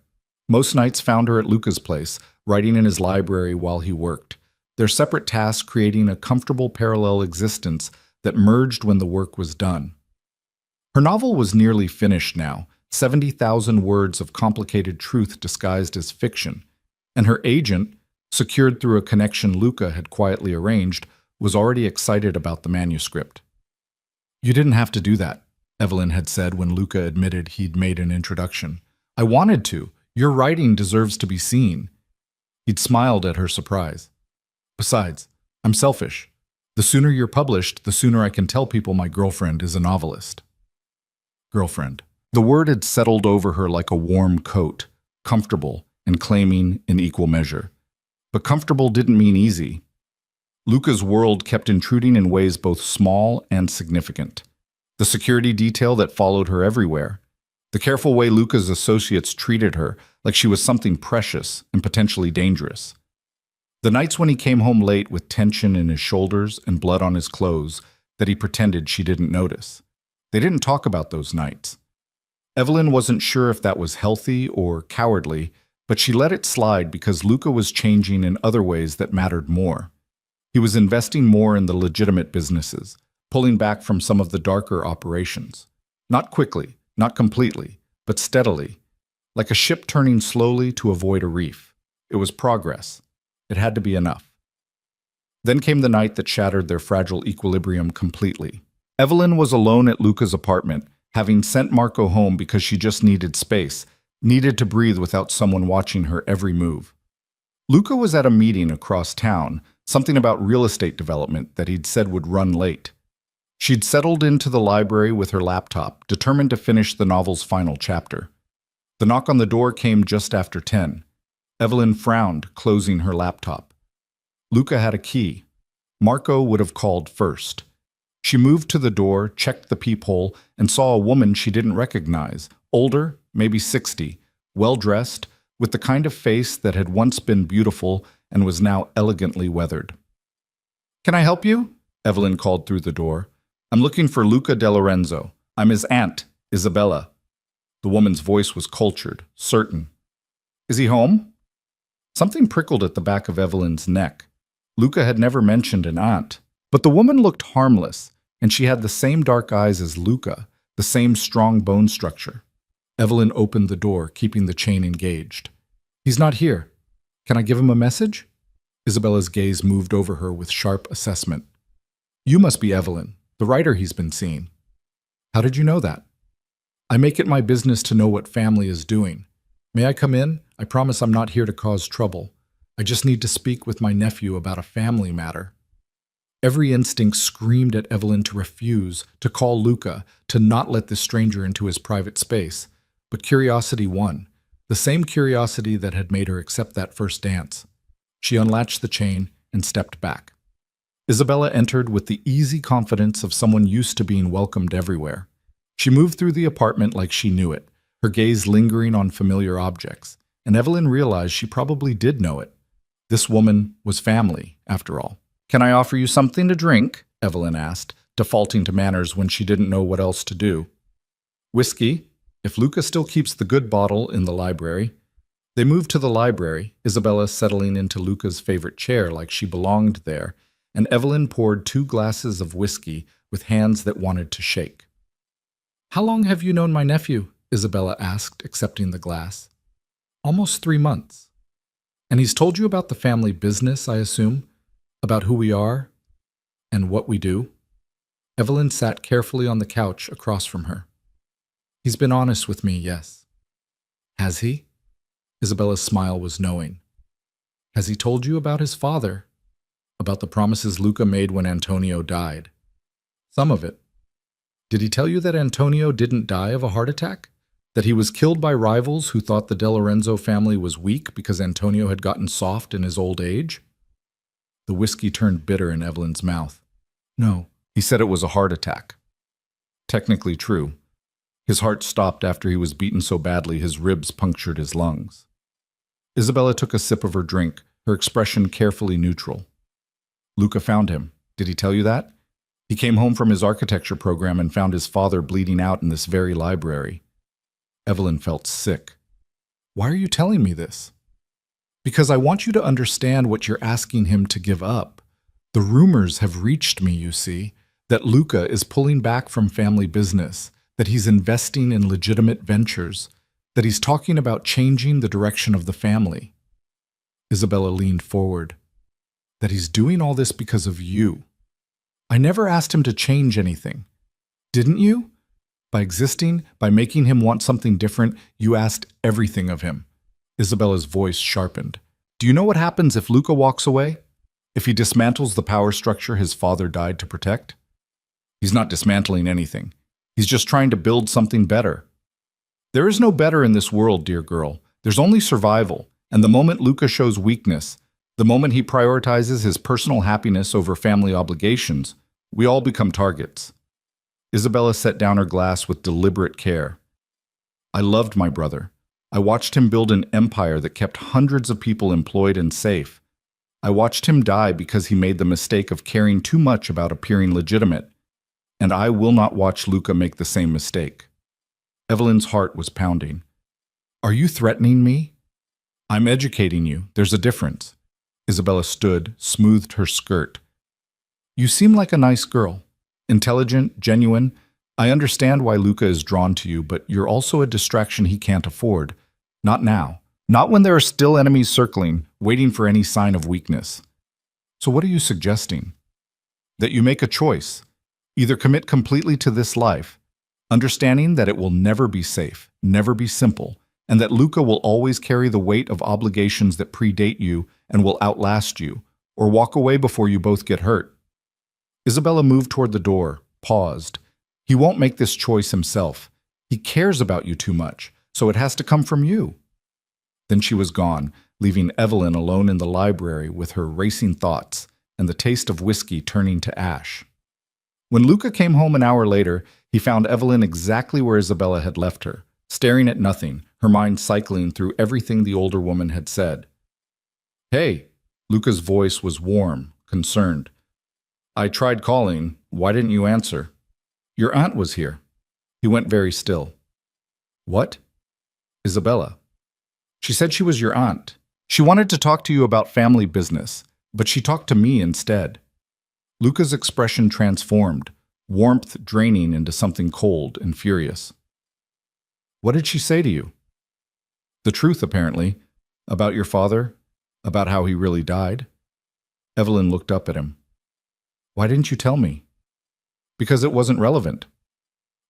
Most nights found her at Luca's place, writing in his library while he worked, their separate tasks creating a comfortable parallel existence that merged when the work was done. Her novel was nearly finished now, 70,000 words of complicated truth disguised as fiction, and her agent, secured through a connection Luca had quietly arranged, was already excited about the manuscript. "You didn't have to do that," Evelyn had said when Luca admitted he'd made an introduction. "I wanted to. Your writing deserves to be seen." He'd smiled at her surprise. "Besides, I'm selfish. The sooner you're published, the sooner I can tell people my girlfriend is a novelist." Girlfriend. The word had settled over her like a warm coat, comfortable and claiming in equal measure. But comfortable didn't mean easy. Luca's world kept intruding in ways both small and significant. The security detail that followed her everywhere. The careful way Luca's associates treated her, like she was something precious and potentially dangerous. The nights when he came home late with tension in his shoulders and blood on his clothes that he pretended she didn't notice. They didn't talk about those nights. Evelyn wasn't sure if that was healthy or cowardly, but she let it slide because Luca was changing in other ways that mattered more. He was investing more in the legitimate businesses, pulling back from some of the darker operations. Not quickly, not completely, but steadily, like a ship turning slowly to avoid a reef. It was progress. It had to be enough. Then came the night that shattered their fragile equilibrium completely. Evelyn was alone at Luca's apartment, having sent Marco home because she just needed space, needed to breathe without someone watching her every move. Luca was at a meeting across town, something about real estate development that he'd said would run late. She'd settled into the library with her laptop, determined to finish the novel's final chapter. The knock on the door came just after 10. Evelyn frowned, closing her laptop. Luca had a key. Marco would have called first. She moved to the door, checked the peephole, and saw a woman she didn't recognize, older, maybe 60, well-dressed, with the kind of face that had once been beautiful and was now elegantly weathered. "Can I help you?" Evelyn called through the door. "I'm looking for Luca De Lorenzo. I'm his aunt, Isabella." The woman's voice was cultured, certain. "Is he home?" Something prickled at the back of Evelyn's neck. Luca had never mentioned an aunt, but the woman looked harmless, and she had the same dark eyes as Luca, the same strong bone structure. Evelyn opened the door, keeping the chain engaged. "He's not here. Can I give him a message?" Isabella's gaze moved over her with sharp assessment. "You must be Evelyn, the writer he's been seeing." "How did you know that?" "I make it my business to know what family is doing. May I come in? I promise I'm not here to cause trouble. I just need to speak with my nephew about a family matter." Every instinct screamed at Evelyn to refuse, to call Luca, to not let this stranger into his private space. But curiosity won, the same curiosity that had made her accept that first dance. She unlatched the chain and stepped back. Isabella entered with the easy confidence of someone used to being welcomed everywhere. She moved through the apartment like she knew it, her gaze lingering on familiar objects, and Evelyn realized she probably did know it. This woman was family, after all. "Can I offer you something to drink?" Evelyn asked, defaulting to manners when she didn't know what else to do. "Whiskey, if Luca still keeps the good bottle in the library." They moved to the library, Isabella settling into Luca's favorite chair like she belonged there, and Evelyn poured 2 glasses of whiskey with hands that wanted to shake. "How long have you known my nephew?" Isabella asked, accepting the glass. "Almost 3 months. And he's told you about the family business, I assume? About who we are and what we do?" Evelyn sat carefully on the couch across from her. "He's been honest with me, yes." "Has he?" Isabella's smile was knowing. "Has he told you about his father? About the promises Luca made when Antonio died?" "Some of it." "Did he tell you that Antonio didn't die of a heart attack? That he was killed by rivals who thought the De Lorenzo family was weak because Antonio had gotten soft in his old age?" The whiskey turned bitter in Evelyn's mouth. "No, he said it was a heart attack." Technically true. His heart stopped after he was beaten so badly his ribs punctured his lungs. Isabella took a sip of her drink, her expression carefully neutral. "Luca found him. Did he tell you that? He came home from his architecture program and found his father bleeding out in this very library." Evelyn felt sick. "Why are you telling me this?" "Because I want you to understand what you're asking him to give up. The rumors have reached me, you see, that Luca is pulling back from family business, that he's investing in legitimate ventures, that he's talking about changing the direction of the family." Isabella leaned forward. "That he's doing all this because of you. I never asked him to change anything. Didn't you? By existing, by making him want something different, you asked everything of him." Isabella's voice sharpened. "Do you know what happens if Luca walks away? If he dismantles the power structure his father died to protect?" "He's not dismantling anything. He's just trying to build something better." "There is no better in this world, dear girl. There's only survival. And the moment Luca shows weakness, the moment he prioritizes his personal happiness over family obligations, we all become targets." Isabella set down her glass with deliberate care. "I loved my brother. I watched him build an empire that kept hundreds of people employed and safe. I watched him die because he made the mistake of caring too much about appearing legitimate. And I will not watch Luca make the same mistake." Evelyn's heart was pounding. "Are you threatening me?" "I'm educating you. There's a difference." Isabella stood, smoothed her skirt. "You seem like a nice girl. Intelligent, genuine. I understand why Luca is drawn to you, but you're also a distraction he can't afford. Not now. Not when there are still enemies circling, waiting for any sign of weakness. So what are you suggesting?" "That you make a choice. Either commit completely to this life, understanding that it will never be safe, never be simple, and that Luca will always carry the weight of obligations that predate you and will outlast you, or walk away before you both get hurt." Isabella moved toward the door, paused. "He won't make this choice himself. He cares about you too much, so it has to come from you." Then she was gone, leaving Evelyn alone in the library with her racing thoughts and the taste of whiskey turning to ash. When Luca came home an hour later, he found Evelyn exactly where Isabella had left her, staring at nothing, her mind cycling through everything the older woman had said. "Hey," Luca's voice was warm, concerned. "I tried calling. Why didn't you answer?" "Your aunt was here." He went very still. "What?" "Isabella. She said she was your aunt. She wanted to talk to you about family business, but she talked to me instead." Luca's expression transformed, warmth draining into something cold and furious. "What did she say to you?" "The truth, apparently. About your father, about how he really died." Evelyn looked up at him. "Why didn't you tell me?" "Because it wasn't relevant."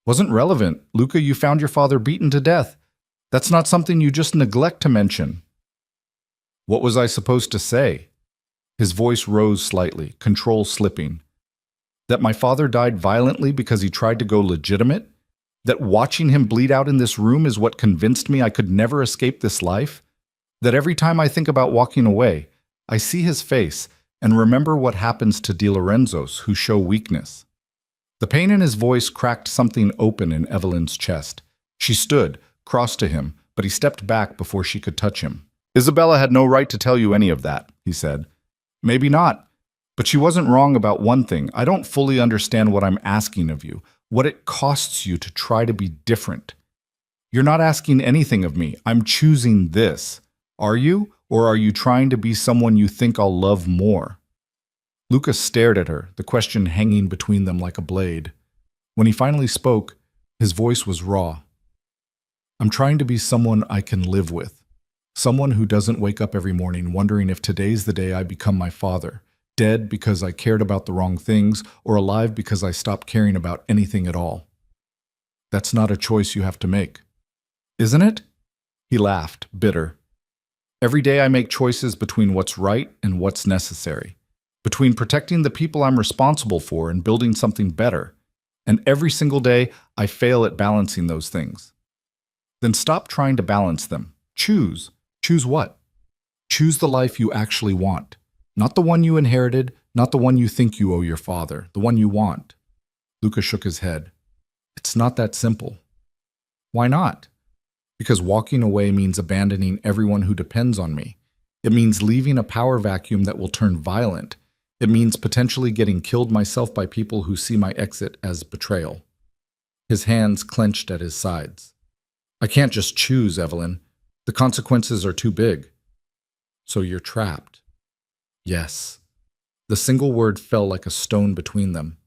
"Wasn't relevant? Luca, you found your father beaten to death. That's not something you just neglect to mention." "What was I supposed to say?" His voice rose slightly, control slipping. That my father died violently because he tried to go legitimate? That watching him bleed out in this room is what convinced me I could never escape this life? That every time I think about walking away, I see his face and remember what happens to De Lorenzos who show weakness. The pain in his voice cracked something open in Evelyn's chest. She stood, crossed to him, but he stepped back before she could touch him. Isabella had no right to tell you any of that, he said. Maybe not, but she wasn't wrong about one thing. I don't fully understand what I'm asking of you, what it costs you to try to be different. You're not asking anything of me. I'm choosing this. Are you? Or are you trying to be someone you think I'll love more? Lucas stared at her, the question hanging between them like a blade. When he finally spoke, his voice was raw. I'm trying to be someone I can live with. Someone who doesn't wake up every morning wondering if today's the day I become my father, dead because I cared about the wrong things, or alive because I stopped caring about anything at all. That's not a choice you have to make. Isn't it? He laughed, bitter. Every day I make choices between what's right and what's necessary, between protecting the people I'm responsible for and building something better. And every single day I fail at balancing those things. Then stop trying to balance them. Choose. Choose what? Choose the life you actually want. Not the one you inherited, not the one you think you owe your father, the one you want. Lucas shook his head. It's not that simple. Why not? Because walking away means abandoning everyone who depends on me. It means leaving a power vacuum that will turn violent. It means potentially getting killed myself by people who see my exit as betrayal. His hands clenched at his sides. I can't just choose, Evelyn. The consequences are too big. So you're trapped. Yes. The single word fell like a stone between them.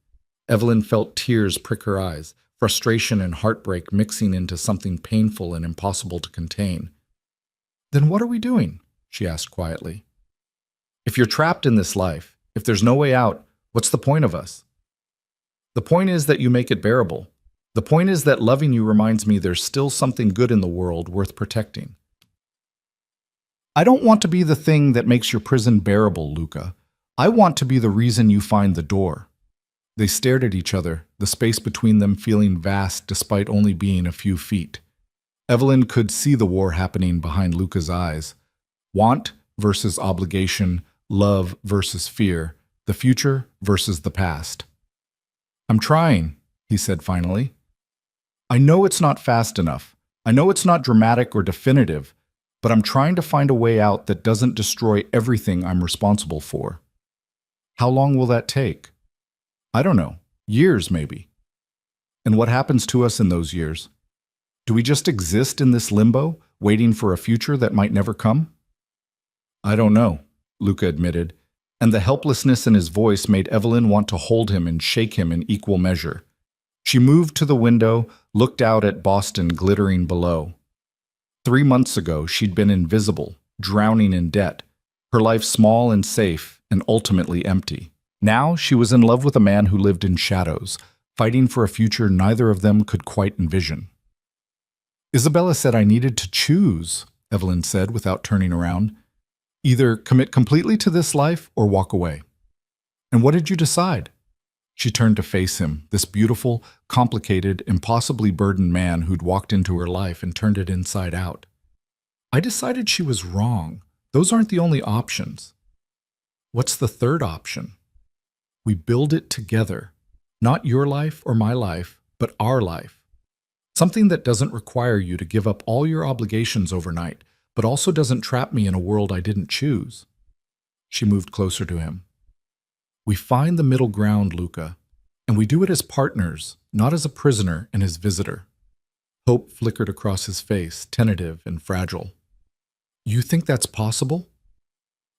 Evelyn felt tears prick her eyes, frustration and heartbreak mixing into something painful and impossible to contain. Then what are we doing? She asked quietly. If you're trapped in this life, if there's no way out, what's the point of us? The point is that you make it bearable. The point is that loving you reminds me there's still something good in the world worth protecting. I don't want to be the thing that makes your prison bearable, Luca. I want to be the reason you find the door. They stared at each other, the space between them feeling vast despite only being a few feet. Evelyn could see the war happening behind Luca's eyes. Want versus obligation, love versus fear, the future versus the past. I'm trying, he said finally. I know it's not fast enough. I know it's not dramatic or definitive, but I'm trying to find a way out that doesn't destroy everything I'm responsible for. How long will that take? I don't know. Years, maybe. And what happens to us in those years? Do we just exist in this limbo, waiting for a future that might never come? I don't know, Luca admitted, and the helplessness in his voice made Evelyn want to hold him and shake him in equal measure. She moved to the window, looked out at Boston glittering below. 3 months ago, she'd been invisible, drowning in debt, her life small and safe, and ultimately empty. Now she was in love with a man who lived in shadows, fighting for a future neither of them could quite envision. Isabella said I needed to choose, Evelyn said without turning around. Either commit completely to this life or walk away. And what did you decide? She turned to face him, this beautiful, complicated, impossibly burdened man who'd walked into her life and turned it inside out. I decided she was wrong. Those aren't the only options. What's the third option? We build it together. Not your life or my life, but our life. Something that doesn't require you to give up all your obligations overnight, but also doesn't trap me in a world I didn't choose. She moved closer to him. We find the middle ground, Luca, and we do it as partners, not as a prisoner and his visitor. Hope flickered across his face, tentative and fragile. You think that's possible?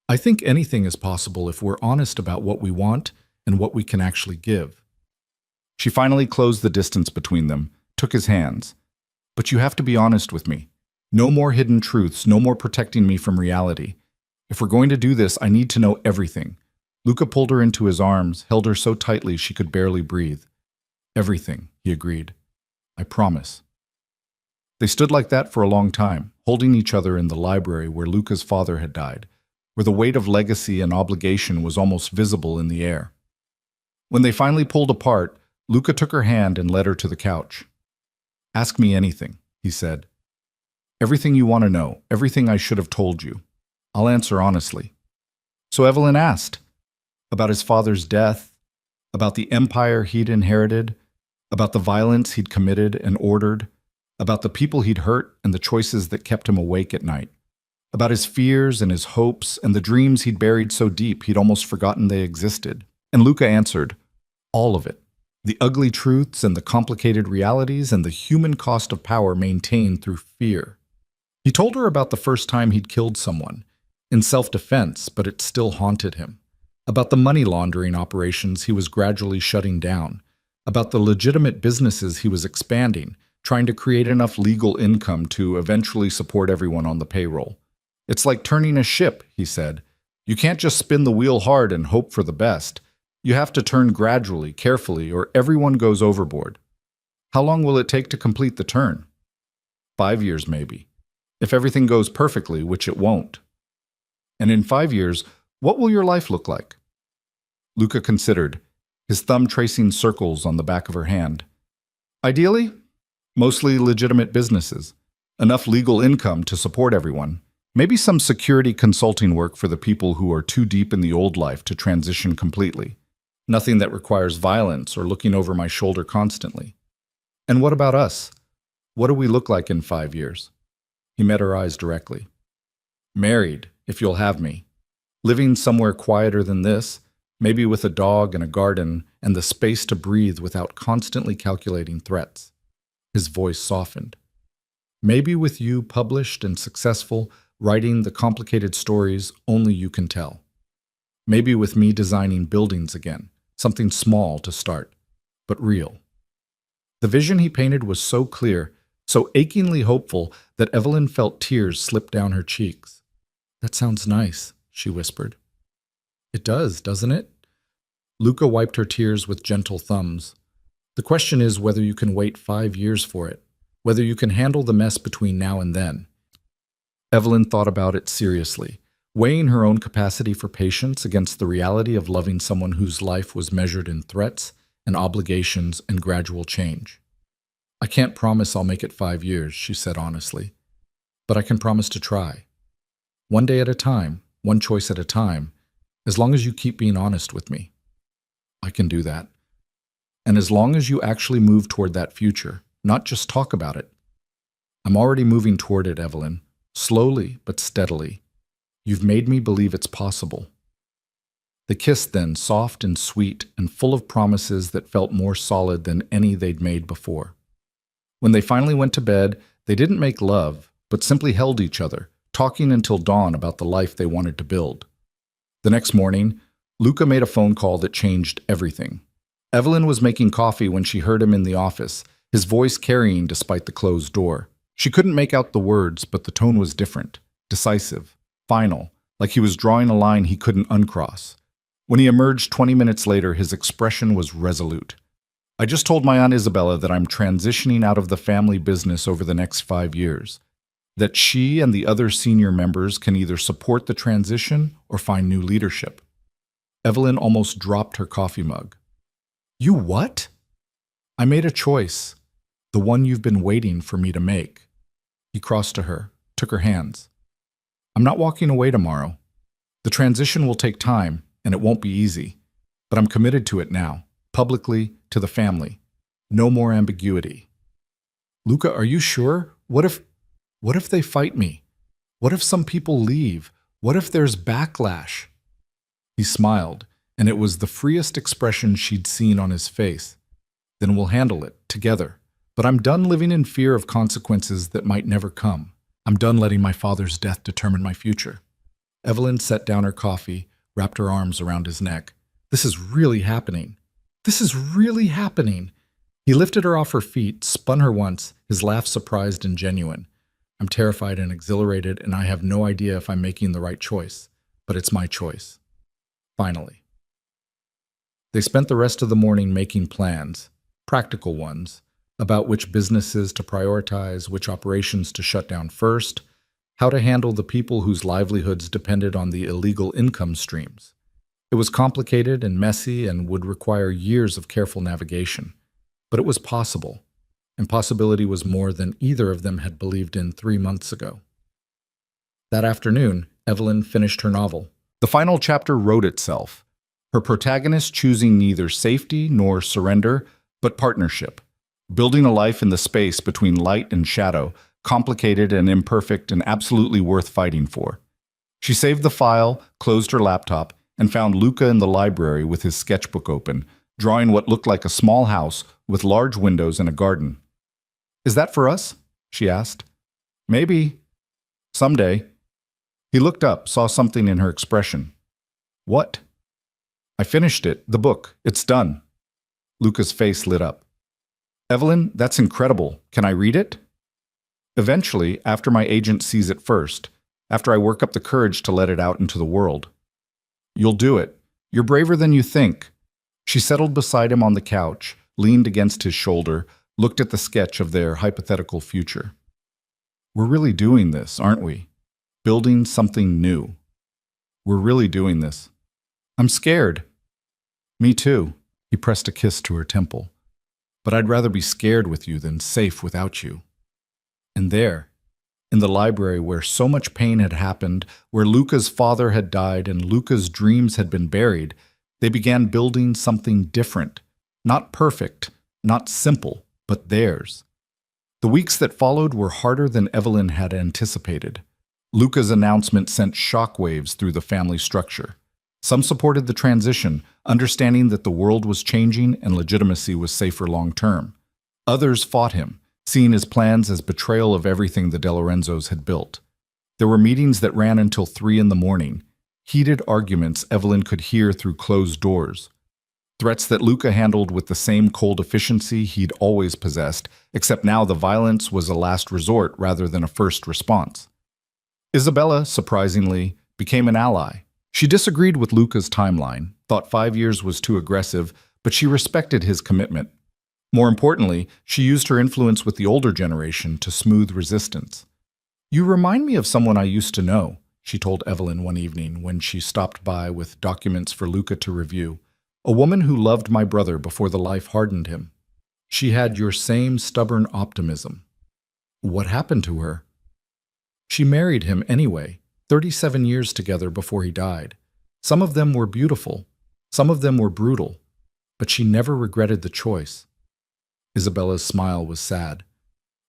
I think anything is possible if we're honest about what we want and what we can actually give. She finally closed the distance between them, took his hands. But you have to be honest with me. No more hidden truths, no more protecting me from reality. If we're going to do this, I need to know everything. Luca pulled her into his arms, held her so tightly she could barely breathe. Everything, he agreed. I promise. They stood like that for a long time, holding each other in the library where Luca's father had died, where the weight of legacy and obligation was almost visible in the air. When they finally pulled apart, Luca took her hand and led her to the couch. "Ask me anything," he said. "Everything you want to know, everything I should have told you. I'll answer honestly." So Evelyn asked about his father's death, about the empire he'd inherited, about the violence he'd committed and ordered, about the people he'd hurt and the choices that kept him awake at night, about his fears and his hopes and the dreams he'd buried so deep he'd almost forgotten they existed. And Luca answered, all of it. The ugly truths and the complicated realities and the human cost of power maintained through fear. He told her about the first time he'd killed someone, in self-defense, but it still haunted him. About the money laundering operations he was gradually shutting down. About the legitimate businesses he was expanding, trying to create enough legal income to eventually support everyone on the payroll. "It's like turning a ship," he said. "You can't just spin the wheel hard and hope for the best. You have to turn gradually, carefully, or everyone goes overboard." "How long will it take to complete the turn?" 5 years, maybe. If everything goes perfectly, which it won't. "And in 5 years, what will your life look like?" Luca considered, his thumb tracing circles on the back of her hand. "Ideally, mostly legitimate businesses. Enough legal income to support everyone. Maybe some security consulting work for the people who are too deep in the old life to transition completely. Nothing that requires violence or looking over my shoulder constantly. And what about us? What do we look like in 5 years?" He met her eyes directly. "Married, if you'll have me. Living somewhere quieter than this, maybe with a dog and a garden and the space to breathe without constantly calculating threats." His voice softened. "Maybe with you published and successful, writing the complicated stories only you can tell. Maybe with me designing buildings again, something small to start, but real." The vision he painted was so clear, so achingly hopeful, that Evelyn felt tears slip down her cheeks. "That sounds nice," she whispered. "It does, doesn't it?" Luca wiped her tears with gentle thumbs. "The question is whether you can wait 5 years for it, whether you can handle the mess between now and then." Evelyn thought about it seriously, weighing her own capacity for patience against the reality of loving someone whose life was measured in threats and obligations and gradual change. "I can't promise I'll make it 5 years," she said honestly, "but I can promise to try. One day at a time, one choice at a time, as long as you keep being honest with me." "I can do that. And as long as you actually move toward that future, not just talk about it." "I'm already moving toward it, Evelyn. Slowly but steadily. You've made me believe it's possible." They kissed then, soft and sweet and full of promises that felt more solid than any they'd made before. When they finally went to bed, they didn't make love, but simply held each other, talking until dawn about the life they wanted to build. The next morning, Luca made a phone call that changed everything. Evelyn was making coffee when she heard him in the office, his voice carrying despite the closed door. She couldn't make out the words, but the tone was different, decisive, final, like he was drawing a line he couldn't uncross. When he emerged 20 minutes later, his expression was resolute. "I just told my Aunt Isabella that I'm transitioning out of the family business over the next 5 years, that she and the other senior members can either support the transition or find new leadership." Evelyn almost dropped her coffee mug. "You what?" "I made a choice, the one you've been waiting for me to make." He crossed to her, took her hands. "I'm not walking away tomorrow. The transition will take time, and it won't be easy, but I'm committed to it now, publicly, to the family. No more ambiguity." "Luca, are you sure? What if they fight me? What if some people leave? What if there's backlash?" He smiled, and it was the freest expression she'd seen on his face. "Then we'll handle it, together. But I'm done living in fear of consequences that might never come. I'm done letting my father's death determine my future." Evelyn set down her coffee, wrapped her arms around his neck. "This is really happening. This is really happening." He lifted her off her feet, spun her once, his laugh surprised and genuine. "I'm terrified and exhilarated, and I have no idea if I'm making the right choice, but it's my choice. Finally." They spent the rest of the morning making plans, practical ones, about which businesses to prioritize, which operations to shut down first, how to handle the people whose livelihoods depended on the illegal income streams. It was complicated and messy and would require years of careful navigation. But it was possible, and possibility was more than either of them had believed in 3 months ago. That afternoon, Evelyn finished her novel. The final chapter wrote itself, her protagonist choosing neither safety nor surrender, but partnership, building a life in the space between light and shadow, complicated and imperfect and absolutely worth fighting for. She saved the file, closed her laptop, and found Luca in the library with his sketchbook open, drawing what looked like a small house with large windows and a garden. "Is that for us?" she asked. "Maybe. Someday." He looked up, saw something in her expression. "What?" "I finished it, the book. It's done." Luca's face lit up. "Evelyn, that's incredible. Can I read it?" "Eventually, after my agent sees it first, after I work up the courage to let it out into the world." "You'll do it. You're braver than you think." She settled beside him on the couch, leaned against his shoulder, looked at the sketch of their hypothetical future. "We're really doing this, aren't we? Building something new. We're really doing this. I'm scared." "Me too." He pressed a kiss to her temple. "But I'd rather be scared with you than safe without you." And there, in the library where so much pain had happened, where Luca's father had died and Luca's dreams had been buried, they began building something different. Not perfect, not simple, but theirs. The weeks that followed were harder than Evelyn had anticipated. Luca's announcement sent shockwaves through the family structure. Some supported the transition, understanding that the world was changing and legitimacy was safer long-term. Others fought him, seeing his plans as betrayal of everything the De Lorenzos had built. There were meetings that ran until 3 a.m, heated arguments Evelyn could hear through closed doors. Threats that Luca handled with the same cold efficiency he'd always possessed, except now the violence was a last resort rather than a first response. Isabella, surprisingly, became an ally. She disagreed with Luca's timeline, thought 5 years was too aggressive, but she respected his commitment. More importantly, she used her influence with the older generation to smooth resistance. "You remind me of someone I used to know," she told Evelyn one evening when she stopped by with documents for Luca to review. "A woman who loved my brother before the life hardened him. She had your same stubborn optimism." "What happened to her?" "She married him anyway, 37 years together before he died. Some of them were beautiful, some of them were brutal, but she never regretted the choice." Isabella's smile was sad.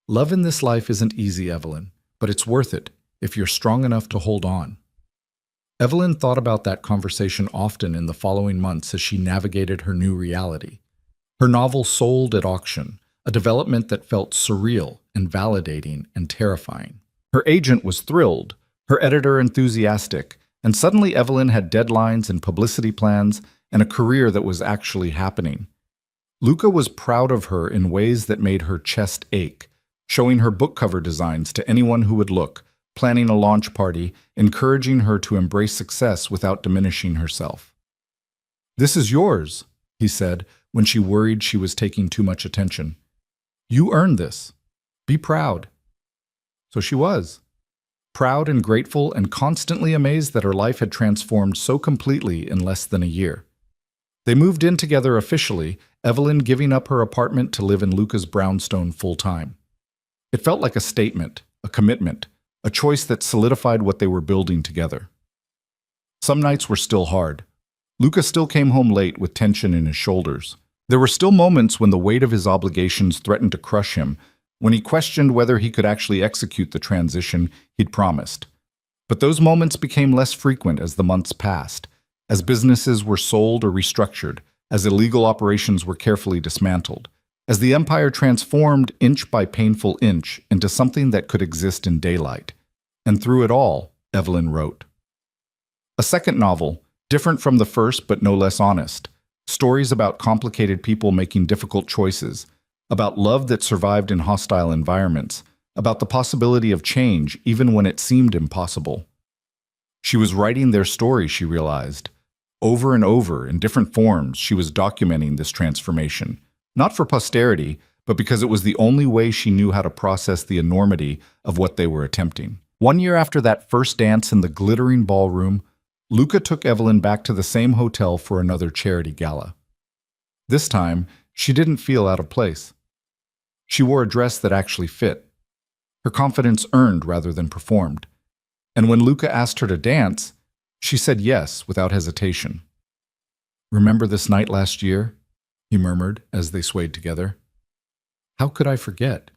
"Love in this life isn't easy, Evelyn, but it's worth it if you're strong enough to hold on." Evelyn thought about that conversation often in the following months as she navigated her new reality. Her novel sold at auction, a development that felt surreal and validating and terrifying. Her agent was thrilled, her editor enthusiastic, and suddenly Evelyn had deadlines and publicity plans and a career that was actually happening. Luca was proud of her in ways that made her chest ache, showing her book cover designs to anyone who would look, planning a launch party, encouraging her to embrace success without diminishing herself. "This is yours," he said when she worried she was taking too much attention. "You earned this. Be proud." So she was. Proud and grateful and constantly amazed that her life had transformed so completely in less than a year. They moved in together officially, Evelyn giving up her apartment to live in Luca's brownstone full-time. It felt like a statement, a commitment, a choice that solidified what they were building together. Some nights were still hard. Luca still came home late with tension in his shoulders. There were still moments when the weight of his obligations threatened to crush him, when he questioned whether he could actually execute the transition he'd promised. But those moments became less frequent as the months passed, as businesses were sold or restructured, as illegal operations were carefully dismantled, as the empire transformed inch by painful inch into something that could exist in daylight. And through it all, Evelyn wrote. A second novel, different from the first but no less honest. Stories about complicated people making difficult choices, about love that survived in hostile environments, about the possibility of change even when it seemed impossible. She was writing their story, she realized. Over and over, in different forms, she was documenting this transformation, not for posterity, but because it was the only way she knew how to process the enormity of what they were attempting. 1 year after that first dance in the glittering ballroom, Luca took Evelyn back to the same hotel for another charity gala. This time, she didn't feel out of place. She wore a dress that actually fit. Her confidence earned rather than performed. And when Luca asked her to dance, she said yes without hesitation. "Remember this night last year?" he murmured as they swayed together. "How could I forget?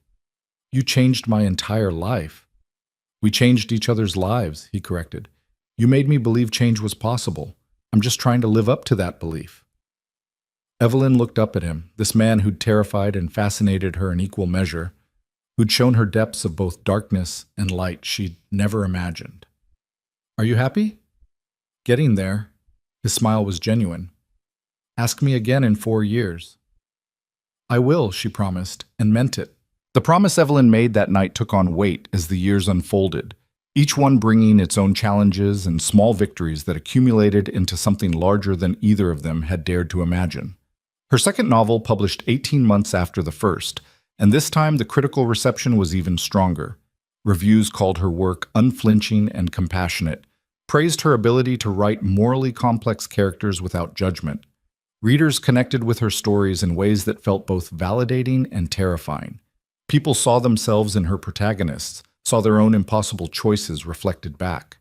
You changed my entire life." "We changed each other's lives," he corrected. "You made me believe change was possible. I'm just trying to live up to that belief." Evelyn looked up at him, this man who'd terrified and fascinated her in equal measure, who'd shown her depths of both darkness and light she'd never imagined. "Are you happy?" "Getting there." His smile was genuine. "Ask me again in 4 years." "I will," she promised, and meant it. The promise Evelyn made that night took on weight as the years unfolded, each one bringing its own challenges and small victories that accumulated into something larger than either of them had dared to imagine. Her second novel published 18 months after the first, and this time the critical reception was even stronger. Reviews called her work unflinching and compassionate, praised her ability to write morally complex characters without judgment. Readers connected with her stories in ways that felt both validating and terrifying. People saw themselves in her protagonists, saw their own impossible choices reflected back.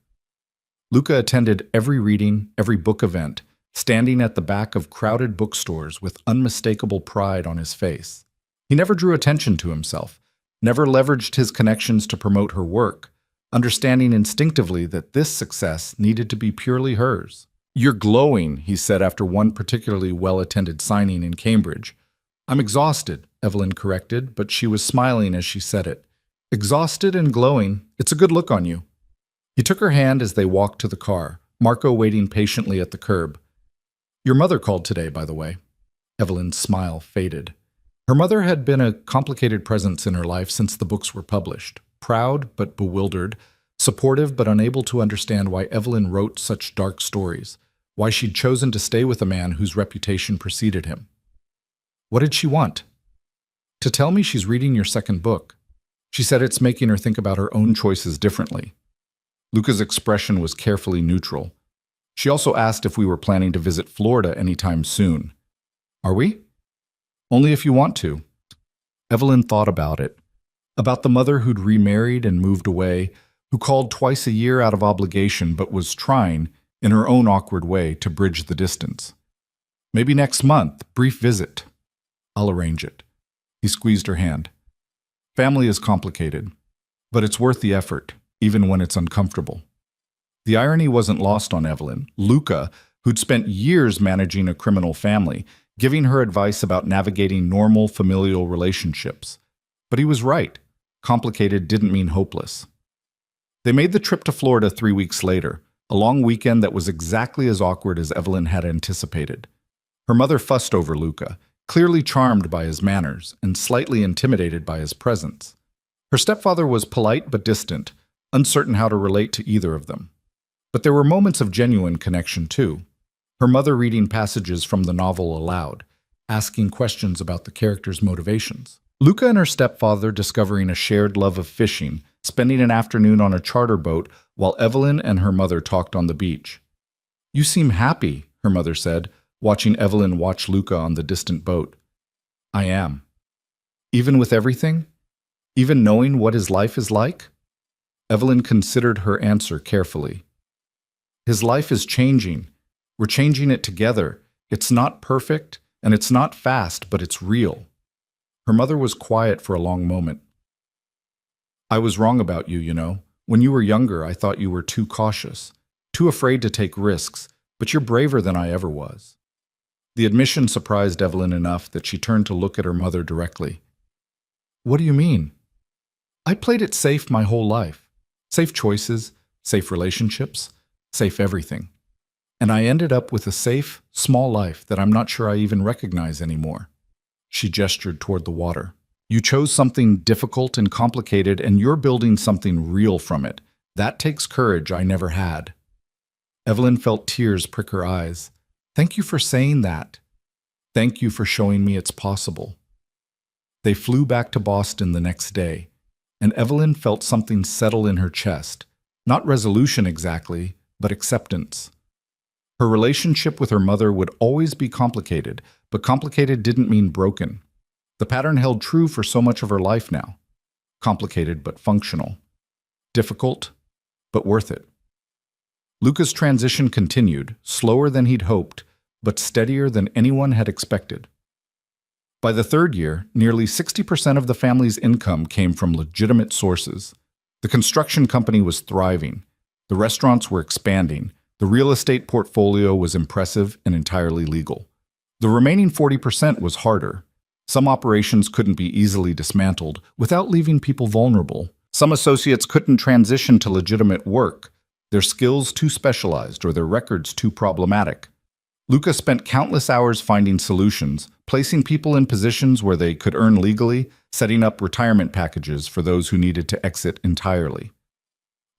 Luca attended every reading, every book event, standing at the back of crowded bookstores with unmistakable pride on his face. He never drew attention to himself, never leveraged his connections to promote her work, understanding instinctively that this success needed to be purely hers. "You're glowing," he said after one particularly well-attended signing in Cambridge. "I'm exhausted," Evelyn corrected, but she was smiling as she said it. "Exhausted and glowing. It's a good look on you." He took her hand as they walked to the car, Marco waiting patiently at the curb. "Your mother called today, by the way." Evelyn's smile faded. Her mother had been a complicated presence in her life since the books were published. Proud but bewildered, supportive but unable to understand why Evelyn wrote such dark stories, why she'd chosen to stay with a man whose reputation preceded him. "What did she want?" "To tell me she's reading your second book. She said it's making her think about her own choices differently." Luca's expression was carefully neutral. "She also asked if we were planning to visit Florida anytime soon." "Are we?" "Only if you want to." Evelyn thought about it. About the mother who'd remarried and moved away, who called twice a year out of obligation but was trying, in her own awkward way, to bridge the distance. "Maybe next month, brief visit." "I'll arrange it." He squeezed her hand. "Family is complicated, but it's worth the effort, even when it's uncomfortable." The irony wasn't lost on Evelyn. Luca, who'd spent years managing a criminal family, giving her advice about navigating normal familial relationships. But he was right. Complicated didn't mean hopeless. They made the trip to Florida 3 weeks later, a long weekend that was exactly as awkward as Evelyn had anticipated. Her mother fussed over Luca, clearly charmed by his manners and slightly intimidated by his presence. Her stepfather was polite but distant, uncertain how to relate to either of them. But there were moments of genuine connection too. Her mother reading passages from the novel aloud, asking questions about the characters' motivations. Luca and her stepfather discovering a shared love of fishing, spending an afternoon on a charter boat while Evelyn and her mother talked on the beach. "You seem happy," her mother said, watching Evelyn watch Luca on the distant boat. "I am." "Even with everything? Even knowing what his life is like?" Evelyn considered her answer carefully. "His life is changing. We're changing it together. It's not perfect, and it's not fast, but it's real." Her mother was quiet for a long moment. "I was wrong about you, you know. When you were younger, I thought you were too cautious, too afraid to take risks, but you're braver than I ever was." The admission surprised Evelyn enough that she turned to look at her mother directly. "What do you mean?" "I played it safe my whole life. Safe choices, safe relationships, safe everything. And I ended up with a safe, small life that I'm not sure I even recognize anymore." She gestured toward the water. "You chose something difficult and complicated, and you're building something real from it. That takes courage I never had." Evelyn felt tears prick her eyes. "Thank you for saying that. Thank you for showing me it's possible." They flew back to Boston the next day, and Evelyn felt something settle in her chest. Not resolution exactly, but acceptance. Her relationship with her mother would always be complicated, but complicated didn't mean broken. The pattern held true for so much of her life now. Complicated but functional. Difficult, but worth it. Luca's transition continued, slower than he'd hoped, but steadier than anyone had expected. By the third year, nearly 60% of the family's income came from legitimate sources. The construction company was thriving. The restaurants were expanding. The real estate portfolio was impressive and entirely legal. The remaining 40% was harder. Some operations couldn't be easily dismantled without leaving people vulnerable. Some associates couldn't transition to legitimate work, their skills too specialized or their records too problematic. Luca spent countless hours finding solutions, placing people in positions where they could earn legally, setting up retirement packages for those who needed to exit entirely.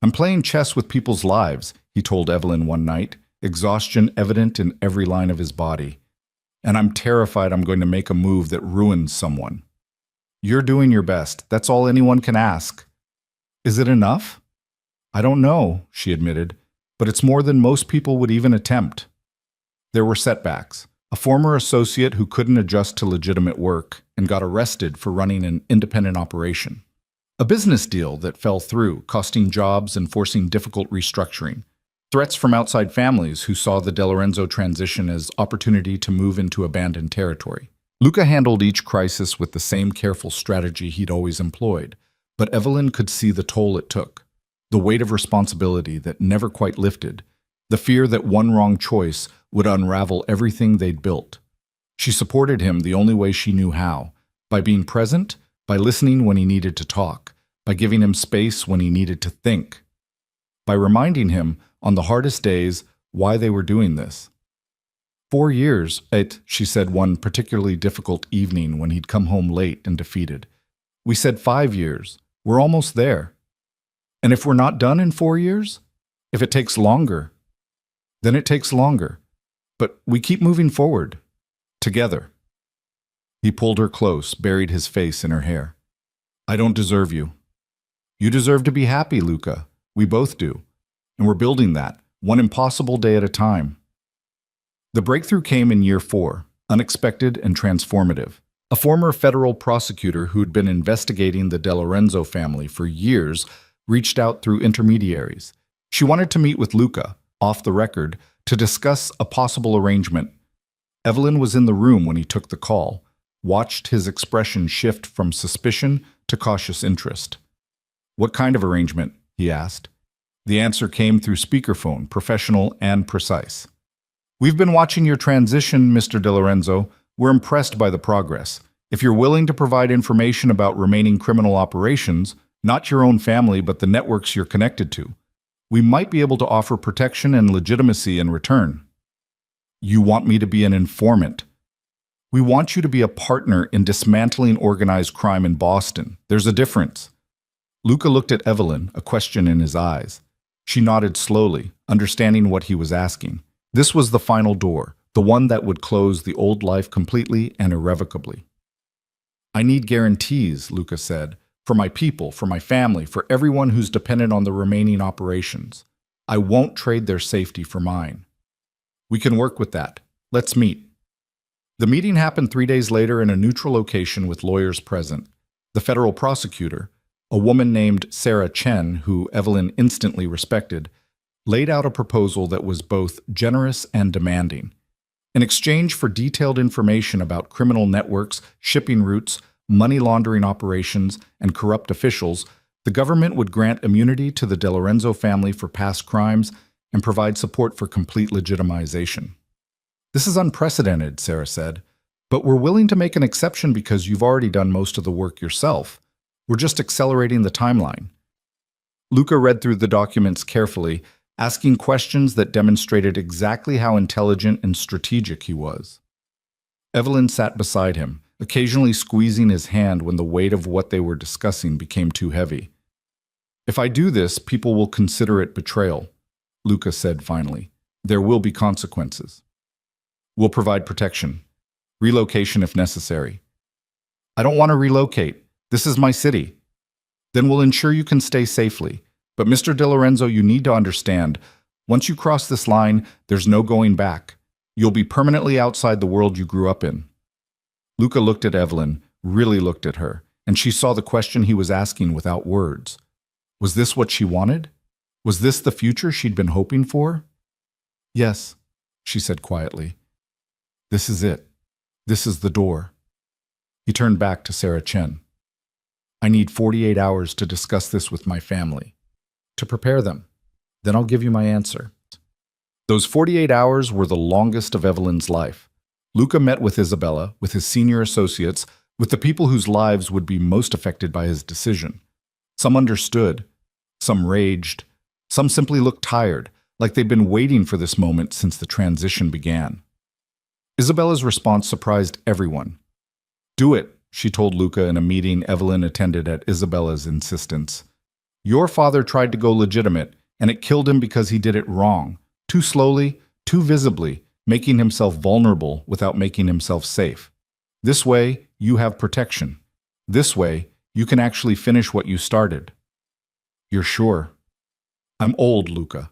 "I'm playing chess with people's lives," he told Evelyn one night, exhaustion evident in every line of his body. "And I'm terrified I'm going to make a move that ruins someone." "You're doing your best. That's all anyone can ask." "Is it enough?" "I don't know," she admitted, "but it's more than most people would even attempt." There were setbacks. A former associate who couldn't adjust to legitimate work and got arrested for running an independent operation. A business deal that fell through, costing jobs and forcing difficult restructuring. Threats from outside families who saw the De Lorenzo transition as opportunity to move into abandoned territory. Luca handled each crisis with the same careful strategy he'd always employed, but Evelyn could see the toll it took. The weight of responsibility that never quite lifted. The fear that one wrong choice would unravel everything they'd built. She supported him the only way she knew how, by being present, by listening when he needed to talk, by giving him space when he needed to think, by reminding him, on the hardest days, why they were doing this. 4 years, she said one particularly difficult evening when he'd come home late and defeated. "We said 5 years. We're almost there. And if we're not done in 4 years? If it takes longer, then it takes longer. But we keep moving forward. Together." He pulled her close, buried his face in her hair. "I don't deserve you." "You deserve to be happy, Luca. We both do. And we're building that, one impossible day at a time." The breakthrough came in year 4, unexpected and transformative. A former federal prosecutor who'd been investigating the De Lorenzo family for years reached out through intermediaries. She wanted to meet with Luca, off the record, to discuss a possible arrangement. Evelyn was in the room when he took the call, watched his expression shift from suspicion to cautious interest. "What kind of arrangement?" he asked. The answer came through speakerphone, professional and precise. "We've been watching your transition, Mr. De Lorenzo. We're impressed by the progress. If you're willing to provide information about remaining criminal operations, not your own family but the networks you're connected to, we might be able to offer protection and legitimacy in return." "You want me to be an informant?" "We want you to be a partner in dismantling organized crime in Boston. There's a difference." Luca looked at Evelyn, a question in his eyes. She nodded slowly, understanding what he was asking. This was the final door, the one that would close the old life completely and irrevocably. "I need guarantees," Luca said. "For my people, for my family, for everyone who's dependent on the remaining operations. I won't trade their safety for mine." "We can work with that. Let's meet." The meeting happened 3 days later in a neutral location with lawyers present. The federal prosecutor, a woman named Sarah Chen, who Evelyn instantly respected, laid out a proposal that was both generous and demanding. In exchange for detailed information about criminal networks, shipping routes, money laundering operations, and corrupt officials, the government would grant immunity to the De Lorenzo family for past crimes and provide support for complete legitimization. "This is unprecedented," Sarah said, "but we're willing to make an exception because you've already done most of the work yourself. We're just accelerating the timeline." Luca read through the documents carefully, asking questions that demonstrated exactly how intelligent and strategic he was. Evelyn sat beside him, occasionally squeezing his hand when the weight of what they were discussing became too heavy. "If I do this, people will consider it betrayal," Luca said finally. "There will be consequences. We'll provide protection, relocation if necessary." "I don't want to relocate. This is my city." "Then we'll ensure you can stay safely. But Mr. De Lorenzo, you need to understand, Once you cross this line, there's no going back. You'll be permanently outside the world you grew up in." Luca looked at Evelyn, really looked at her, and she saw the question he was asking without words. Was this what she wanted? Was this the future she'd been hoping for? "Yes," she said quietly. "This is it. This is the door." He turned back to Sarah Chen. "I need 48 hours to discuss this with my family, to prepare them. Then I'll give you my answer." Those 48 hours were the longest of Evelyn's life. Luca met with Isabella, with his senior associates, with the people whose lives would be most affected by his decision. Some understood, some raged, some simply looked tired, like they'd been waiting for this moment since the transition began. Isabella's response surprised everyone. "Do it," she told Luca in a meeting Evelyn attended at Isabella's insistence. "Your father tried to go legitimate, and it killed him because he did it wrong, too slowly, too visibly, making himself vulnerable without making himself safe. This way, you have protection. This way, you can actually finish what you started." "You're sure?" "I'm old, Luca.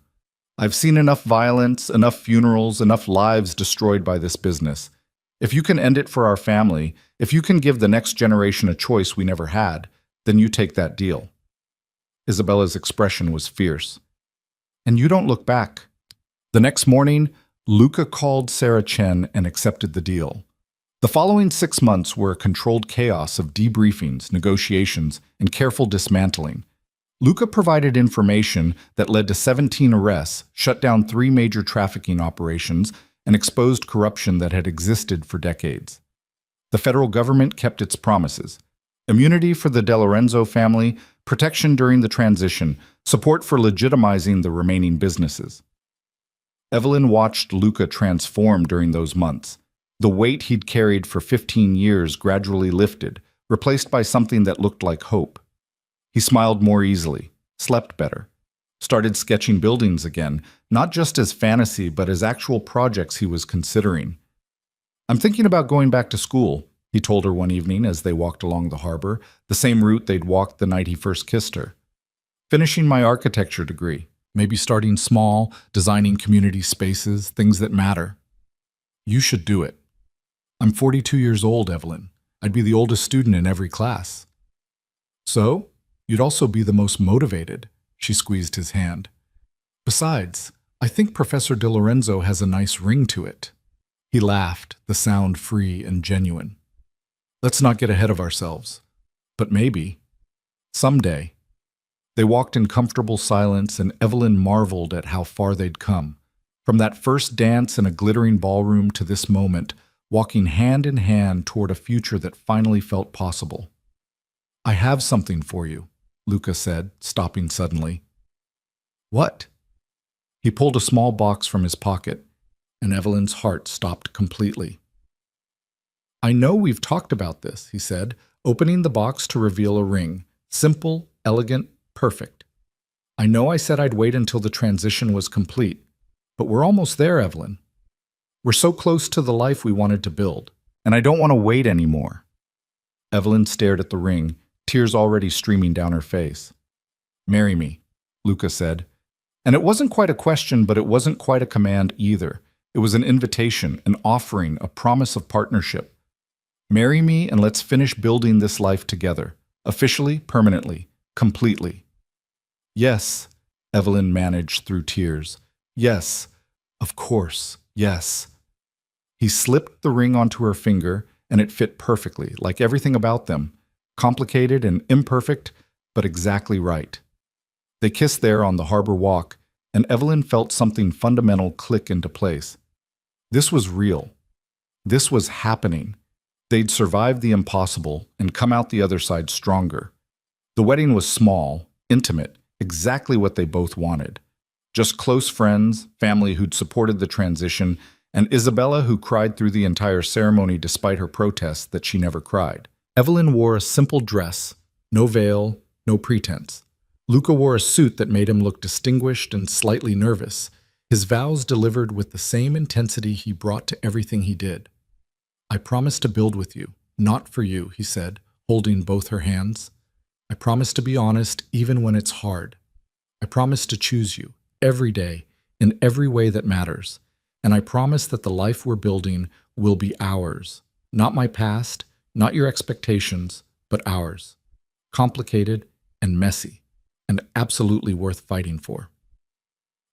I've seen enough violence, enough funerals, enough lives destroyed by this business. If you can end it for our family, if you can give the next generation a choice we never had, then you take that deal." Isabella's expression was fierce. "And you don't look back." The next morning, Luca called Sarah Chen and accepted the deal. The following 6 months were a controlled chaos of debriefings, negotiations, and careful dismantling. Luca provided information that led to 17 arrests, shut down 3 major trafficking operations, and exposed corruption that had existed for decades. The federal government kept its promises: immunity for the De Lorenzo family, protection during the transition, support for legitimizing the remaining businesses. Evelyn watched Luca transform during those months. The weight he'd carried for 15 years gradually lifted, replaced by something that looked like hope. He smiled more easily, slept better, started sketching buildings again, not just as fantasy but as actual projects he was considering. "I'm thinking about going back to school," he told her one evening as they walked along the harbor, the same route they'd walked the night he first kissed her. "Finishing my architecture degree, maybe starting small, designing community spaces, things that matter." "You should do it." "I'm 42 years old, Evelyn. I'd be the oldest student in every class." "So? You'd also be the most motivated." She squeezed his hand. "Besides, I think Professor De Lorenzo has a nice ring to it." He laughed, the sound free and genuine. "Let's not get ahead of ourselves. But maybe. Someday." They walked in comfortable silence, and Evelyn marveled at how far they'd come. From that first dance in a glittering ballroom to this moment, walking hand in hand toward a future that finally felt possible. "I have something for you," Luca said, stopping suddenly. "What?" He pulled a small box from his pocket, and Evelyn's heart stopped completely. "I know we've talked about this," he said, opening the box to reveal a ring. Simple, elegant, perfect. "I know I said I'd wait until the transition was complete, but we're almost there, Evelyn. We're so close to the life we wanted to build, and I don't want to wait anymore." Evelyn stared at the ring, tears already streaming down her face. "Marry me," Luca said. And it wasn't quite a question, but it wasn't quite a command either. It was an invitation, an offering, a promise of partnership. "Marry me and let's finish building this life together, officially, permanently, completely." "Yes," Evelyn managed through tears. "Yes, of course, yes." He slipped the ring onto her finger, and it fit perfectly, like everything about them. Complicated and imperfect, but exactly right. They kissed there on the harbor walk, and Evelyn felt something fundamental click into place. This was real. This was happening. They'd survived the impossible and come out the other side stronger. The wedding was small, intimate, exactly what they both wanted. Just close friends, family who'd supported the transition, and Isabella who cried through the entire ceremony despite her protests that she never cried. Evelyn wore a simple dress, no veil, no pretense. Luca wore a suit that made him look distinguished and slightly nervous, his vows delivered with the same intensity he brought to everything he did. "I promise to build with you, not for you," he said, holding both her hands. "I promise to be honest even when it's hard. I promise to choose you, every day, in every way that matters. And I promise that the life we're building will be ours. Not my past, not your expectations, but ours. Complicated and messy, and absolutely worth fighting for.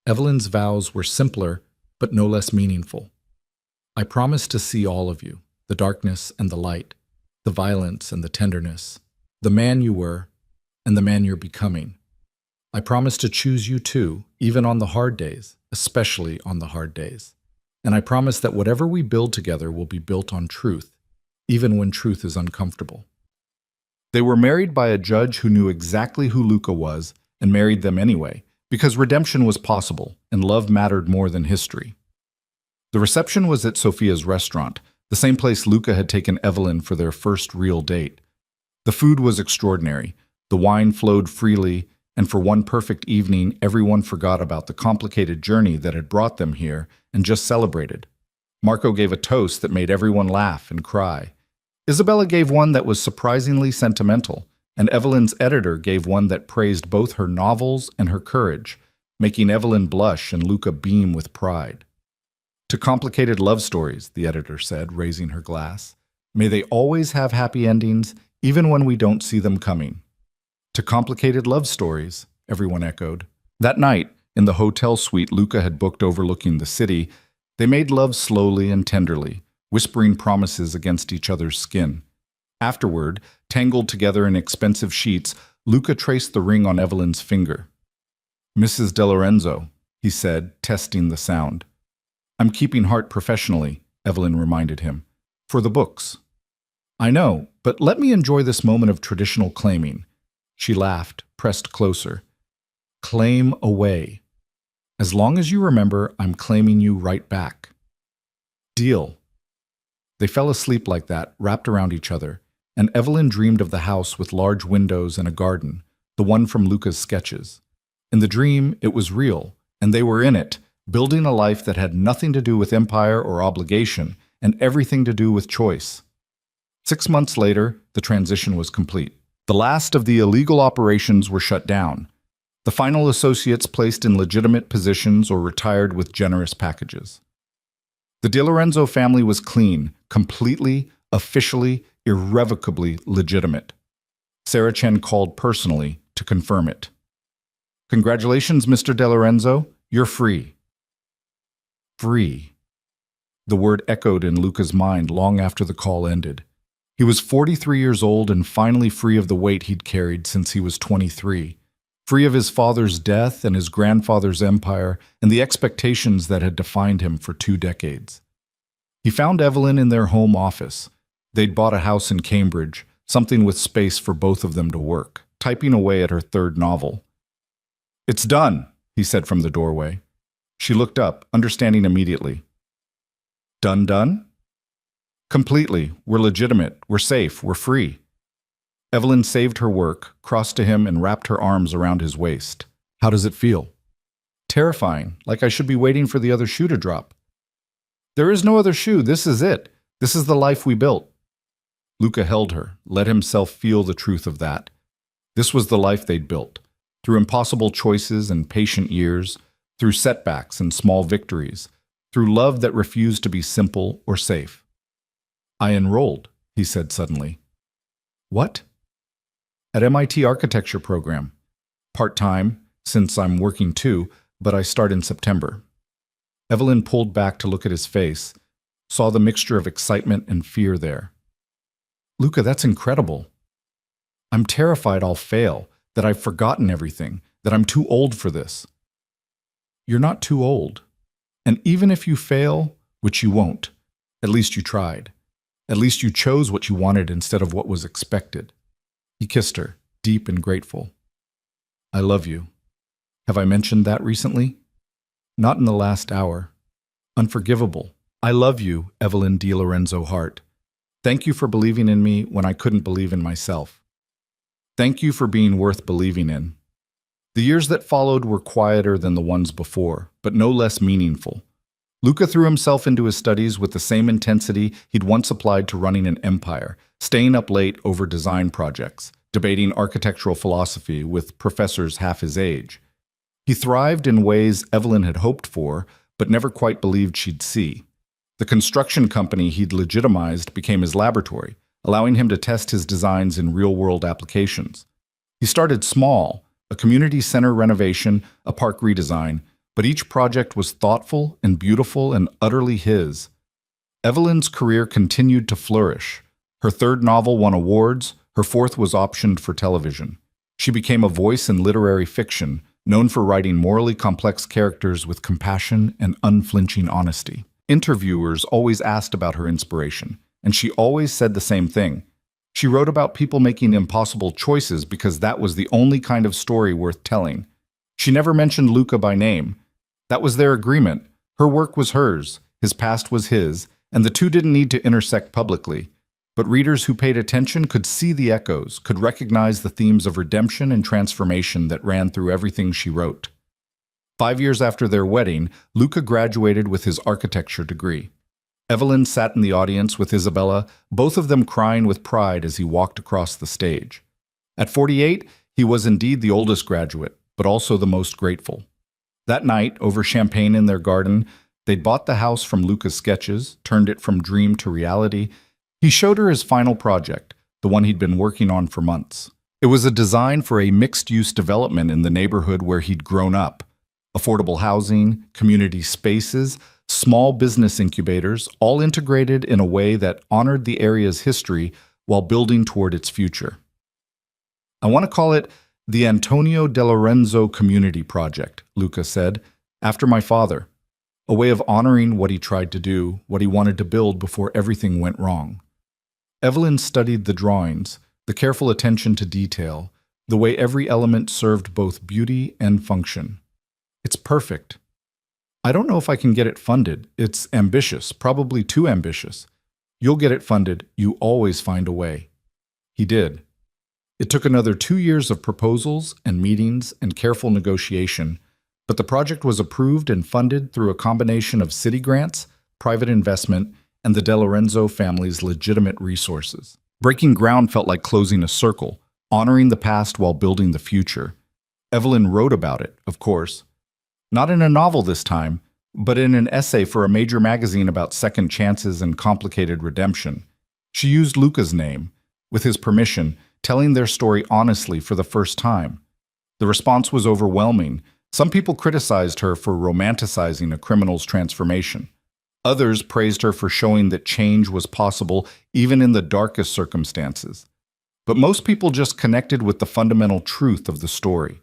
Evelyn's vows were simpler, but no less meaningful. I promise to see all of you, the darkness and the light, the violence and the tenderness, the man you were and the man you're becoming. I promise to choose you too, even on the hard days, especially on the hard days. And I promise that whatever we build together will be built on truth, even when truth is uncomfortable. They were married by a judge who knew exactly who Luca was and married them anyway, because redemption was possible and love mattered more than history. The reception was at Sophia's restaurant, the same place Luca had taken Evelyn for their first real date. The food was extraordinary, the wine flowed freely, and for one perfect evening, everyone forgot about the complicated journey that had brought them here and just celebrated. Marco gave a toast that made everyone laugh and cry. Isabella gave one that was surprisingly sentimental, and Evelyn's editor gave one that praised both her novels and her courage, making Evelyn blush and Luca beam with pride. To complicated love stories, the editor said, raising her glass. May they always have happy endings, even when we don't see them coming. To complicated love stories, everyone echoed. That night, in the hotel suite Luca had booked overlooking the city, they made love slowly and tenderly, whispering promises against each other's skin. Afterward, tangled together in expensive sheets, Luca traced the ring on Evelyn's finger. Mrs. De Lorenzo, he said, testing the sound. I'm keeping heart professionally, Evelyn reminded him. For the books. I know, but let me enjoy this moment of traditional claiming. She laughed, pressed closer. Claim away. As long as you remember, I'm claiming you right back. Deal. They fell asleep like that, wrapped around each other, and Evelyn dreamed of the house with large windows and a garden, the one from Luca's sketches. In the dream, it was real, and they were in it, building a life that had nothing to do with empire or obligation, and everything to do with choice. 6 months later, the transition was complete. The last of the illegal operations were shut down. The final associates placed in legitimate positions or retired with generous packages. The De Lorenzo family was clean, completely, officially, irrevocably legitimate. Sarah Chen called personally to confirm it. Congratulations, Mr. De Lorenzo. You're free. Free. The word echoed in Luca's mind long after the call ended. He was 43 years old and finally free of the weight he'd carried since he was 23. Free of his father's death and his grandfather's empire and the expectations that had defined him for 2 decades. He found Evelyn in their home office. They'd bought a house in Cambridge, something with space for both of them to work, typing away at her 3rd novel. It's done, he said from the doorway. She looked up, understanding immediately. Done? Completely. We're legitimate. We're safe. We're free. Evelyn saved her work, crossed to him, and wrapped her arms around his waist. How does it feel? Terrifying, like I should be waiting for the other shoe to drop. There is no other shoe. This is it. This is the life we built. Luca held her, let himself feel the truth of that. This was the life they'd built, through impossible choices and patient years, through setbacks and small victories, through love that refused to be simple or safe. I enrolled, he said suddenly. What? At MIT architecture program. Part-time, since I'm working too, but I start in September. Evelyn pulled back to look at his face, saw the mixture of excitement and fear there. Luca, that's incredible. I'm terrified I'll fail, that I've forgotten everything, that I'm too old for this. You're not too old. And even if you fail, which you won't, at least you tried. At least you chose what you wanted instead of what was expected. He kissed her, deep and grateful. I love you. Have I mentioned that recently? Not in the last hour. Unforgivable. I love you, Evelyn De Lorenzo Hart. Thank you for believing in me when I couldn't believe in myself. Thank you for being worth believing in. The years that followed were quieter than the ones before, but no less meaningful. Luca threw himself into his studies with the same intensity he'd once applied to running an empire, staying up late over design projects, debating architectural philosophy with professors half his age. He thrived in ways Evelyn had hoped for, but never quite believed she'd see. The construction company he'd legitimized became his laboratory, allowing him to test his designs in real-world applications. He started small, a community center renovation, a park redesign, but each project was thoughtful and beautiful and utterly his. Evelyn's career continued to flourish. Her third novel won awards, her fourth was optioned for television. She became a voice in literary fiction, known for writing morally complex characters with compassion and unflinching honesty. Interviewers always asked about her inspiration, and she always said the same thing. She wrote about people making impossible choices because that was the only kind of story worth telling. She never mentioned Luca by name. That was their agreement. Her work was hers, his past was his, and the two didn't need to intersect publicly. But readers who paid attention could see the echoes, could recognize the themes of redemption and transformation that ran through everything she wrote. 5 years after their wedding, Luca graduated with his architecture degree. Evelyn sat in the audience with Isabella, both of them crying with pride as he walked across the stage. At 48, he was indeed the oldest graduate, but also the most grateful. That night, over champagne in their garden, they'd bought the house from Luca's sketches, turned it from dream to reality. He showed her his final project, the one he'd been working on for months. It was a design for a mixed-use development in the neighborhood where he'd grown up. Affordable housing, community spaces, small business incubators, all integrated in a way that honored the area's history while building toward its future. I want to call it the Antonio De Lorenzo Community Project, Luca said, after my father, a way of honoring what he tried to do, what he wanted to build before everything went wrong. Evelyn studied the drawings, the careful attention to detail, the way every element served both beauty and function. It's perfect. I don't know if I can get it funded. It's ambitious, probably too ambitious. You'll get it funded. You always find a way. He did. It took another 2 years of proposals and meetings and careful negotiation, but the project was approved and funded through a combination of city grants, private investment, and the De Lorenzo family's legitimate resources. Breaking ground felt like closing a circle, honoring the past while building the future. Evelyn wrote about it, of course. Not in a novel this time, but in an essay for a major magazine about second chances and complicated redemption. She used Luca's name, with his permission, telling their story honestly for the first time. The response was overwhelming. Some people criticized her for romanticizing a criminal's transformation. Others praised her for showing that change was possible even in the darkest circumstances. But most people just connected with the fundamental truth of the story,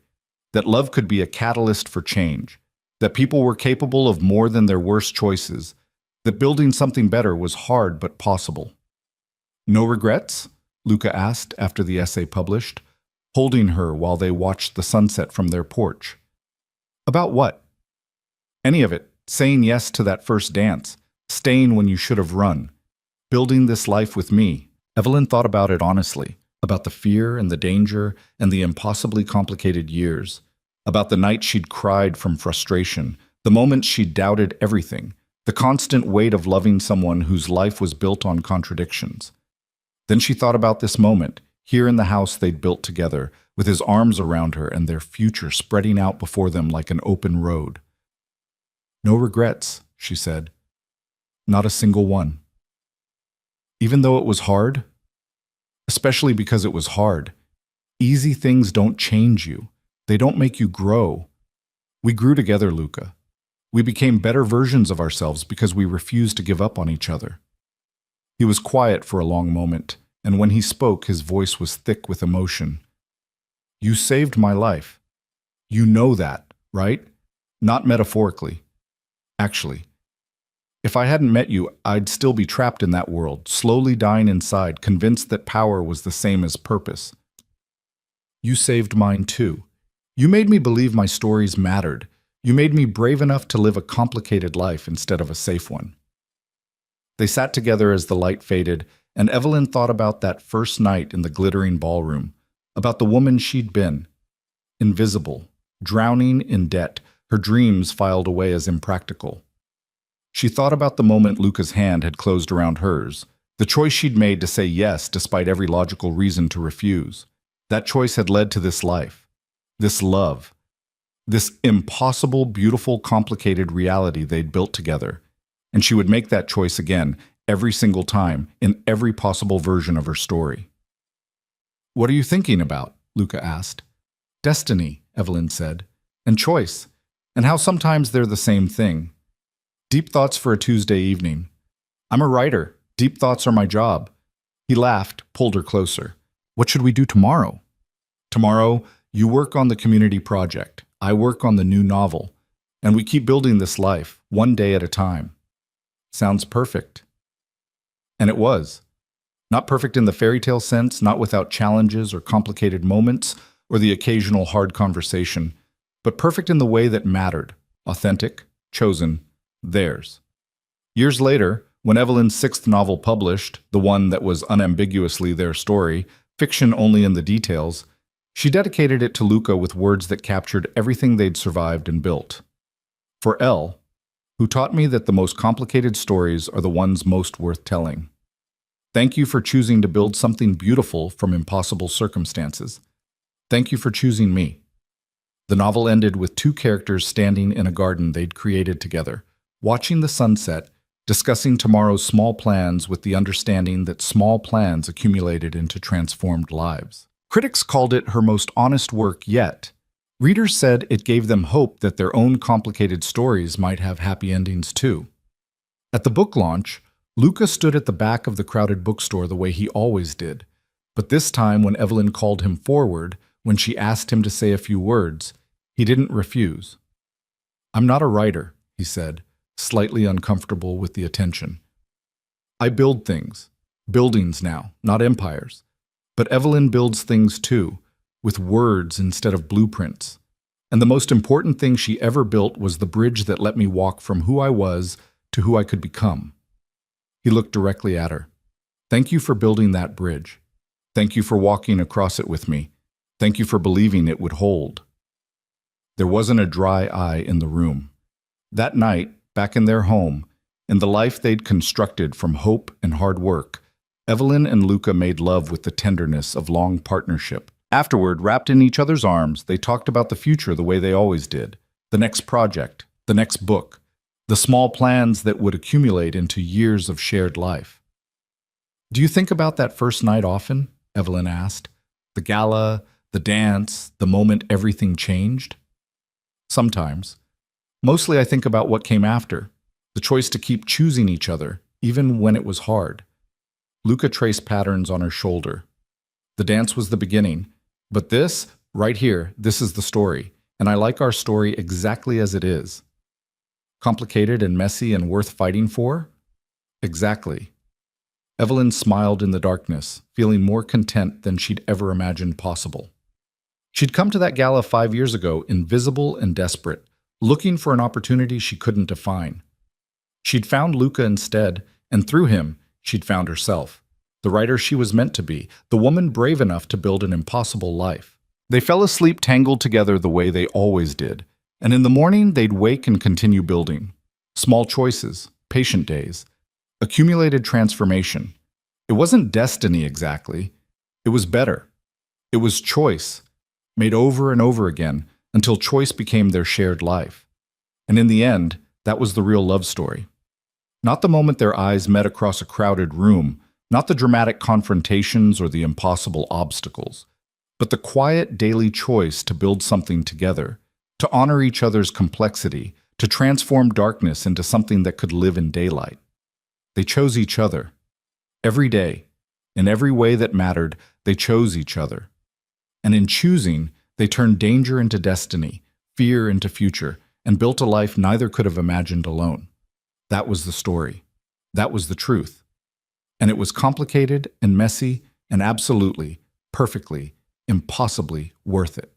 that love could be a catalyst for change, that people were capable of more than their worst choices, that building something better was hard but possible. No regrets? Luca asked after the essay published, holding her while they watched the sunset from their porch. About what? Any of it. Saying yes to that first dance, staying when you should have run, building this life with me. Evelyn thought about it honestly, about the fear and the danger and the impossibly complicated years, about the night she'd cried from frustration, the moments she'd doubted everything, the constant weight of loving someone whose life was built on contradictions. Then she thought about this moment, here in the house they'd built together, with his arms around her and their future spreading out before them like an open road. No regrets, she said. Not a single one. Even though it was hard, especially because it was hard, easy things don't change you. They don't make you grow. We grew together, Luca. We became better versions of ourselves because we refused to give up on each other. He was quiet for a long moment, and when he spoke, his voice was thick with emotion. You saved my life. You know that, right? Not metaphorically. Actually, if I hadn't met you, I'd still be trapped in that world, slowly dying inside, convinced that power was the same as purpose. You saved mine too. You made me believe my stories mattered. You made me brave enough to live a complicated life instead of a safe one. They sat together as the light faded, and Evelyn thought about that first night in the glittering ballroom, about the woman she'd been. Invisible, drowning in debt, her dreams filed away as impractical. She thought about the moment Luca's hand had closed around hers, the choice she'd made to say yes despite every logical reason to refuse. That choice had led to this life, this love. This impossible, beautiful, complicated reality they'd built together. And she would make that choice again, every single time, in every possible version of her story. "What are you thinking about?" Luca asked. "Destiny," Evelyn said, "and choice, and how sometimes they're the same thing. Deep thoughts for a Tuesday evening. I'm a writer. Deep thoughts are my job." He laughed, pulled her closer. "What should we do tomorrow?" "Tomorrow, you work on the community project. I work on the new novel. And we keep building this life, one day at a time." Sounds perfect. And it was. Not perfect in the fairy tale sense, not without challenges or complicated moments or the occasional hard conversation, but perfect in the way that mattered, authentic, chosen, theirs. Years later, when Evelyn's sixth novel published, the one that was unambiguously their story, fiction only in the details, she dedicated it to Luca with words that captured everything they'd survived and built. "For Elle, who taught me that the most complicated stories are the ones most worth telling. Thank you for choosing to build something beautiful from impossible circumstances. Thank you for choosing me." The novel ended with two characters standing in a garden they'd created together, watching the sunset, discussing tomorrow's small plans with the understanding that small plans accumulated into transformed lives. Critics called it her most honest work yet. Readers said it gave them hope that their own complicated stories might have happy endings too. At the book launch, Luca stood at the back of the crowded bookstore the way he always did. But this time, when Evelyn called him forward, when she asked him to say a few words, he didn't refuse. "I'm not a writer," he said, slightly uncomfortable with the attention. "I build things. Buildings now, not empires. But Evelyn builds things too, with words instead of blueprints. And the most important thing she ever built was the bridge that let me walk from who I was to who I could become." He looked directly at her. "Thank you for building that bridge. Thank you for walking across it with me. Thank you for believing it would hold." There wasn't a dry eye in the room. That night, back in their home, in the life they'd constructed from hope and hard work, Evelyn and Luca made love with the tenderness of long partnership. Afterward, wrapped in each other's arms, they talked about the future the way they always did. The next project, the next book, the small plans that would accumulate into years of shared life. "Do you think about that first night often?" Evelyn asked. "The gala, the dance, the moment everything changed?" "Sometimes. Mostly I think about what came after, the choice to keep choosing each other, even when it was hard." Luca traced patterns on her shoulder. "The dance was the beginning, but this, right here, this is the story, and I like our story exactly as it is." "Complicated and messy and worth fighting for?" "Exactly." Evelyn smiled in the darkness, feeling more content than she'd ever imagined possible. She'd come to that gala 5 years ago, invisible and desperate, looking for an opportunity she couldn't define. She'd found Luca instead, and through him, she'd found herself, the writer she was meant to be, the woman brave enough to build an impossible life. They fell asleep tangled together the way they always did, and in the morning they'd wake and continue building. Small choices, patient days, accumulated transformation. It wasn't destiny exactly. It was better. It was choice, made over and over again until choice became their shared life. And in the end, that was the real love story. Not the moment their eyes met across a crowded room, not the dramatic confrontations or the impossible obstacles, but the quiet daily choice to build something together, to honor each other's complexity, to transform darkness into something that could live in daylight. They chose each other. Every day, in every way that mattered, they chose each other. And in choosing, they turned danger into destiny, fear into future, and built a life neither could have imagined alone. That was the story. That was the truth. And it was complicated and messy and absolutely, perfectly, impossibly worth it.